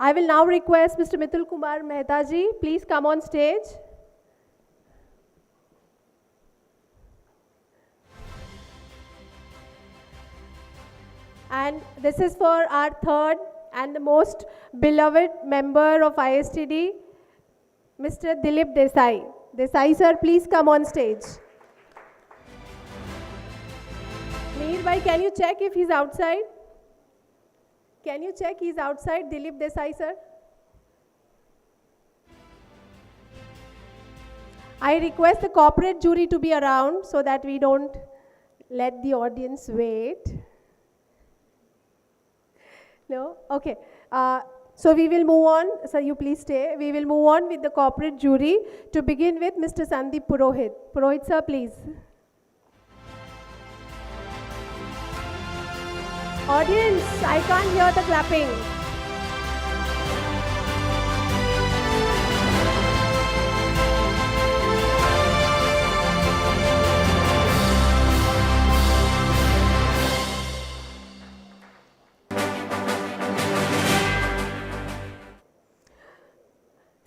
I will now request Mr. Mithul Kumar Mehta ji, please come on stage. And this is for our third and the most beloved member of ISTD, Mr. Dilip Desai. Desai sir, please come on stage. Meher bhai, can you check if he's outside? Can you check he's outside, Dilip Desai sir? I request the corporate jury to be around so that we don't let the audience wait. No? Okay. So we will move on. Sir, you please stay. We will move on with the corporate jury. To begin with, Mr. Sandeep Purohit. Purohit sir, please. Audience, I can't hear the clapping.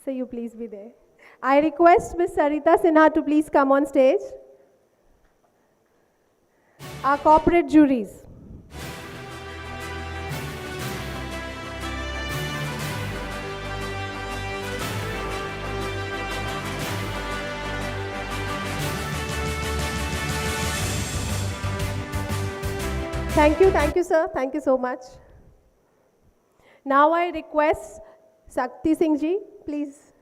So you please be there. I request Ms. Sarita Sinha to please come on stage. Our corporate juries. Thank you, sir. Thank you so much. Now I request Sakti Singh ji, please.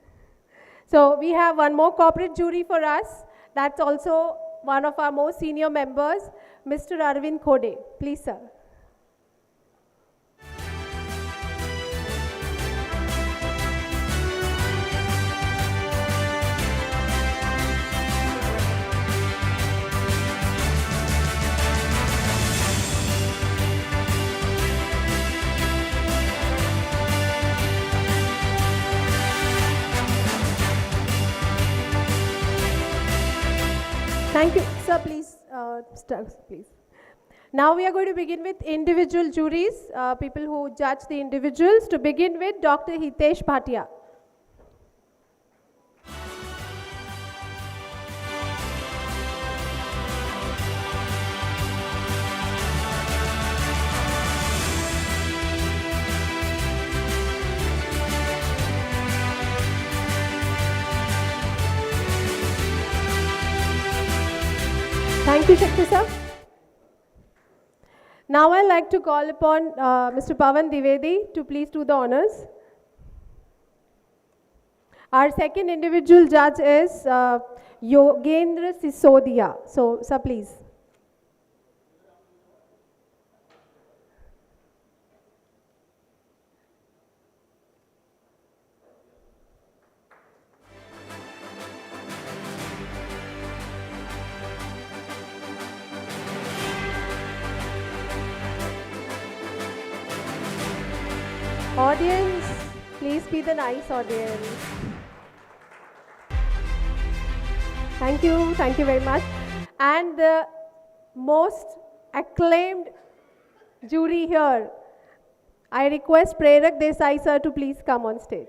So we have one more corporate jury for us. That's also one of our most senior members, Mr. Arvind Khode. Please, sir. Thank you. Sir, please, start, please. Now we are going to begin with individual juries, people who judge the individuals. To begin with, Dr. Hitesh Bhatia. Thank you, Shakti sir. Now I'd like to call upon Mr. Pavan Dwivedi to please do the honors. Our second individual judge is Yogendra Sisodia. So, sir, please. Audience, please be the nice audience. Thank you very much. And the most acclaimed jury here, I request Prerak Desai sir to please come on stage.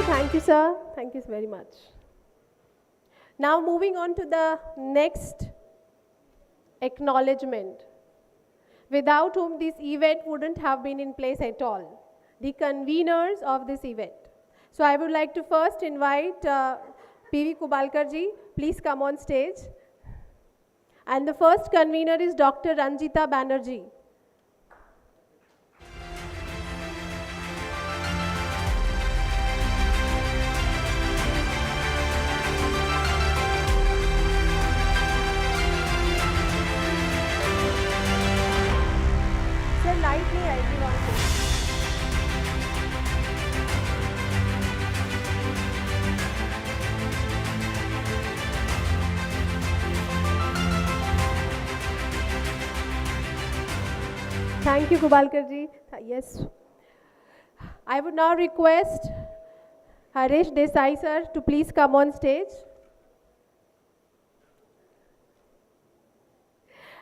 Thank you, sir. Thank you very much. Now moving on to the next acknowledgement, without whom this event wouldn't have been in place at all, the conveners of this event. So I would like to first invite P.V. Kubalkar ji, please come on stage. And the first convener is Dr. Ranjita Banerjee. Thank you, Kubalkar ji. Yes. I would now request Harish Desai sir to please come on stage.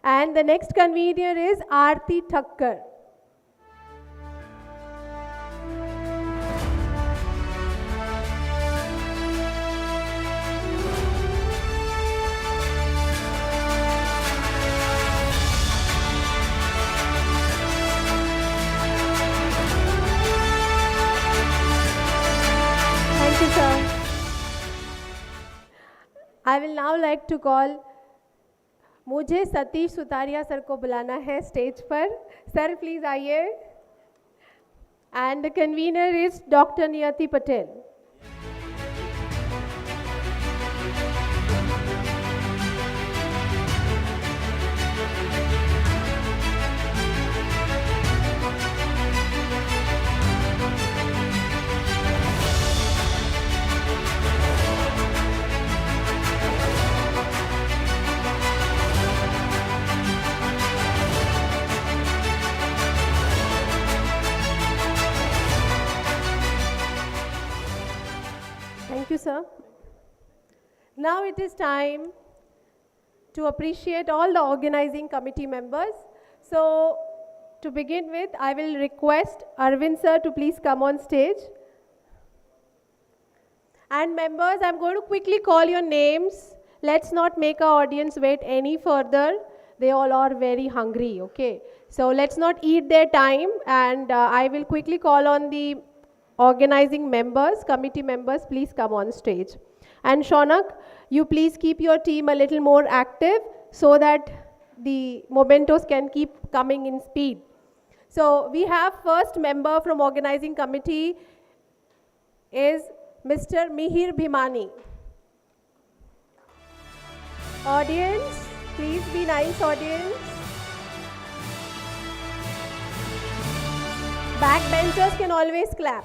And the next convener is Aarti Thakkar. I will now like to call मुझे Satish Sutaria sir को बुलाना है stage पर. Sir please आइए. And the convener is doctor नियति Patel. Thank you, sir. Now it is time to appreciate all the organizing committee members. So, to begin with, I will request Arvind sir to please come on stage. And members, I'm going to quickly call your names. Let's not make our audience wait any further. They all are very hungry, okay? So, let's not eat their time, and I will quickly call on the organizing members, committee members, please come on stage. And Shaunak, you please keep your team a little more active so that the mementos can keep coming in speed. So we have first member from organizing committee is Mr. Mihir Bhimani. Audience, please be nice, audience. Backbenchers can always clap.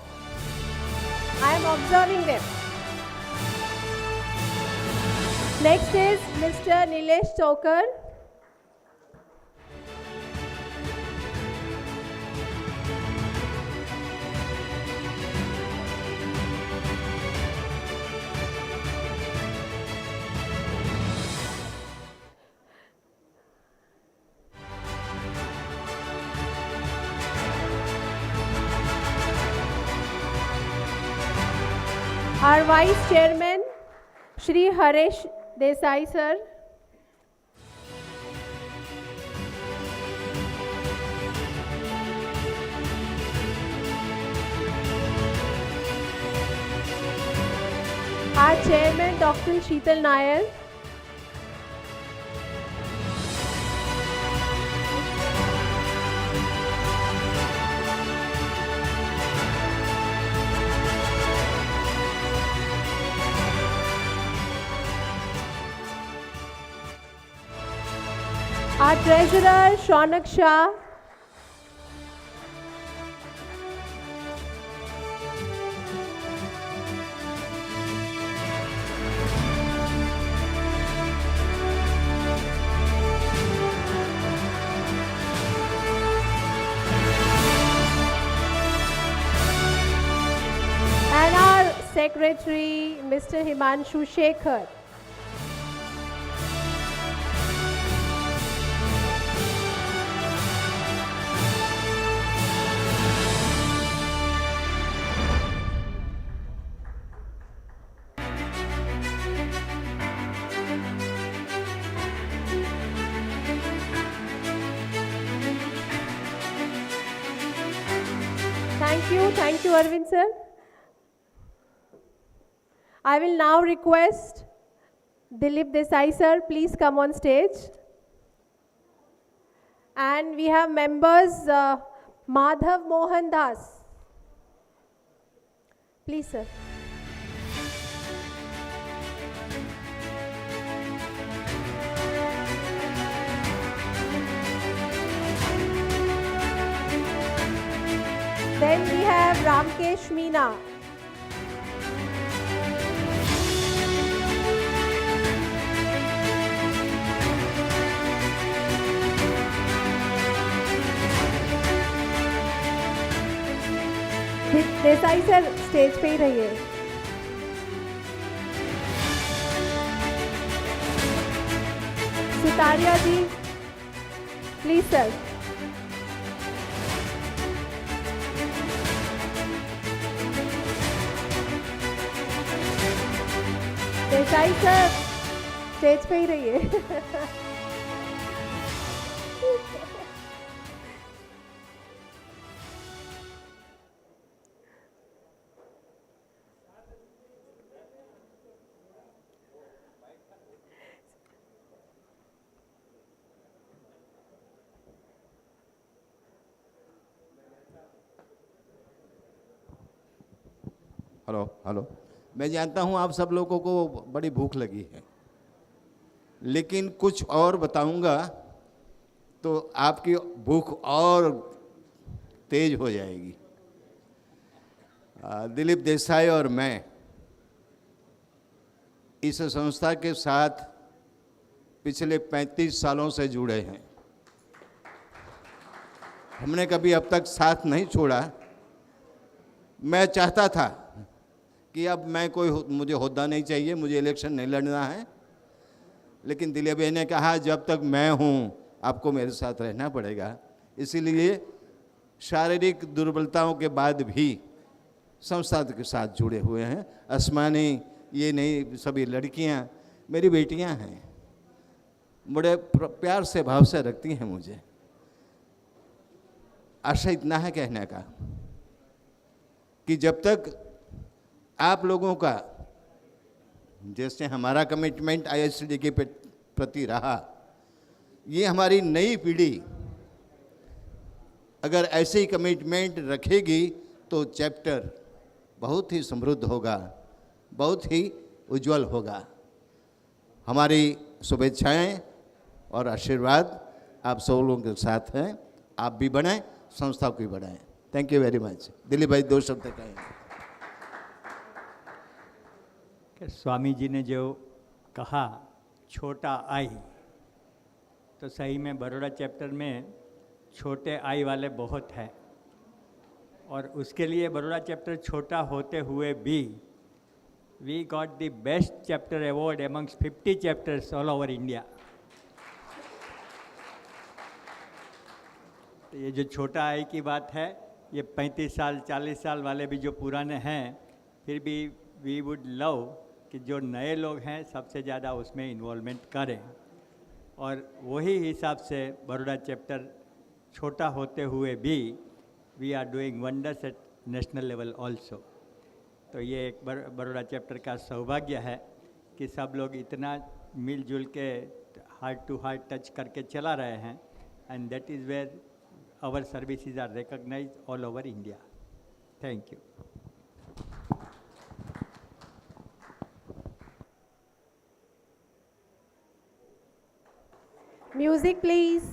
I am observing them. Next is Mr. Nilesh Chokar. Our Vice Chairman, Shri Harish Desai sir. Our chairman, Dr. Sheetal Nair. Our treasurer, Shaunak Shah. And our secretary, Mr. Himanshu Shekhar. Thank you, Arvind sir. I will now request Dilip Desai sir, please come on stage. And we have members Madhav Mohan Das. Please sir. Then we have Ramkesh Meena. Desai sir stage पे ही रहिए. Sitaria ji please sir. Desai sir stage पे ही रहिए.
Hello hello, मैं जानता हूँ आप सब लोगों को बड़ी भूख लगी है, लेकिन कुछ और बताऊंगा तो आपकी भूख और तेज हो जाएगी. दिलीप देसाई और मैं इस संस्था के साथ पिछले 35 सालों से जुड़े हैं. हमने कभी अब तक साथ नहीं छोड़ा. मैं चाहता था कि अब मैं मुझे होद्दा नहीं चाहिए, मुझे इलेक्शन नहीं लड़ना है, लेकिन दिलीप भाई ने कहा जब तक मैं हूँ आपको मेरे साथ रहना पड़ेगा. इसीलिए शारीरिक दुर्बलताओं के बाद भी संस्था के साथ जुड़े हुए हैं. आसमानी ये नहीं, सभी लड़कियाँ मेरी बेटियाँ हैं, बड़े प्यार से भाव से रखती हैं मुझे. आशा इतना है कहने का कि जब तक आप लोगों का जैसे हमारा कमिटमेंट आईएसटीडी के प्रति रहा, ये हमारी नई पीढ़ी अगर ऐसे ही कमिटमेंट रखेगी तो चैप्टर बहुत ही समृद्ध होगा, बहुत ही उज्जवल होगा. हमारी शुभेच्छाएं और आशीर्वाद आप सब लोगों के साथ हैं. आप भी बढ़ें, संस्था को भी बढ़ाएं. Thank you very much. Dilip भाई दो शब्द कहें.
स्वामी जी ने जो कहा छोटा आई, तो सही में बड़ौदा चैप्टर में छोटे आई वाले बहुत हैं, और उसके लिए बड़ौदा चैप्टर छोटा होते हुए भी we got the best chapter award amongst 50 chapters all over India. तो ये जो छोटा आई की बात है, ये 35 साल 40 साल वाले भी जो पुराने हैं, फिर भी वी वुड लव कि जो नए लोग हैं सबसे ज़्यादा उसमें इन्वॉल्वमेंट करें, और वही हिसाब से बड़ौदा चैप्टर छोटा होते हुए भी we are doing wonders at national level also. तो ये एक बड़ौदा चैप्टर का सौभाग्य है कि सब लोग इतना मिलजुल के हार्ट टू हार्ट टच करके चला रहे हैं, and that is where our services are recognised all over India. Thank you.
Music, please.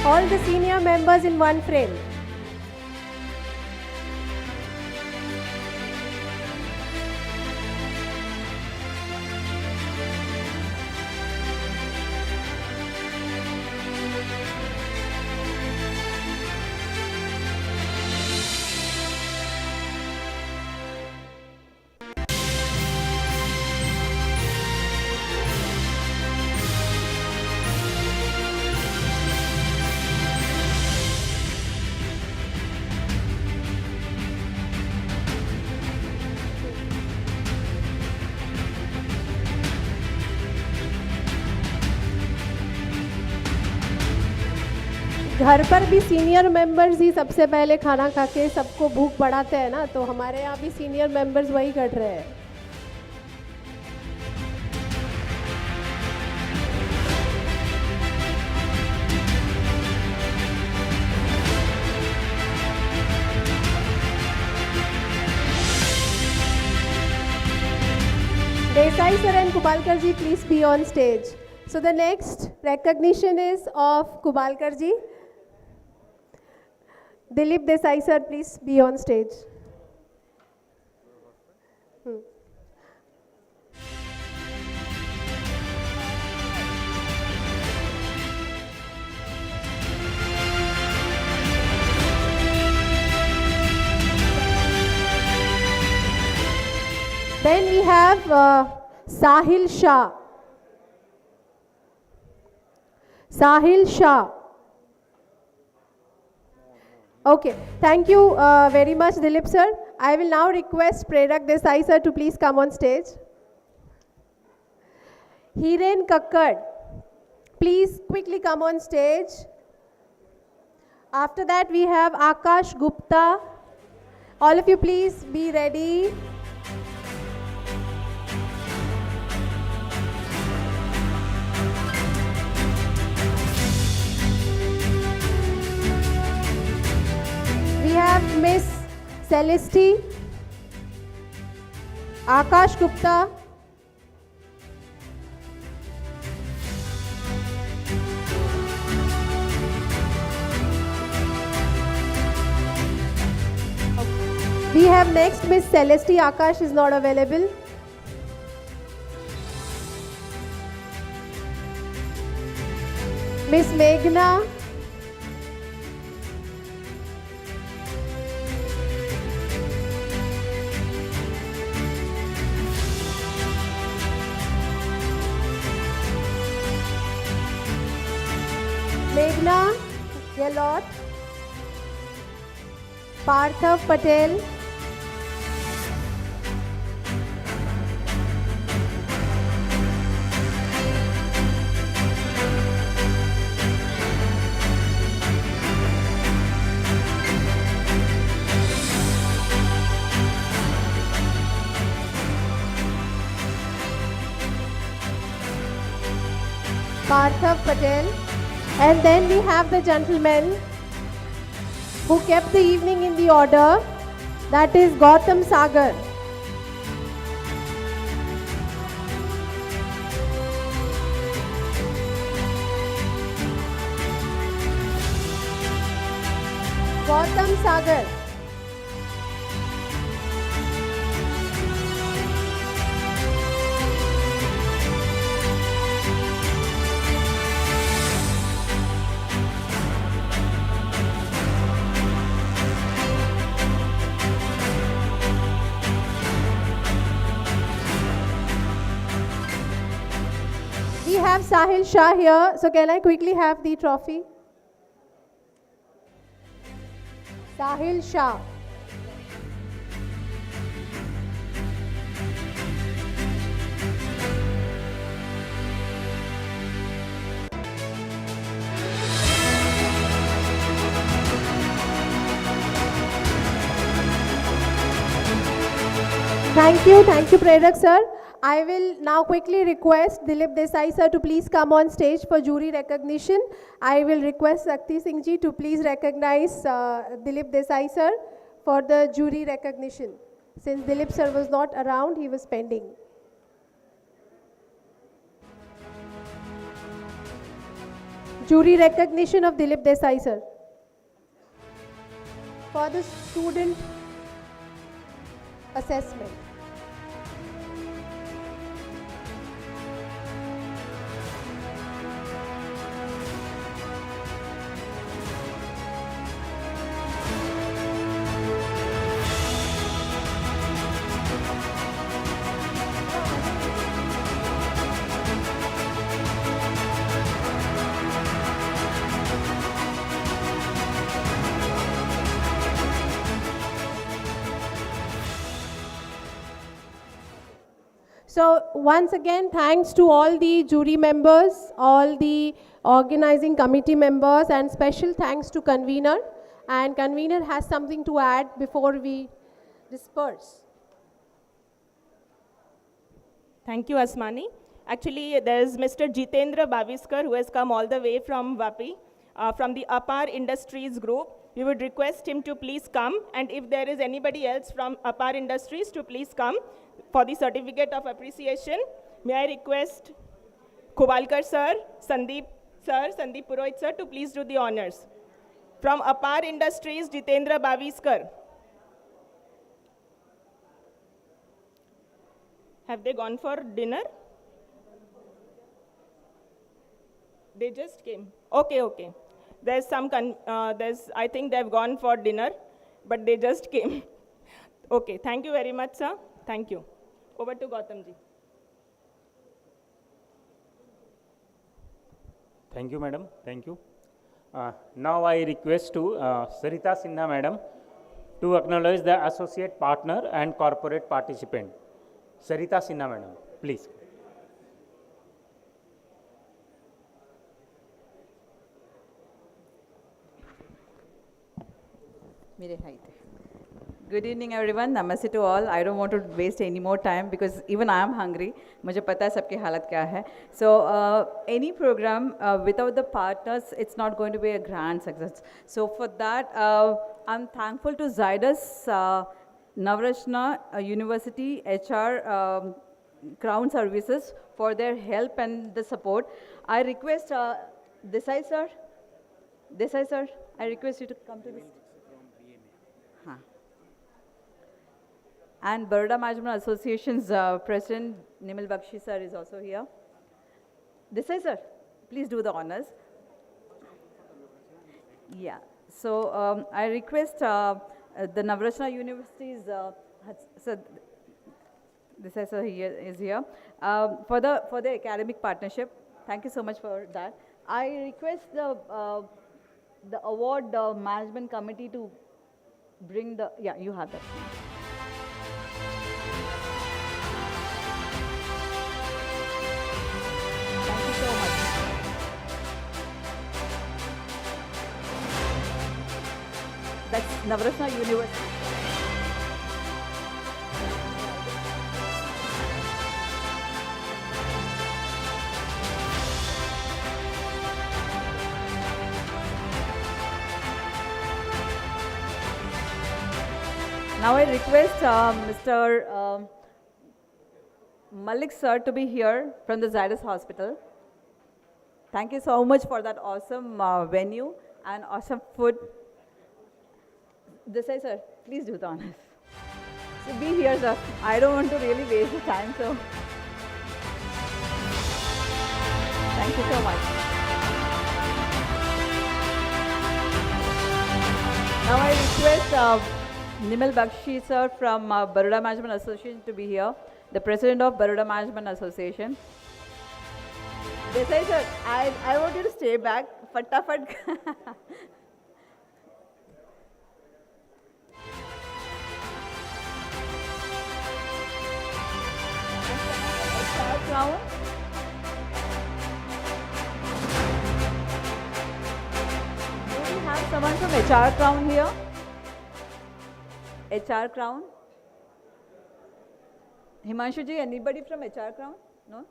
All the senior members in one frame. घर पर भी सीनियर मेंबर्स ही सबसे पहले खाना खा के सबको भूख बढ़ाते हैं ना, तो हमारे यहाँ भी सीनियर मेंबर्स वही कर रहे हैं. Desai sir and Kubalkar ji, please be on stage. So the next recognition is of Kubalkar ji. Dilip Desai sir, please be on stage. Then we have Sahil Shah. Sahil Shah. Okay, thank you very much, Dilip sir. I will now request Prerak Desai sir to please come on stage. Hiren Kakkad, please quickly come on stage. After that, we have Akash Gupta. All of you, please be ready. We have Miss Celeste, Akash Gupta, we have next Miss Celeste. Akash is not available. Miss Meghna, Meghna Gelot, Parthav Patel, Parthav Patel. And then we have the gentleman who kept the evening in the order, that is Gautam Sagar. Gautam Sagar. We have Sahil Shah here, so can I quickly have the trophy? Sahil Shah. Thank you, Prerak sir. I will now quickly request Dilip Desai sir to please come on stage for jury recognition. I will request Sakti Singh ji to please recognize Dilip Desai sir for the jury recognition. Since Dilip sir was not around, he was pending. Jury recognition of Dilip Desai sir. For the student assessment. So once again, thanks to all the jury members, all the organizing committee members, and special thanks to convener. And convener has something to add before we disperse.
Thank you, Asmani. Actually, there's Mr. Jitendra Baviskar who has come all the way from Vapi, from the Apar Industries group. We would request him to please come, and if there is anybody else from Apar Industries to please come for the certificate of appreciation. May I request Kovalkar sir, Sandeep Purohit sir to please do the honors. From Apar Industries, Jitendra Baviskar. Have they gone for dinner? They just came. Okay. There's some, I think they've gone for dinner, but they just came. Okay, thank you very much, sir. Thank you. Over to Gautam ji.
Thank you, madam. Thank you. Now I request to Sarita Sinha, madam, to acknowledge the associate partner and corporate participant. Sarita Sinha, madam, please.
Good evening, everyone. Namaste to all. I don't want to waste any more time because even I am hungry. मुझे पता है सबकी हालत क्या है. So any program without the partners, it's not going to be a grand success. So for that, I'm thankful to Zydus, Navrashna University, HR, Crown Services for their help and the support. I request Desai sir, I request you to come to this. And Baroda Management Association's President Nimal Bakshi sir is also here. Desai sir, please do the honors. Yeah, so I request the Navrashna University's, sir, Desai sir is here, for the academic partnership. Thank you so much for that. I request the award management committee to bring the, yeah, you have that. Thank you so much. That's Navrashna University. Now I request Mr. Malik sir to be here from the Zydus Hospital. Thank you so much for that awesome venue and awesome food. Desai sir, please do the honors. So be here, sir. I don't want to really waste the time, so thank you so much. Now I request Nimal Bakshi sir from Baroda Management Association to be here, the president of Baroda Management Association. Desai sir, I want you to stay back. Fatafat. Crown. Do we have someone from HR Crown here? HR Crown? Himanshu ji, anybody from HR Crown? No?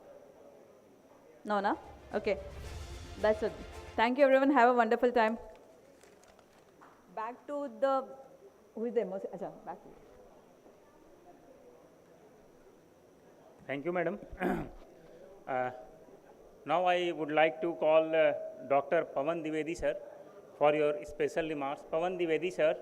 No, na? Okay. That's it. Thank you everyone. Have a wonderful time. Back to the, who is the most, acha, back to you.
Thank you, madam. Now I would like to call Dr. Pawan Dwivedi sir for your special remarks. Pawan Dwivedi sir.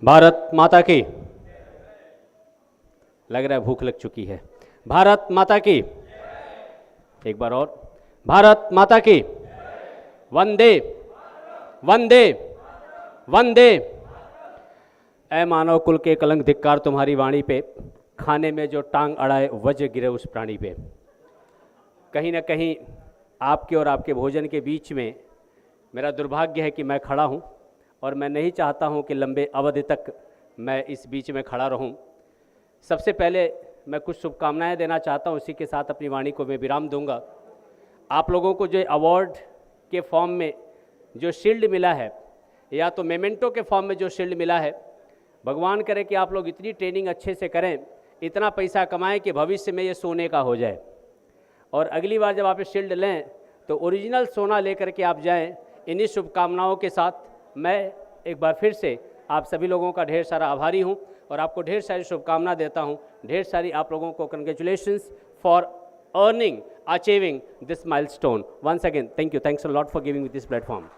Bharat माता की, लग रहा है भूख लग चुकी है। भारत माता की, एक बार और, भारत माता की, वंदे वंदे वंदे। ऐ मानव कुल के कलंक धिक्कार तुम्हारी वाणी पे, खाने में जो टांग अड़ाए वज्र गिरे उस प्राणी पे। कहीं ना कहीं आपके और आपके भोजन के बीच में मेरा दुर्भाग्य है कि मैं खड़ा हूँ, और मैं नहीं चाहता हूं कि लंबे अवधि तक मैं इस बीच में खड़ा रहूं। सबसे पहले मैं कुछ शुभकामनाएं देना चाहता हूं, उसी के साथ अपनी वाणी को मैं विराम दूंगा। आप लोगों को जो अवार्ड के फॉर्म में जो शील्ड मिला है, या तो मेमेंटो के फॉर्म में जो शील्ड मिला है, भगवान करे कि आप लोग इतनी ट्रेनिंग अच्छे से करें, इतना पैसा कमाएं कि भविष्य में ये सोने का हो जाए, और अगली बार जब आप ये शील्ड लें तो ओरिजिनल सोना लेकर के आप जाएं। इन्हीं शुभकामनाओं के साथ मैं एक बार फिर से आप सभी लोगों का ढेर सारा आभारी हूं, और आपको ढेर सारी शुभकामना देता हूं। ढेर सारी आप लोगों को congratulations for earning, achieving this milestone. Once again thank you, thanks a lot for giving me this platform.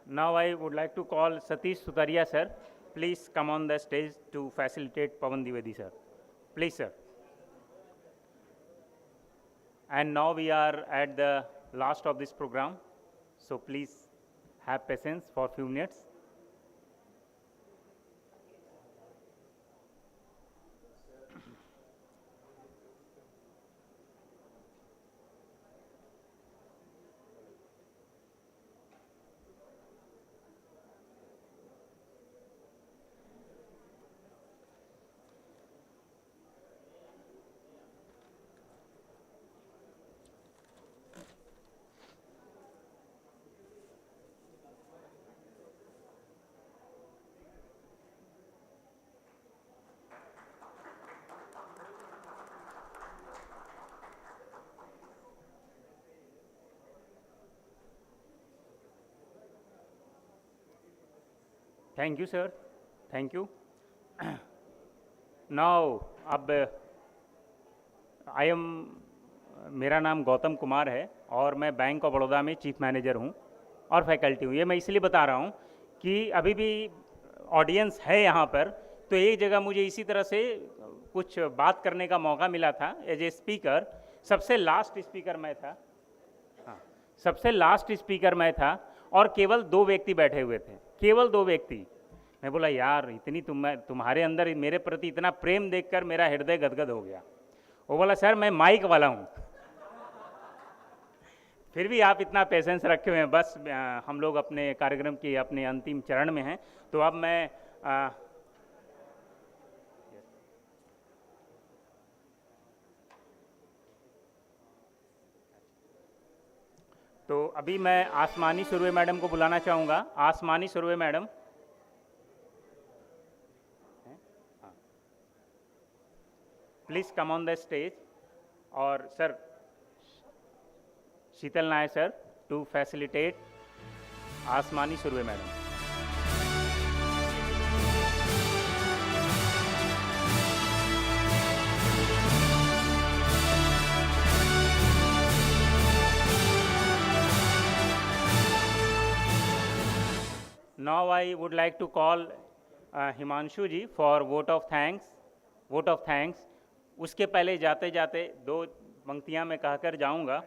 Now I would like to call Satish Sutaria sir. Please come on the stage to facilitate Pawan Dwivedi sir. Please sir. And now we are at the last of this program. So please have patience for a few minutes. Thank you sir, thank you. Now अब मेरा नाम गौतम कुमार है, और मैं bank of Baroda में chief manager हूँ और faculty हूँ। ये मैं इसलिए बता रहा हूँ कि अभी भी ऑडियंस है यहाँ पर, तो एक जगह मुझे इसी तरह से कुछ बात करने का मौका मिला था एज ए स्पीकर। सबसे लास्ट स्पीकर मैं था, हाँ, सबसे लास्ट स्पीकर मैं था, और केवल 2 व्यक्ति बैठे हुए थे, केवल 2 व्यक्ति। मैं बोला यार इतनी तुम्हारे अंदर मेरे प्रति इतना प्रेम देखकर मेरा हृदय गदगद हो गया। वो बोला सर मैं माइक वाला हूँ। फिर भी आप इतना पेशेंस रखे हुए हैं। बस हम लोग अपने कार्यक्रम के अपने अंतिम चरण में हैं, तो अब मैं तो अभी मैं आसमानी सुरवे मैडम को बुलाना चाहूँगा। Asmani Surve madam, please come on the stage. और sir Sheetal Nayak sir to facilitate Asmani Surve madam. Now I would like to call Himanshu ji for vote of thanks. Vote of thanks. उसके पहले जाते जाते 2 पंक्तियां मैं कहकर जाऊंगा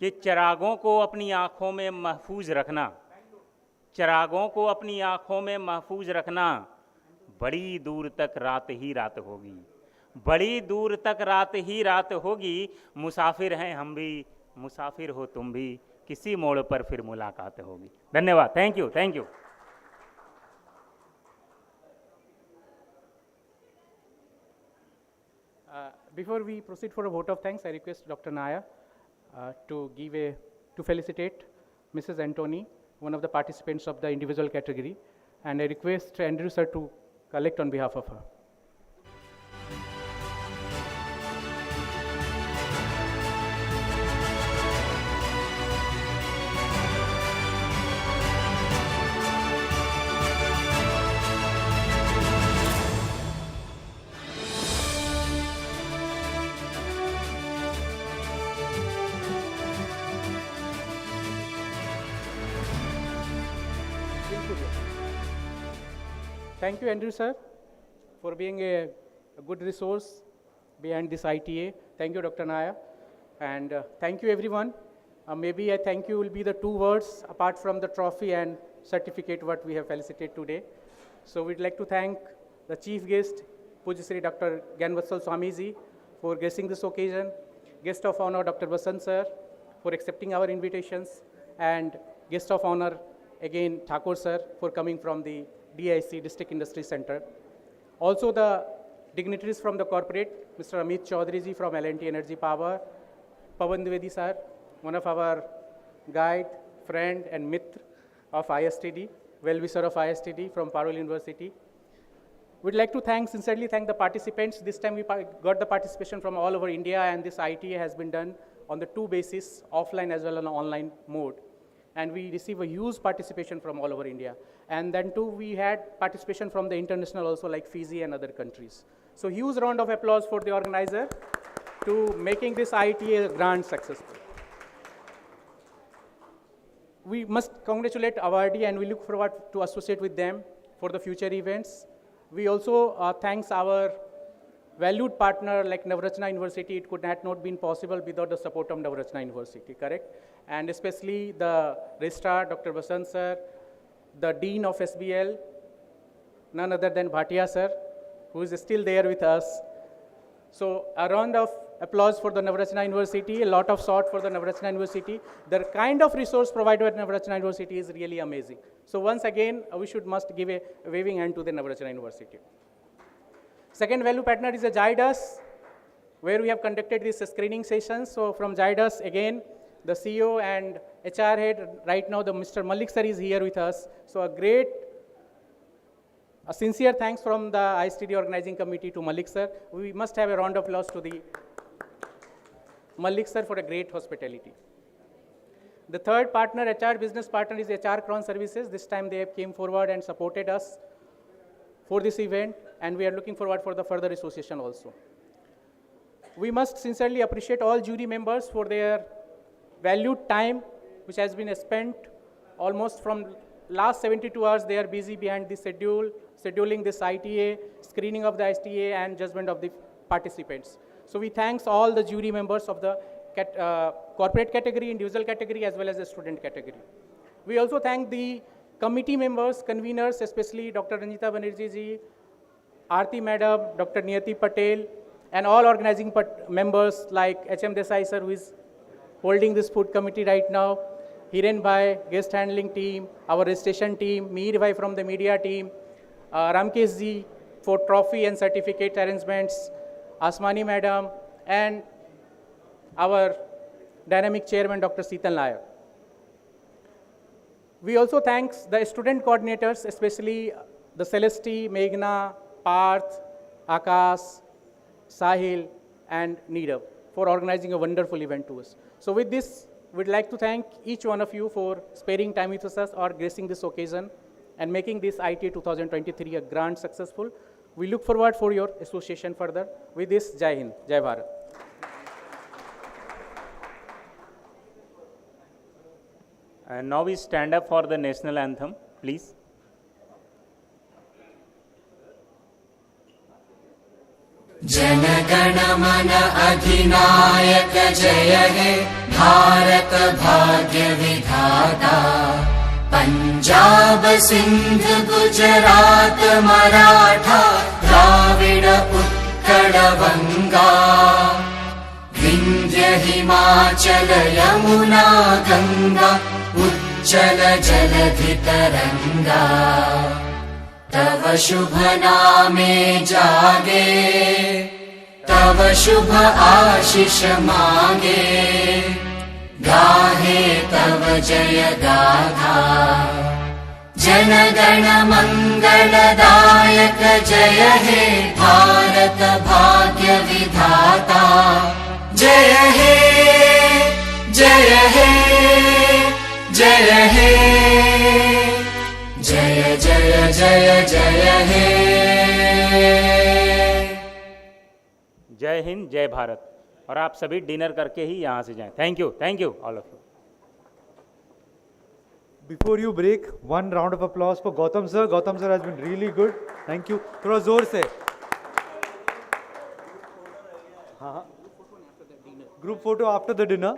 कि चिरागों को अपनी आँखों में महफूज रखना, चिरागों को अपनी आँखों में महफूज रखना, बड़ी दूर तक रात ही रात होगी, बड़ी दूर तक रात ही रात होगी। मुसाफिर हैं हम भी, मुसाफिर हो तुम भी, किसी मोड़ पर फिर मुलाकात होगी। धन्यवाद। Thank you, thank you.
Before we proceed for a vote of thanks, I request Dr. Naya to felicitate Mrs. Antony, one of the participants of the individual category, and I request Andrew sir to collect on behalf of her. Thank you, Andrew sir, for being a good resource behind this ITA. Thank you, Dr. Naya. And thank you, everyone. Maybe I thank you will be the two words apart from the trophy and certificate what we have felicitated today. So we'd like to thank the chief guest, Pujya Sri Dr. Gyanvatsal Swamiji, for gracing this occasion, guest of honor Dr. Basant sir, for accepting our invitations, and guest of honor again Thakur sir for coming from the DIC, District Industry Center. Also the dignitaries from the corporate, Mr. Amit Chaudhary ji from L&T Energy Power, Pawan Dwivedi sir, one of our guide, friend and mitra of ISTD, well-wisher of ISTD from Parul University. We'd like to sincerely thank the participants. This time we got the participation from all over India, and this ITA has been done on the two bases, offline as well as online mode. And we receive a huge participation from all over India. And then too, we had participation from the international also, like Fiji and other countries. So huge round of applause for the organizer to making this ITA a grand successful. We must congratulate awardee, and we look forward to associate with them for the future events. We also thanks our valued partner like Navratna University. It could have not been possible without the support of Navratna University, correct? And especially the registrar, Dr. Basant sir, the dean of SBL, none other than Bhatia sir, who is still there with us. So a round of applause for the Navratna University, a lot of support for the Navratna University. The kind of resource provided by Navratna University is really amazing. So once again, we must give a waving hand to the Navratna University. Second value partner is Zydus, where we have conducted these screening sessions. So from Zydus, again, the CEO and HR head, right now the Mr. Malik sir is here with us. So a sincere thanks from the ISTD organizing committee to Malik sir. We must have a round of applause to the Malik sir for a great hospitality. The third partner, HR business partner, is HR Crown Services. This time they have came forward and supported us for this event, and we are looking forward for the further association also. We must sincerely appreciate all jury members for their valued time, which has been spent almost from last 72 hours. They are busy behind the scheduling this ITA, screening of the ITA, and judgment of the participants. So we thanks all the jury members of the corporate category, individual category, as well as the student category. We also thank the committee members, conveners, especially Dr. Ranjita Banerjee ji, Aarti madam, Dr. Niyati Patel, and all organizing members like H.M. Desai sir, who is holding this food committee right now, Hiren Bhai, guest handling team, our registration team, Meher Bhai from the media team, Ramkesh ji for trophy and certificate arrangements, Asmani madam, and our dynamic chairman, Dr. Sital Nayak. We also thank the student coordinators, especially the Celesti, Meghna, Parth, Akash, Sahil, and Neerav, for organizing a wonderful event to us. So with this, we'd like to thank each one of you for sparing time with us or gracing this occasion and making this ITA 2023 a grand successful. We look forward for your association further. With this, Jai Hind, Jai Bharat.
And now we stand up for the national anthem, please.
जनगण मन अधिनायक जय हे भारत भाग्य विधाता पंजाब सिंध गुजरात मराठा द्राविड़ उत्कल बंगा विंध्य हिमाचल यमुना गंगा उच्चल जलधितरंगा तव शुभ नामे जागे तव शुभ आशीष मांगे गाहे तव जय गाथा जनगण मंगलदायक जय हे भारत भाग्य विधाता जय हे जय हे जय हे जय जय जय जय हे
जय हिंद, जय भारत। और आप सभी डिनर करके ही यहाँ से जाएं। Thank you all of you.
Before you break, one round of applause for Gautam sir. Gautam sir has been really good. Thank you. थोड़ा जोर से. हाँ. Group photo after the dinner.